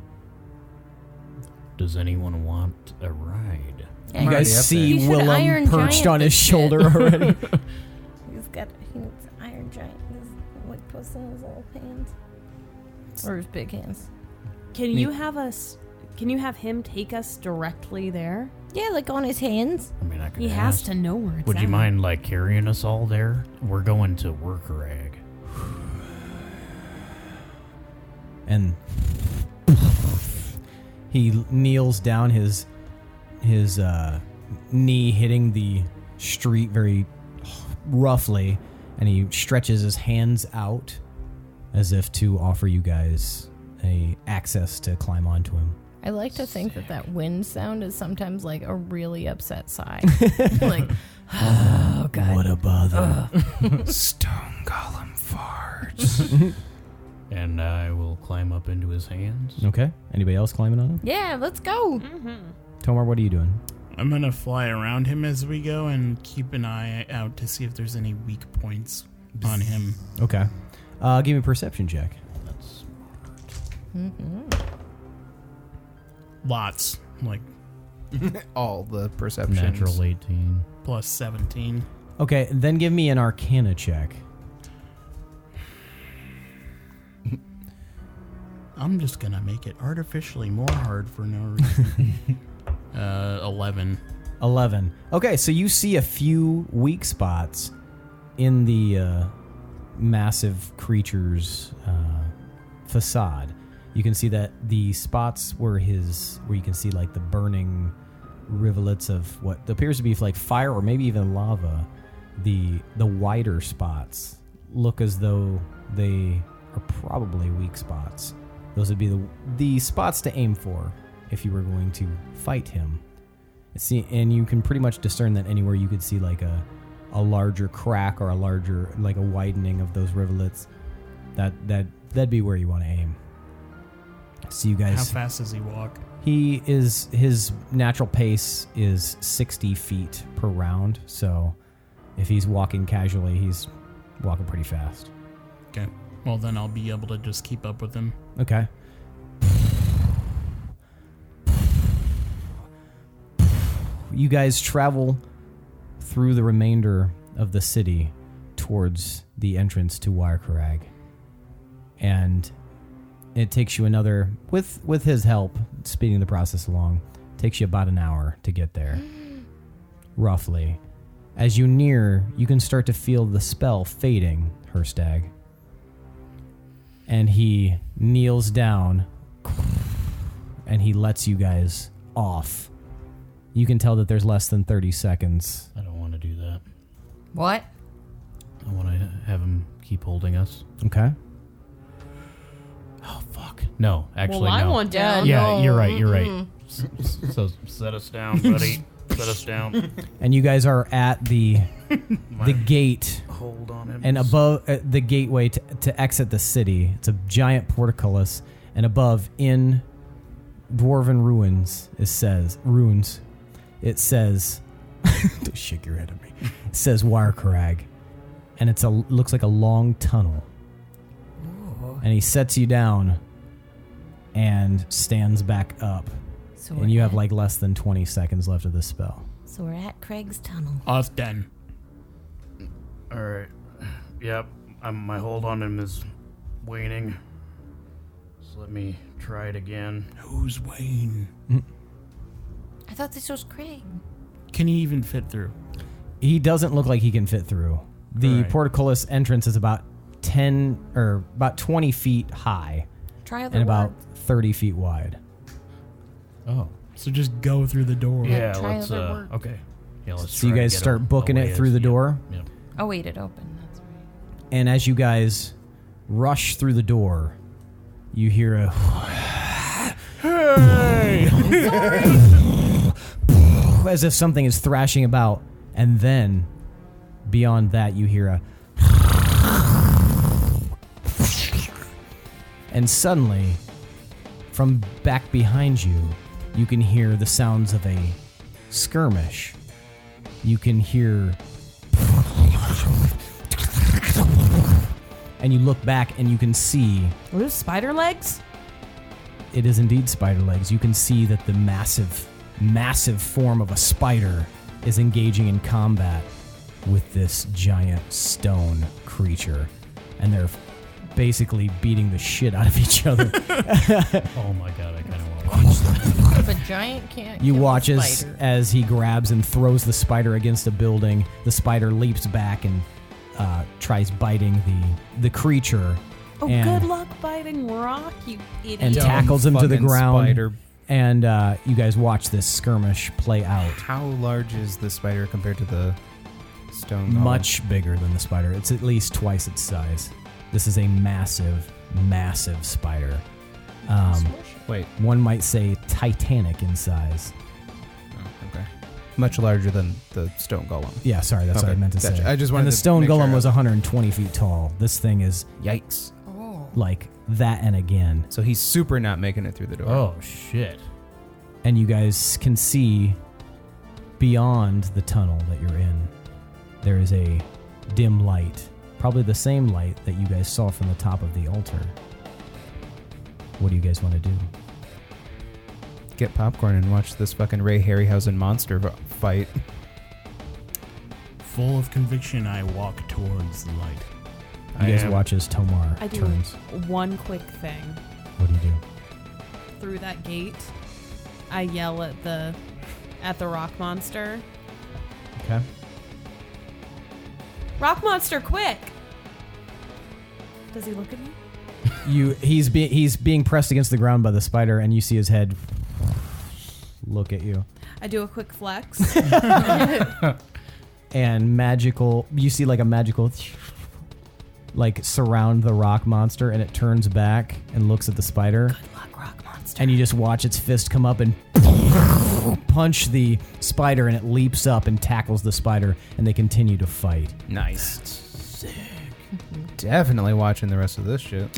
Does anyone want a ride? Yeah, You guys already up see there. You should Willem Iron perched Giant on his this shit. shoulder already. He needs Iron Giant. He's like puss in his little hands. Or his big hands. Can you have him take us directly there? Yeah, like on his hands. I mean, I could He ask. has to know where it's Would you at. mind, like, carrying us all there? We're going to Workerag. And he kneels down, his knee hitting the street very roughly, and he stretches his hands out as if to offer you guys a access to climb onto him. I like to think that wind sound is sometimes like a really upset sigh. Like, oh god. What a bother. Stone Golem farts. And I will climb up into his hands. Okay. Anybody else climbing on him? Yeah, let's go. Tomar, what are you doing? I'm gonna fly around him as we go and keep an eye out to see if there's any weak points on him. Okay. Give me a perception check. That's Lots, like All the perceptions. Natural 18. plus 17. Okay, then give me an Arcana check. I'm just gonna make it artificially more hard for no reason. 11. 11. Okay, so you see a few weak spots in the massive creature's facade. You can see that the spots where you can see like the burning rivulets of what appears to be like fire or maybe even lava. The wider spots look as though they are probably weak spots. Those would be the spots to aim for if you were going to fight him. And you can pretty much discern that anywhere you could see like a larger crack or a larger like a widening of those rivulets, that'd be where you want to aim. So you guys, How fast does he walk? his natural pace is 60 feet per round. So if he's walking casually, he's walking pretty fast. Okay. Well, then I'll be able to just keep up with him. Okay. You guys travel through the remainder of the city towards the entrance to Wirecarag. And it takes you another, with his help, speeding the process along, takes you about an hour to get there. Roughly. As you near, you can start to feel the spell fading, Hirstag. And he kneels down and he lets you guys off. You can tell that there's less than 30 seconds. I don't want to do that. What? I want to have him keep holding us. Okay. Oh, fuck. No, actually, Well, I no. want down. Yeah, No. you're right. You're right. So set us down, buddy. Set us down. And you guys are at the My gate. hold on him. And above the gateway to exit the city, it's a giant portcullis. And above, in dwarven runes, it says, don't shake your head at me. It says Wirecarag. And looks like a long tunnel. Ooh. And he sets you down and stands back up. So And you have like less than 20 seconds left of this spell. So we're at Craig's tunnel. Off then. All right. Yep. My hold on him is waning. So let me try it again. Who's Wayne? I thought this was Craig. Can he even fit through? He doesn't look like he can fit through. The Right. portcullis entrance is about 20 feet high Try and the about word. 30 feet wide. Oh. So just go through the door. Yeah, try let's, other work. okay. Yeah, let's So you try to guys get start booking away it through as- the yep, door. Yep. Oh wait, it opened. That's right. And as you guys rush through the door, you hear a as if something is thrashing about, and then beyond that you hear a and suddenly from back behind you you can hear the sounds of a skirmish. You can hear and you look back and you can see Are those spider legs? it is indeed spider legs. You can see that the massive form of a spider is engaging in combat with this giant stone creature. And they're basically beating the shit out of each other. Oh my god, I kind of want If a giant can't You kill a watch spider. as he grabs and throws the spider against a building. The spider leaps back and tries biting the creature. Oh, and, good luck biting rock, you idiot. and Dumb tackles him to the fucking ground. spider. And you guys watch this skirmish play out. How large is the spider compared to the stone golem? Much bigger than the spider. It's at least twice its size. This is a massive, massive spider. Wait. One might say titanic in size. Oh, okay. Much larger than the stone golem. Yeah, sorry, that's what I Okay, meant to gotcha. say. I just wanted and the to stone make golem sure. was 120 feet tall. This thing is Yikes. like that and again. So he's super not making it through the door. Oh, shit. And you guys can see beyond the tunnel that you're in, there is a dim light. Probably the same light that you guys saw from the top of the altar. What do you guys want to do? Get popcorn and watch this fucking Ray Harryhausen monster fight. Full of conviction, I walk towards the light. You guys watch as Tomar I do turns. one quick thing. What do you do? Through that gate, I yell at the rock monster. Okay. Rock monster, quick! Does he look at me? He's being pressed against the ground by the spider, and you see his head look at you. I do a quick flex. And you see like a magical like surround the rock monster, and it turns back and looks at the spider. Good luck, rock monster. And you just watch its fist come up and punch the spider, and it leaps up and tackles the spider, and they continue to fight. Nice. Sick. Definitely watching the rest of this shit.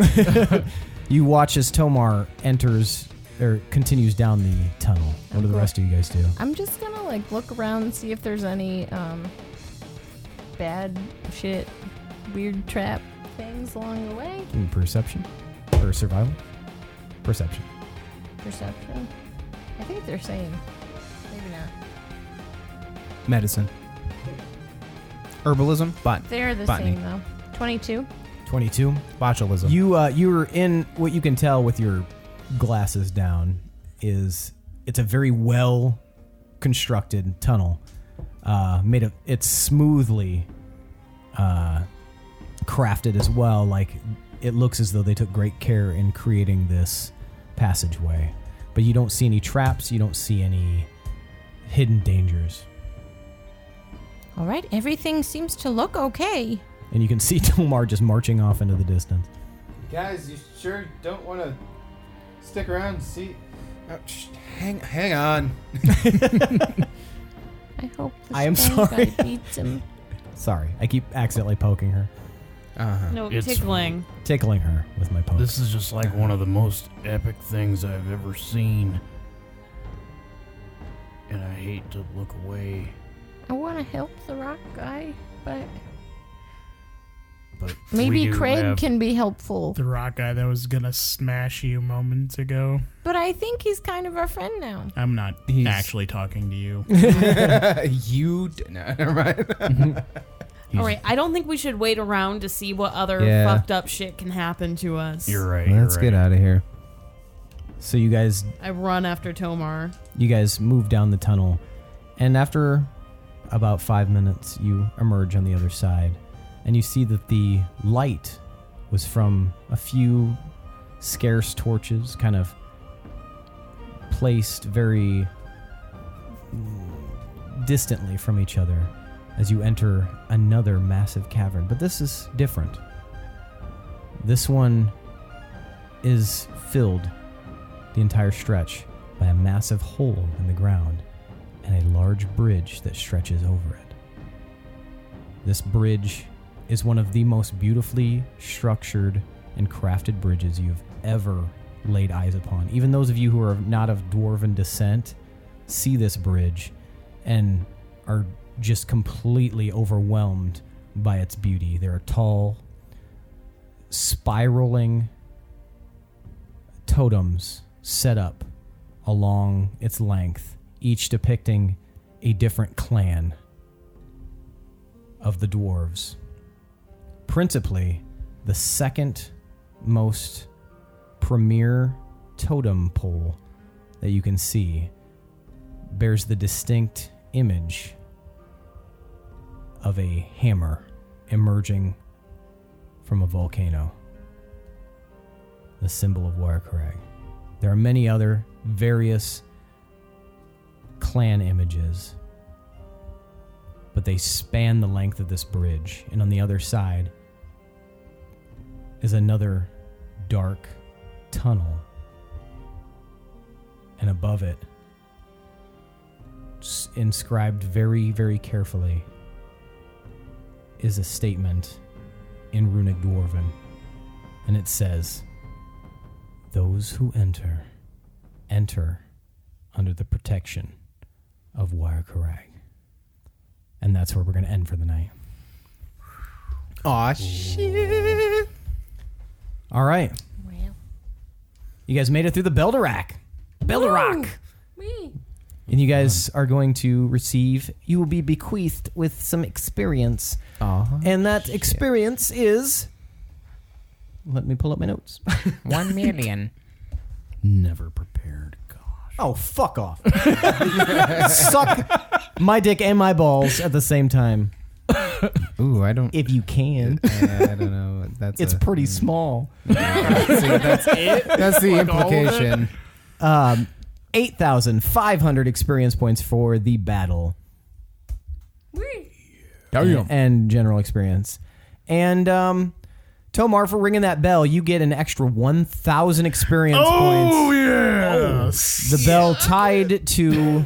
You watch as Tomar continues down the tunnel. What do the rest of you guys do? I'm just gonna like look around and see if there's any bad shit, weird trap things along the way. Give me perception or survival? Perception. Perception. I think they're saying. Maybe not. Medicine. Herbalism. They're the Botany. same though. 22. 22. Botulism. You're in what you can tell with your glasses down is it's a very well constructed tunnel. It's smoothly crafted as well. Like it looks as though they took great care in creating this passageway. But you don't see any traps. You don't see any hidden dangers. All right, everything seems to look okay. And you can see Tomar just marching off into the distance. Guys, you sure don't want to stick around and see? Hang on. I hope the I am stone sorry. guy beats him. Sorry, I keep accidentally poking her. Uh-huh. No, It's- tickling. Tickling her with my poke. This is just like one of the most epic things I've ever seen. And I hate to look away. I want to help the rock guy, but But maybe we do Craig have- can be helpful. The rock guy that was gonna smash you moments ago. But I think he's kind of our friend now. I'm not He's- actually talking to you. No, never mind. All right, I don't think we should wait around to see what other Yeah. fucked up shit can happen to us. You're right. Let's get out of here. So you guys I run after Tomar. move down the tunnel, and after about 5 minutes, you emerge on the other side, and you see that the light was from a few scarce torches, kind of placed very distantly from each other as you enter another massive cavern. But this is different. This one is filled, the entire stretch, by a massive hole in the ground and a large bridge that stretches over it. This bridge is one of the most beautifully structured and crafted bridges you've ever laid eyes upon. Even those of you who are not of dwarven descent see this bridge and are just completely overwhelmed by its beauty. There are tall, spiraling totems set up along its length, each depicting a different clan of the dwarves. Principally, the second most premier totem pole that you can see bears the distinct image of a hammer emerging from a volcano, the symbol of Warkarag. There are many other various clan images, but they span the length of this bridge, and on the other side is another dark tunnel, and above it, inscribed very, very carefully, is a statement in runic Dwarven, and it says, "Those who enter under the protection of Warkarag." And that's where we're going to end for the night. Aw, shit. All right. Wow. You guys made it through the Beldarak. Beldarak. Whee! And you guys are going to receive, you will be bequeathed with some experience. And that experience is, let me pull up my notes. 1 million. Never prepared. Gosh. Oh, fuck off. Suck my dick and my balls at the same time. Ooh, I don't. If you can. I don't know. It's pretty small. See, that's it. That's the implication. 8,500 experience points for the battle. And general experience. And Tomar, for ringing that bell, you get an extra 1,000 experience points. Oh, yeah. The bell tied to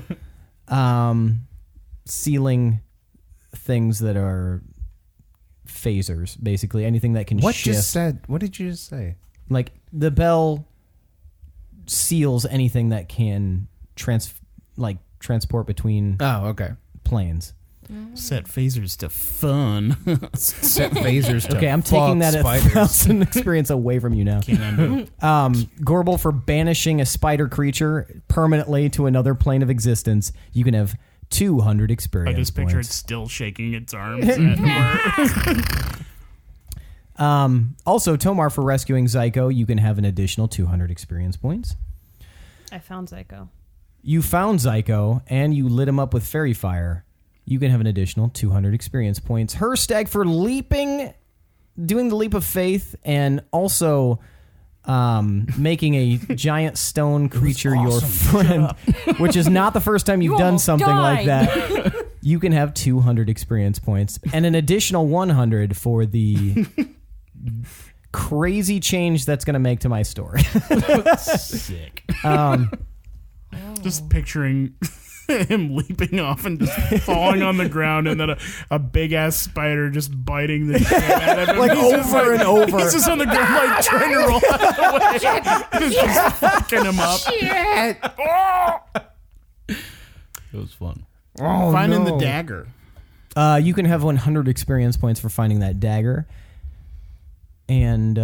sealing things that are phasers, basically. Anything that can shift. What did you just say? Like, the bell seals anything that can transport between Oh, okay. planes. Set phasers to fun. Set phasers to Okay, I'm taking that spiders. 1,000 experience away from you now. Can't undo. Gorbel, for banishing a spider creature permanently to another plane of existence, you can have 200 I experience just picture it points. still shaking its arms. And Also, Tomar, for rescuing Zyko, you can have an additional 200 experience points. I found Zyko. You found Zyko, and you lit him up with fairy fire. You can have an additional 200 experience points. Hirstag, for doing the leap of faith, and also making a giant stone creature your friend, which is not the first time you've done almost something like died. that. You can have 200 experience points, and an additional 100 for the crazy change that's going to make to my story. Sick. just picturing him leaping off and just falling on the ground, and then a big ass spider just biting the shit out of him. Like He's just over and over. He's just on the ground, like trying to roll out of the way. It's just fucking him up. It was fun. Oh, Finding no. the dagger. You can have 100 experience points for finding that dagger. And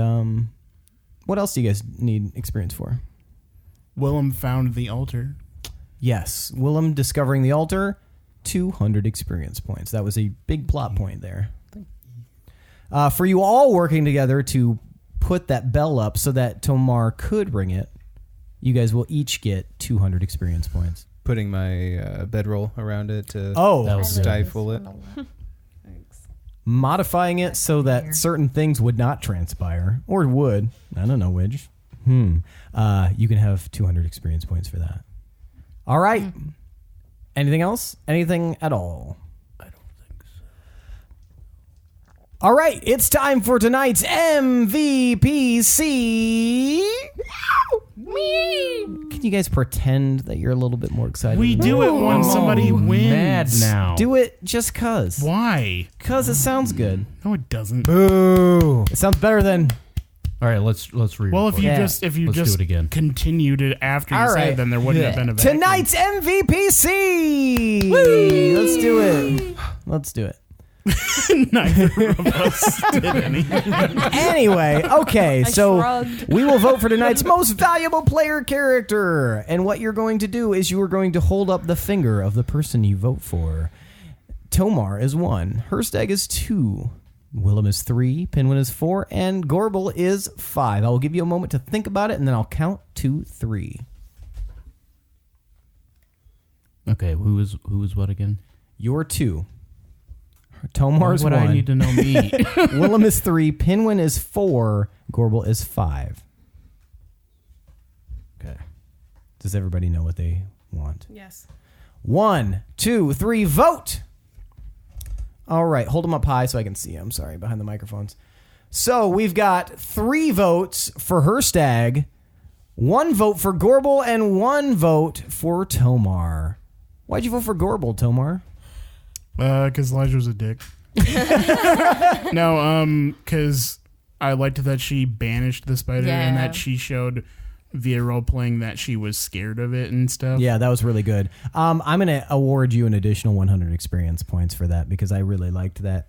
what else do you guys need experience for? Willem found the altar. Yes, Willem discovering the altar, 200 experience points. That was a big plot point there. For you all working together to put that bell up so that Tomar could ring it, you guys will each get 200 experience points. Putting my bedroll around it to Oh, stifle it. modifying it so that certain things would not transpire, or would. I don't know which. You can have 200 experience points for that. All right. Anything else? Anything at all? I don't think so. All right. It's time for tonight's MVPC. Can you guys pretend that you're a little bit more excited? We do it when somebody wins. Mad now. Do it just cause. Why? Cause it sounds good. No, it doesn't. Boo! It sounds better than. All right, let's re-record. Well, if you Yeah. just Let's do it again. continued it after you All said right. it, then there wouldn't have been a vacuum. Tonight's MVPC. Let's do it. Let's do it. Neither of us did any. Anyway, okay, so shrugged. we will vote for tonight's most valuable player character. And what you're going to do is you are going to hold up the finger of the person you vote for. Tomar is 1, Hirstag is 2, Willem is 3, Pinwin is 4, and Gorbel is 5. I will give you a moment to think about it, and then I'll count to 3. Okay, who is what again? You're 2. Tomar's Why would 1. I need to know me? Willem is 3. Pinwin is 4. Gorbel is 5. Okay. Does everybody know what they want? Yes. 1, 2, 3, vote! All right, hold them up high so I can see them. Sorry, behind the microphones. So we've got 3 votes for Hirstag, 1 vote for Gorbel, and 1 vote for Tomar. Why'd you vote for Gorbel, Tomar? Because Elijah was a dick. No, because I liked that she banished the spider and that she showed via role playing that she was scared of it and stuff. Yeah, that was really good. I'm going to award you an additional 100 experience points for that because I really liked that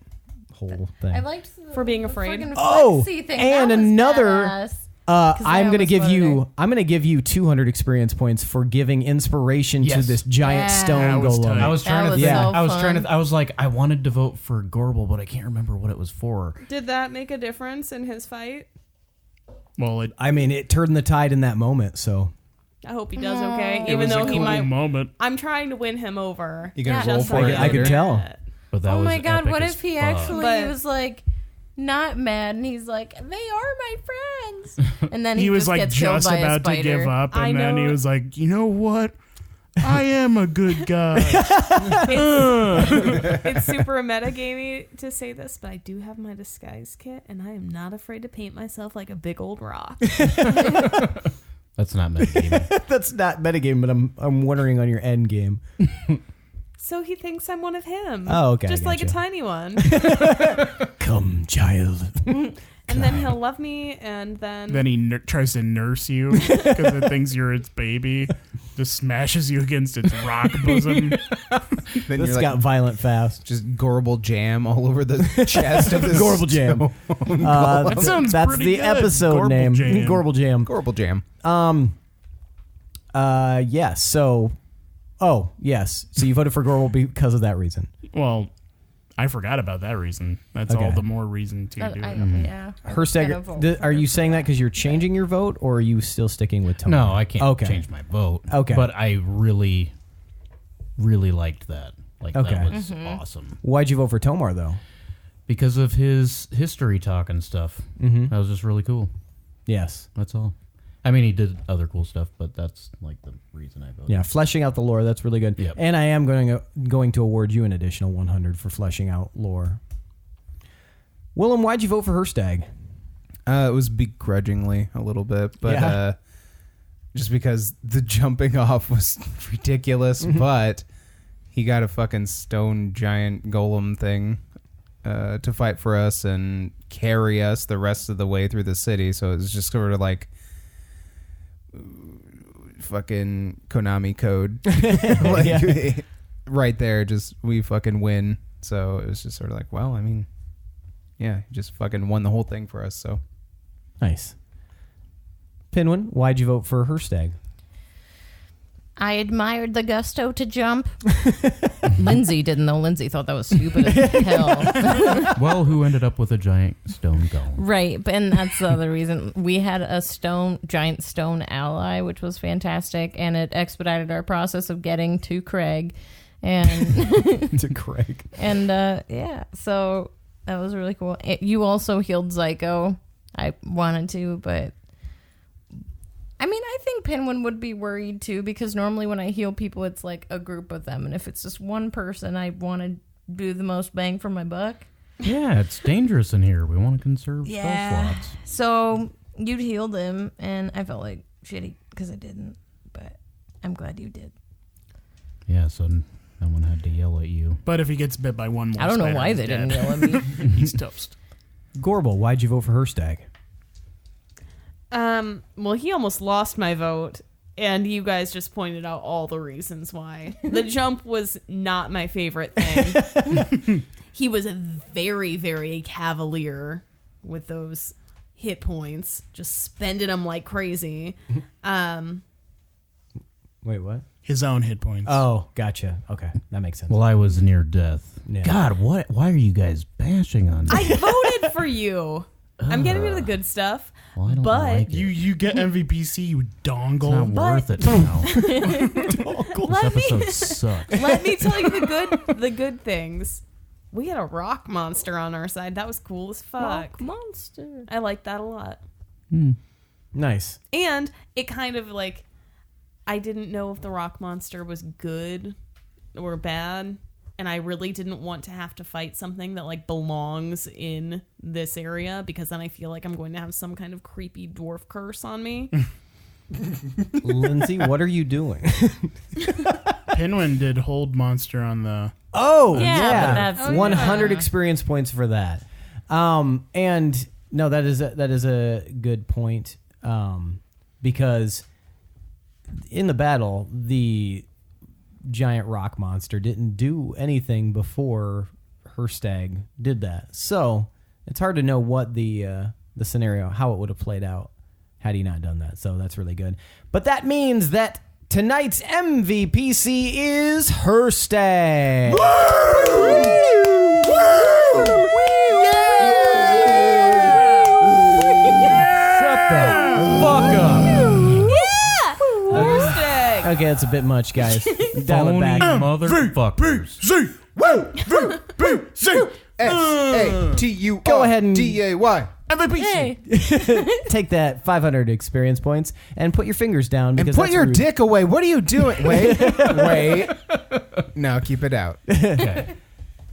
whole thing. I liked For being afraid. Thing. And That was another. badass. I'm going to almost give you 200 experience points for giving inspiration to Yes. this giant Yeah. stone That was golem. tight. I was trying That to was think. so I was fun. trying to. I was like, I wanted to vote for Gorbel, but I can't remember what it was for. Did that make a difference in his fight? Well, I mean, it turned the tide in that moment, so. I hope he does okay, it even was though a he cool might. moment. I'm trying to win him over. You gonna Yeah. roll Just for like it? I could later? tell. But that Oh was my god, epic what as if he fuck. actually But- was like not mad and he's like, they are my friends. And then he, He was just like gets killed just by a about to spider. give up, I and then he know. was like, you know what? I am a good guy. It's super metagamey to say this, but I do have my disguise kit, and I am not afraid to paint myself like a big old rock. That's not metagaming. That's not metagame, but I'm wondering on your end game. So he thinks I'm one of him. Oh, okay, I Just like a gotcha. tiny one. Come, child. And then he'll love me, and then Then he tries to nurse you because it thinks you're its baby. Just smashes you against its rock bosom. Then This you're got like, violent fast. just Gorbel jam all over the chest of this Gorbel jam. That sounds That's pretty the good. episode Gorbel name. jam. Gorbel jam. Gorbel jam. Yes. So. Oh, yes. So you voted for Gorbel because of that reason. Well, I forgot about that reason. That's Okay. all the more reason to do it. Yeah. Herstag, are you saying that because you're changing your vote, or are you still sticking with Tony? No, I can't Okay. change my vote. Okay. But I really, really liked that. Like, Okay. that was awesome. Why'd you vote for Tomar, though? Because of his history talk and stuff. Mm-hmm. That was just really cool. Yes. That's all. I mean, he did other cool stuff, but that's like the reason I voted. Yeah, fleshing out the lore, that's really good. Yep. And I am going to award you an additional 100 for fleshing out lore. Willem, why'd you vote for Hirstag? It was begrudgingly a little bit, but Yeah. just because the jumping off was ridiculous, but he got a fucking stone giant golem thing to fight for us and carry us the rest of the way through the city. So it was just sort of like fucking Konami code. Like, right there, just we fucking win. So it was just sort of like, well, I mean, yeah, he just fucking won the whole thing for us. So Nice. Pinwin, why'd you vote for Hirstag? I admired the gusto to jump. Lindsey didn't, though. Lindsey thought that was stupid as hell. Well, who ended up with a giant stone golem? Right, and that's the other reason. We had a giant stone ally, which was fantastic, and it expedited our process of getting to Craig. And To Craig. and yeah, so that was really cool. You also healed Zyko. I wanted to, but I mean, I think Pinwin would be worried too, because normally when I heal people, it's like a group of them, and if it's just one person, I want to do the most bang for my buck. Yeah, it's dangerous in here. We want to conserve spell slots. So you'd healed him, and I felt like shitty because I didn't, but I'm glad you did. Yeah, so no one had to yell at you. But if he gets bit by one more I don't know spider, why he's they dead. didn't yell at me. He's toast. Gorbel, why'd you vote for Hirstag? Well, he almost lost my vote, and you guys just pointed out all the reasons why. The jump was not my favorite thing. He was very, very cavalier with those hit points, just spending them like crazy. Wait, what? His own hit points. Oh, gotcha. Okay, that makes sense. Well, I was near death. Yeah. God, why are you guys bashing on me? I voted for you. I'm getting to the good stuff. Well, I don't But like it. You get MVPC, you It's dongle. not worth it now. let This me episode sucks. let me tell you the good things. We had a rock monster on our side. That was cool as fuck. Rock monster. I like that a lot. Nice. And it kind of like, I didn't know if the rock monster was good or bad, and I really didn't want to have to fight something that like belongs in this area, because then I feel like I'm going to have some kind of creepy dwarf curse on me. Lindsey, what are you doing? Pinwin did hold monster on the. Oh, Yeah, yeah. but that's- 100 experience points for that. And no, that is a good point. Because in the battle, the giant rock monster didn't do anything before Hirstag did that. So it's hard to know what the scenario, how it would have played out had he not done that. So that's really good. But that means that tonight's MVPC is Hirstag. Shut the fuck up. Hirstag! Okay, that's a bit much, guys. Dial it back. Motherfuckers. SATURDAY. Go ahead and- Hey. Take that 500 experience points and put your fingers down And because put that's your rude. dick away. What are you doing? Wait. No, keep it out.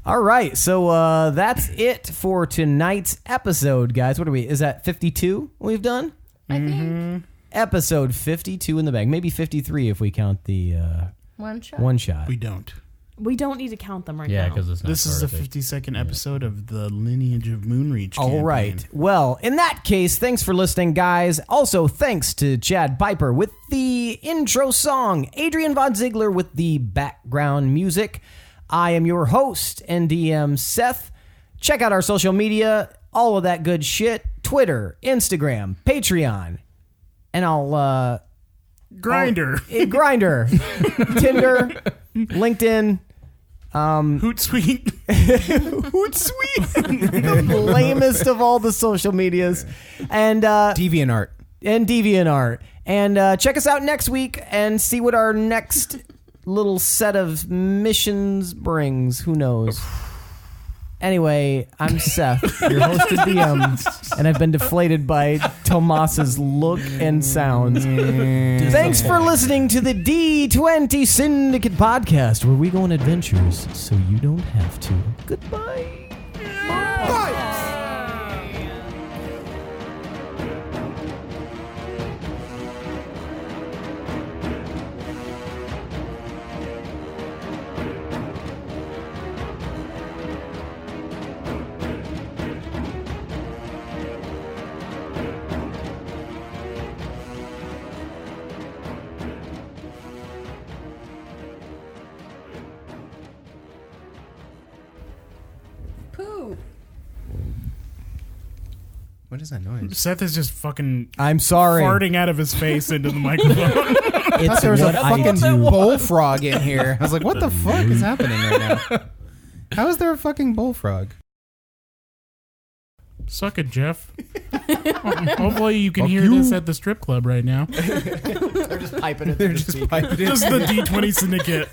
All right, so that's it for tonight's episode, guys. What are we? Is that 52 we've done? I think Episode 52 in the bag. Maybe 53 if we count the one shot. one shot. We don't. We don't need to count them right Yeah, now. because it's not This is the part of it. 52nd episode of the Lineage of Moonreach campaign. All right. Well, in that case, thanks for listening, guys. Also, thanks to Chad Piper with the intro song, Adrian Von Ziegler with the background music. I am your host and DM Seth. Check out our social media, all of that good shit. Twitter, Instagram, Patreon, and I'll Grinder. Grinder, Tinder, LinkedIn. Hootsuite. Hootsuite, the lamest of all the social medias, and DeviantArt. DeviantArt. And check us out next week and see what our next little set of missions brings. Who knows? Anyway, I'm Seth, your host and DM, and I've been deflated by Tomas's look and sounds. Thanks for listening to the D20 Syndicate podcast, where we go on adventures so you don't have to. Goodbye. Poo. What is that noise? Seth is just fucking I'm sorry. farting out of his face into the microphone. It's There was a what I fucking do. bullfrog in here. I was like, what the fuck is happening right now? How is there a fucking bullfrog? Suck it, Jeff. Hopefully you can hear this at the strip club right now. They're just piping it. They're just piping it. Just the D20 Syndicate.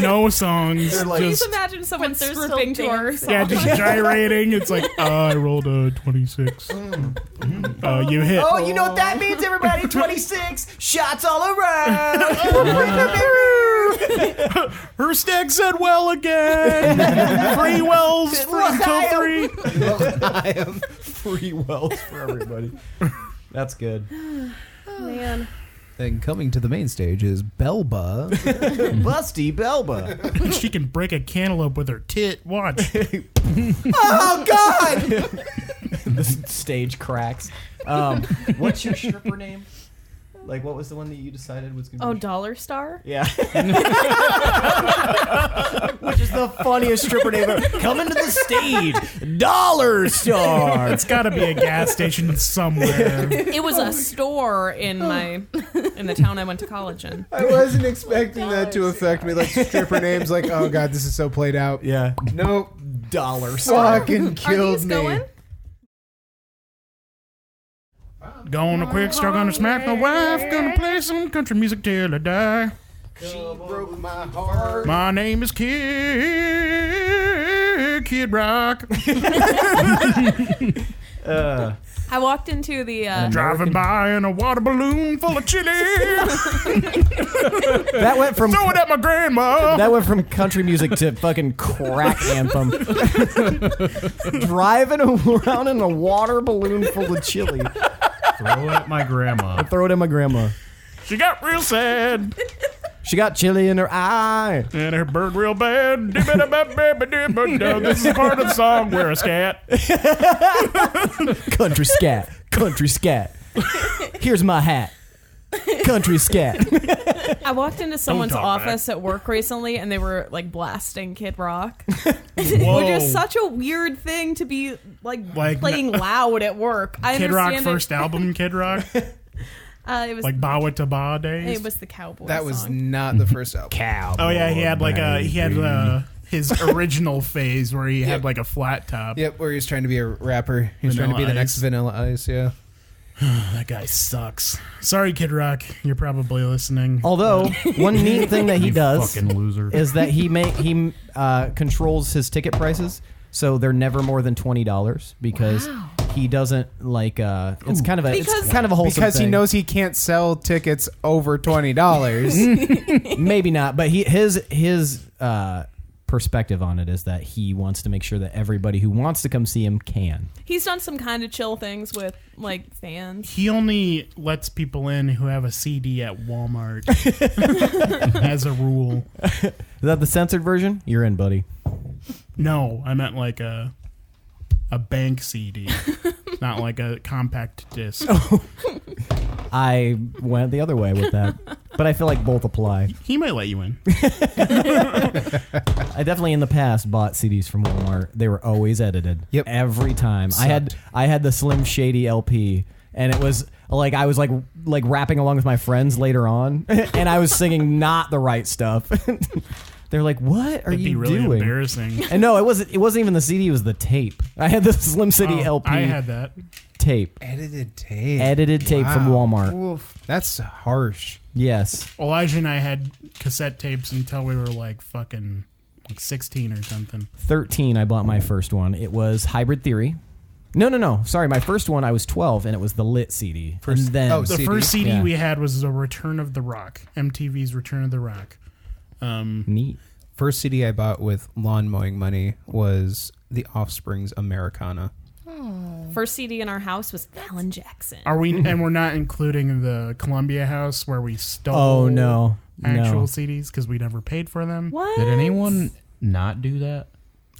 No songs. Please Just, imagine someone But they're stripping to still our dancing. yeah, song. just gyrating. It's like, I rolled a 26. You hit. Oh, you know what that means, everybody? 26 shots all around. Hirstag said well again. Free wells for until 3. I am free wells for everybody. That's good. Man. And coming to the main stage is Belba. Busty Belba. She can break a cantaloupe with her tit. Watch. Oh, God! The stage cracks. What's your stripper name? Like, what was the one that you decided was going to be? Oh, Dollar Star? Yeah. Which is the funniest stripper name ever. Coming to the stage, Dollar Star. It's got to be a gas station somewhere. It was a store in the town I went to college in. I wasn't expecting that to affect me. Like stripper names, like, oh God, this is so played out. Yeah. Nope. Dollar Star. Fucking Are killed these me. going? Gonna quick, start gonna smack my wife, gonna play some country music till I die. She broke my heart. My name is Kid Rock. I walked into the Driving by in a water balloon full of chili. That went from Throw it at my grandma. that went from country music to fucking crack anthem. Driving around in a water balloon full of chili. Throw it at my grandma. Throw it at my grandma. She got real sad. She got chili in her eye. And her bird real bad. This is part of the song where a scat. Country scat. Country scat. Here's my hat. Country scat. I walked into someone's talk office at work recently, and they were like blasting Kid Rock, Whoa. which is such a weird thing to be like playing loud at work. I Kid Rock understand first album, Kid Rock. It was Like Bawa to Ba days. it was the cowboy. That was song. not the first album. Cow. Oh yeah, he had like his original phase where he had like a flat top. Yep, where he was trying to be a rapper. He was trying to be Vanilla the next Ice. Vanilla Ice, yeah. That guy sucks. Sorry, Kid Rock. You're probably listening. Although one neat thing that he You does fucking loser. is that he controls his ticket prices, so they're never more than $20 because he doesn't like. It's kind of a wholesome Because he thing. knows he can't sell tickets over $20. Maybe not, but his perspective on it is that he wants to make sure that everybody who wants to come see him can. He's done some kind of chill things with like fans. He only lets people in who have a CD at Walmart as a rule. Is that the censored version? You're in, buddy. No, I meant like a bank CD, not like a compact disc. I went the other way with that, but I feel like both apply. He might let you in. I definitely in the past bought CDs from Walmart. They were always edited. Yep. Every time. I had the Slim Shady LP, and it was like I was like rapping along with my friends later on, and I was singing not the right stuff. They're like, "What are It'd be you really doing?" embarrassing. And no, it wasn't even the CD. It was the tape. I had the Slim City LP I had that. tape. Edited tape. Edited tape from Wow. Walmart. That's harsh. Yes. Elijah and I had cassette tapes until we were like fucking like 16 or something. 13, I bought my first one. It was Hybrid Theory. No. Sorry, my first one, I was 12, and it was the Lit CD. And then, oh, The CD. first CD Yeah. we had was The Return of the Rock, MTV's Return of the Rock. neat. First CD I bought with lawn mowing money was The Offspring's Americana. First CD in our house was Alan Jackson. Are we? And we're not including the Columbia House where we stole Oh, no. actual No. CDs because we never paid for them. What? Did anyone not do that?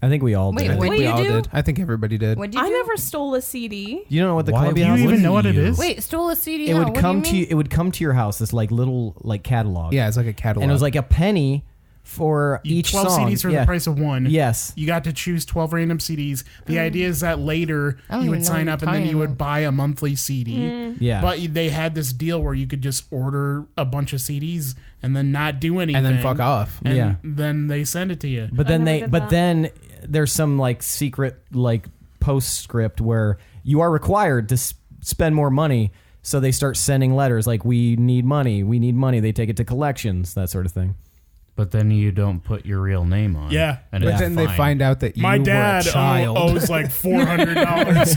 I think we all Wait, did. I think What'd we you all do? did. I think everybody did. What'd you I do? never stole a CD. You don't know what the Why Columbia would House you was? even know what it is? Wait, stole a CD. It how? would What come do to you you. It would come to your house. This like little like catalog. Yeah, it's like a catalog. and it was like a penny for each 12 song. CDs for Yeah. the price of one. Yes. You got to choose 12 random CDs. The idea is that later I don't you even would know sign what up you're and then you talking would about. buy a monthly CD. Yeah. But they had this deal where you could just order a bunch of CDs and then not do anything. and then fuck off. And Yeah. then they send it to you. But then never did that. then there's some like secret like postscript where you are required to spend more money. So they start sending letters like, we need money. They take it to collections, that sort of thing. But then you don't put your real name on. Yeah. And But it's then they fine. find out that you My were dad a child. owes like $400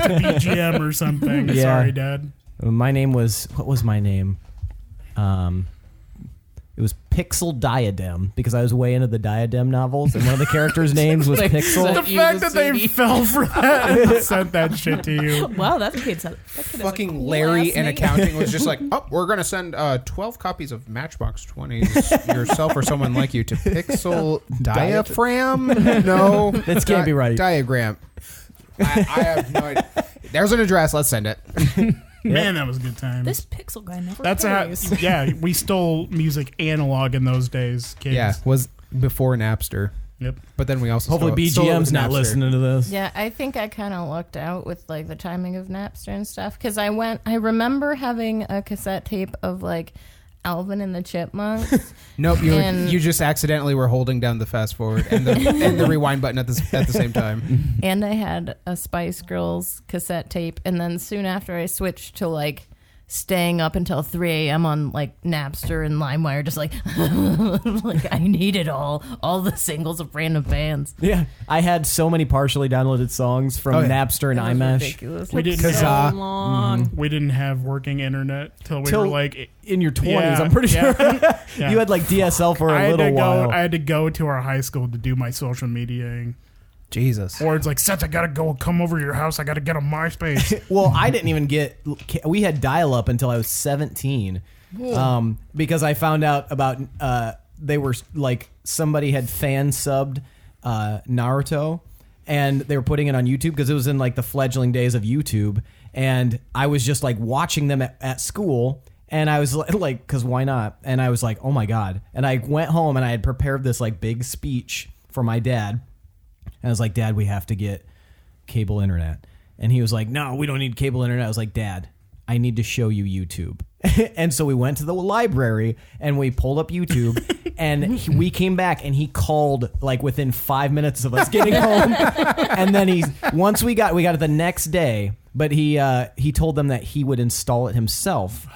to BGM or something. Yeah. Sorry, Dad. My name was, what was my name? It was Pixel Diadem because I was way into the Diadem novels, and one of the characters' names was Pixel. The fact that they fell for that and sent that shit to you. Wow, that kid's a Fucking cool Larry ass in name. accounting was just like, oh, we're going to send 12 copies of Matchbox 20s, yourself or someone like you, to Pixel Diaphragm? No. That can't be right. Diagram. I have no idea. There's an address. Let's send it. Man, that was a good time. This pixel guy never That's pays. yeah, we stole music analog in those days, kids. Yeah, was before Napster. Yep. But then we also Hopefully stole it BGM's with not Napster. listening to this. Yeah, I think I kind of lucked out with like the timing of Napster and stuff because I remember having a cassette tape of like Alvin and the Chipmunks. Nope, And- you just accidentally were holding down the fast forward and the rewind button at the same time. And I had a Spice Girls cassette tape, and then soon after I switched to like staying up until 3 a.m. on like Napster and LimeWire, just like, like I need it all the singles of random bands. Yeah, I had so many partially downloaded songs from Napster and It was iMesh. ridiculous. We didn't So have, long. we didn't have working internet till we were like In your 20s, Yeah, I'm pretty sure. yeah. You had like DSL for I a had little to while. I had to go to our high school to do my social mediaing. Jesus. Or it's like, Seth, I gotta come over to your house. I gotta get on MySpace. Well, I didn't even we had dial-up until I was 17. Because I found out about, they were like, somebody had fan subbed Naruto, and they were putting it on YouTube because it was in like the fledgling days of YouTube. And I was just like watching them at school. And I was like, because why not? And I was like, oh my God. And I went home and I had prepared this like big speech for my dad. And I was like, Dad, we have to get cable internet. And he was like, no, we don't need cable internet. I was like, Dad, I need to show you YouTube. And so we went to the library and we pulled up YouTube and we came back and he called like within 5 minutes of us getting home. And then once we got it the next day, but he told them that he would install it himself.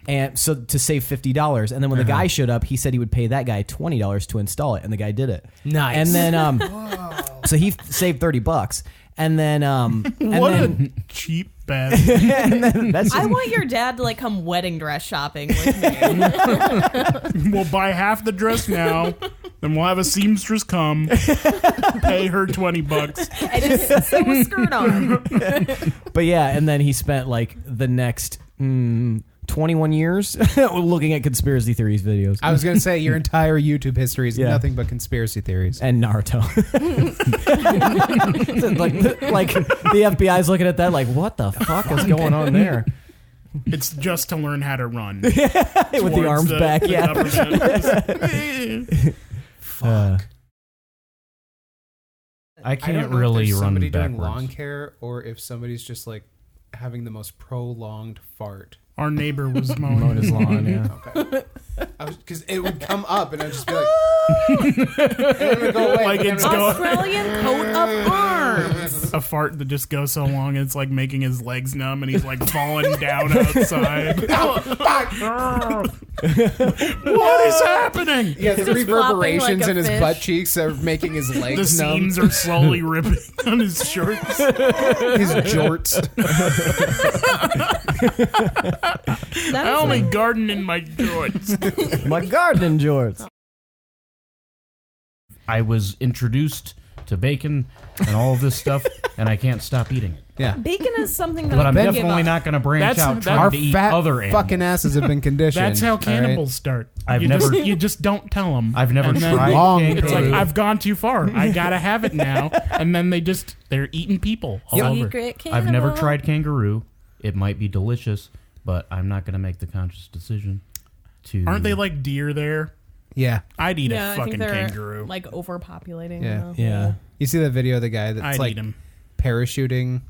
And so to save $50, and then when the guy showed up, he said he would pay that guy $20 to install it, and the guy did it. Nice. And then, so he saved $30, and then, A cheap bet. and then that's I just, want your dad to like come wedding dress shopping with me. We'll buy half the dress now, then we'll have a seamstress come, pay her $20. I just sew a skirt on. but yeah, and then he spent like the next 21 years looking at conspiracy theories videos. I was going to say your entire YouTube history is Yeah. nothing but conspiracy theories. And Naruto. like the FBI's looking at that like, what the fuck is going on there? It's just to learn how to run. With the arms back, yeah. Fuck. I I can't don't know really if there's run somebody backwards. doing lawn care or if somebody's just like having the most prolonged fart. Our neighbor was mowing Mowing his lawn, yeah. Okay. Because it would come up and I'd just be like, and it would go away. Like it's going Australian coat of arms. a fart that just goes so long it's like making his legs numb and he's like falling down outside. What is happeing? Yeah, the Just reverberations flopping like a in his fish. butt cheeks are making his The legs numb. seams are slowly ripping on his shorts. His jorts. I only garden in my joints. My gardening jorts. I was introduced to bacon and all of this stuff, and I can't stop eating it. Yeah. Bacon is something that But I'm I give definitely up. not going to branch That's- out that- trying Our to eat fat other animals. fucking asses have been conditioned. That's how all right? cannibals start. I've you never- you just don't tell them. I've never tried Long kangaroo. It's like I've gone too far. I gotta have it now, and then they're eating people all over. Secret I've never cannibal. tried kangaroo. It might be delicious, but I'm not going to make the conscious decision to. Aren't they like deer there? Yeah. I'd eat Yeah, a I fucking think they're kangaroo. like overpopulating. Yeah. the Yeah. whole- You see that video of the guy that's I'd like eat him. parachuting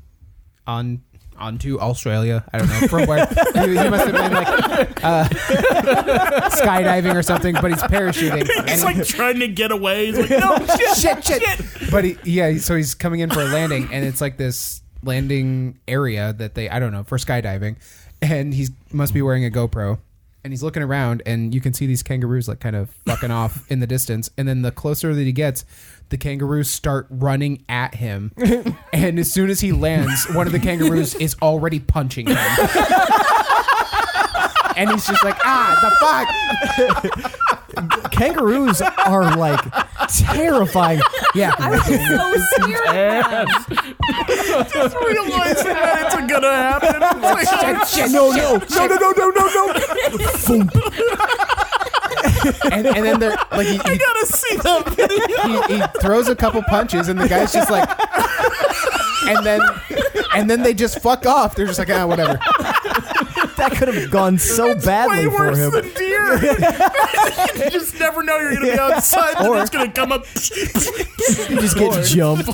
onto Australia. I don't know from where. he must have been like skydiving or something, but he's parachuting. He's like trying to get away. He's like, no, shit. But so he's coming in for a landing, and it's like this landing area that I don't know, for skydiving, and he must be wearing a GoPro. And he's looking around, and you can see these kangaroos like kind of fucking off in the distance. And then the closer that he gets, the kangaroos start running at him. And as soon as he lands, one of the kangaroos is already punching him. And he's just like, the fuck. Kangaroos are like terrifying. Yeah. I was so scared of them. just realizing that it's gonna happen. It's like, No. And then they're like, I gotta see that video. he throws a couple punches, and the guy's just like, and then they just fuck off. They're just like, whatever. That could have gone so badly Way for worse him. than deer. You just never know you're gonna be outside and it's gonna come up. He just gets jumped.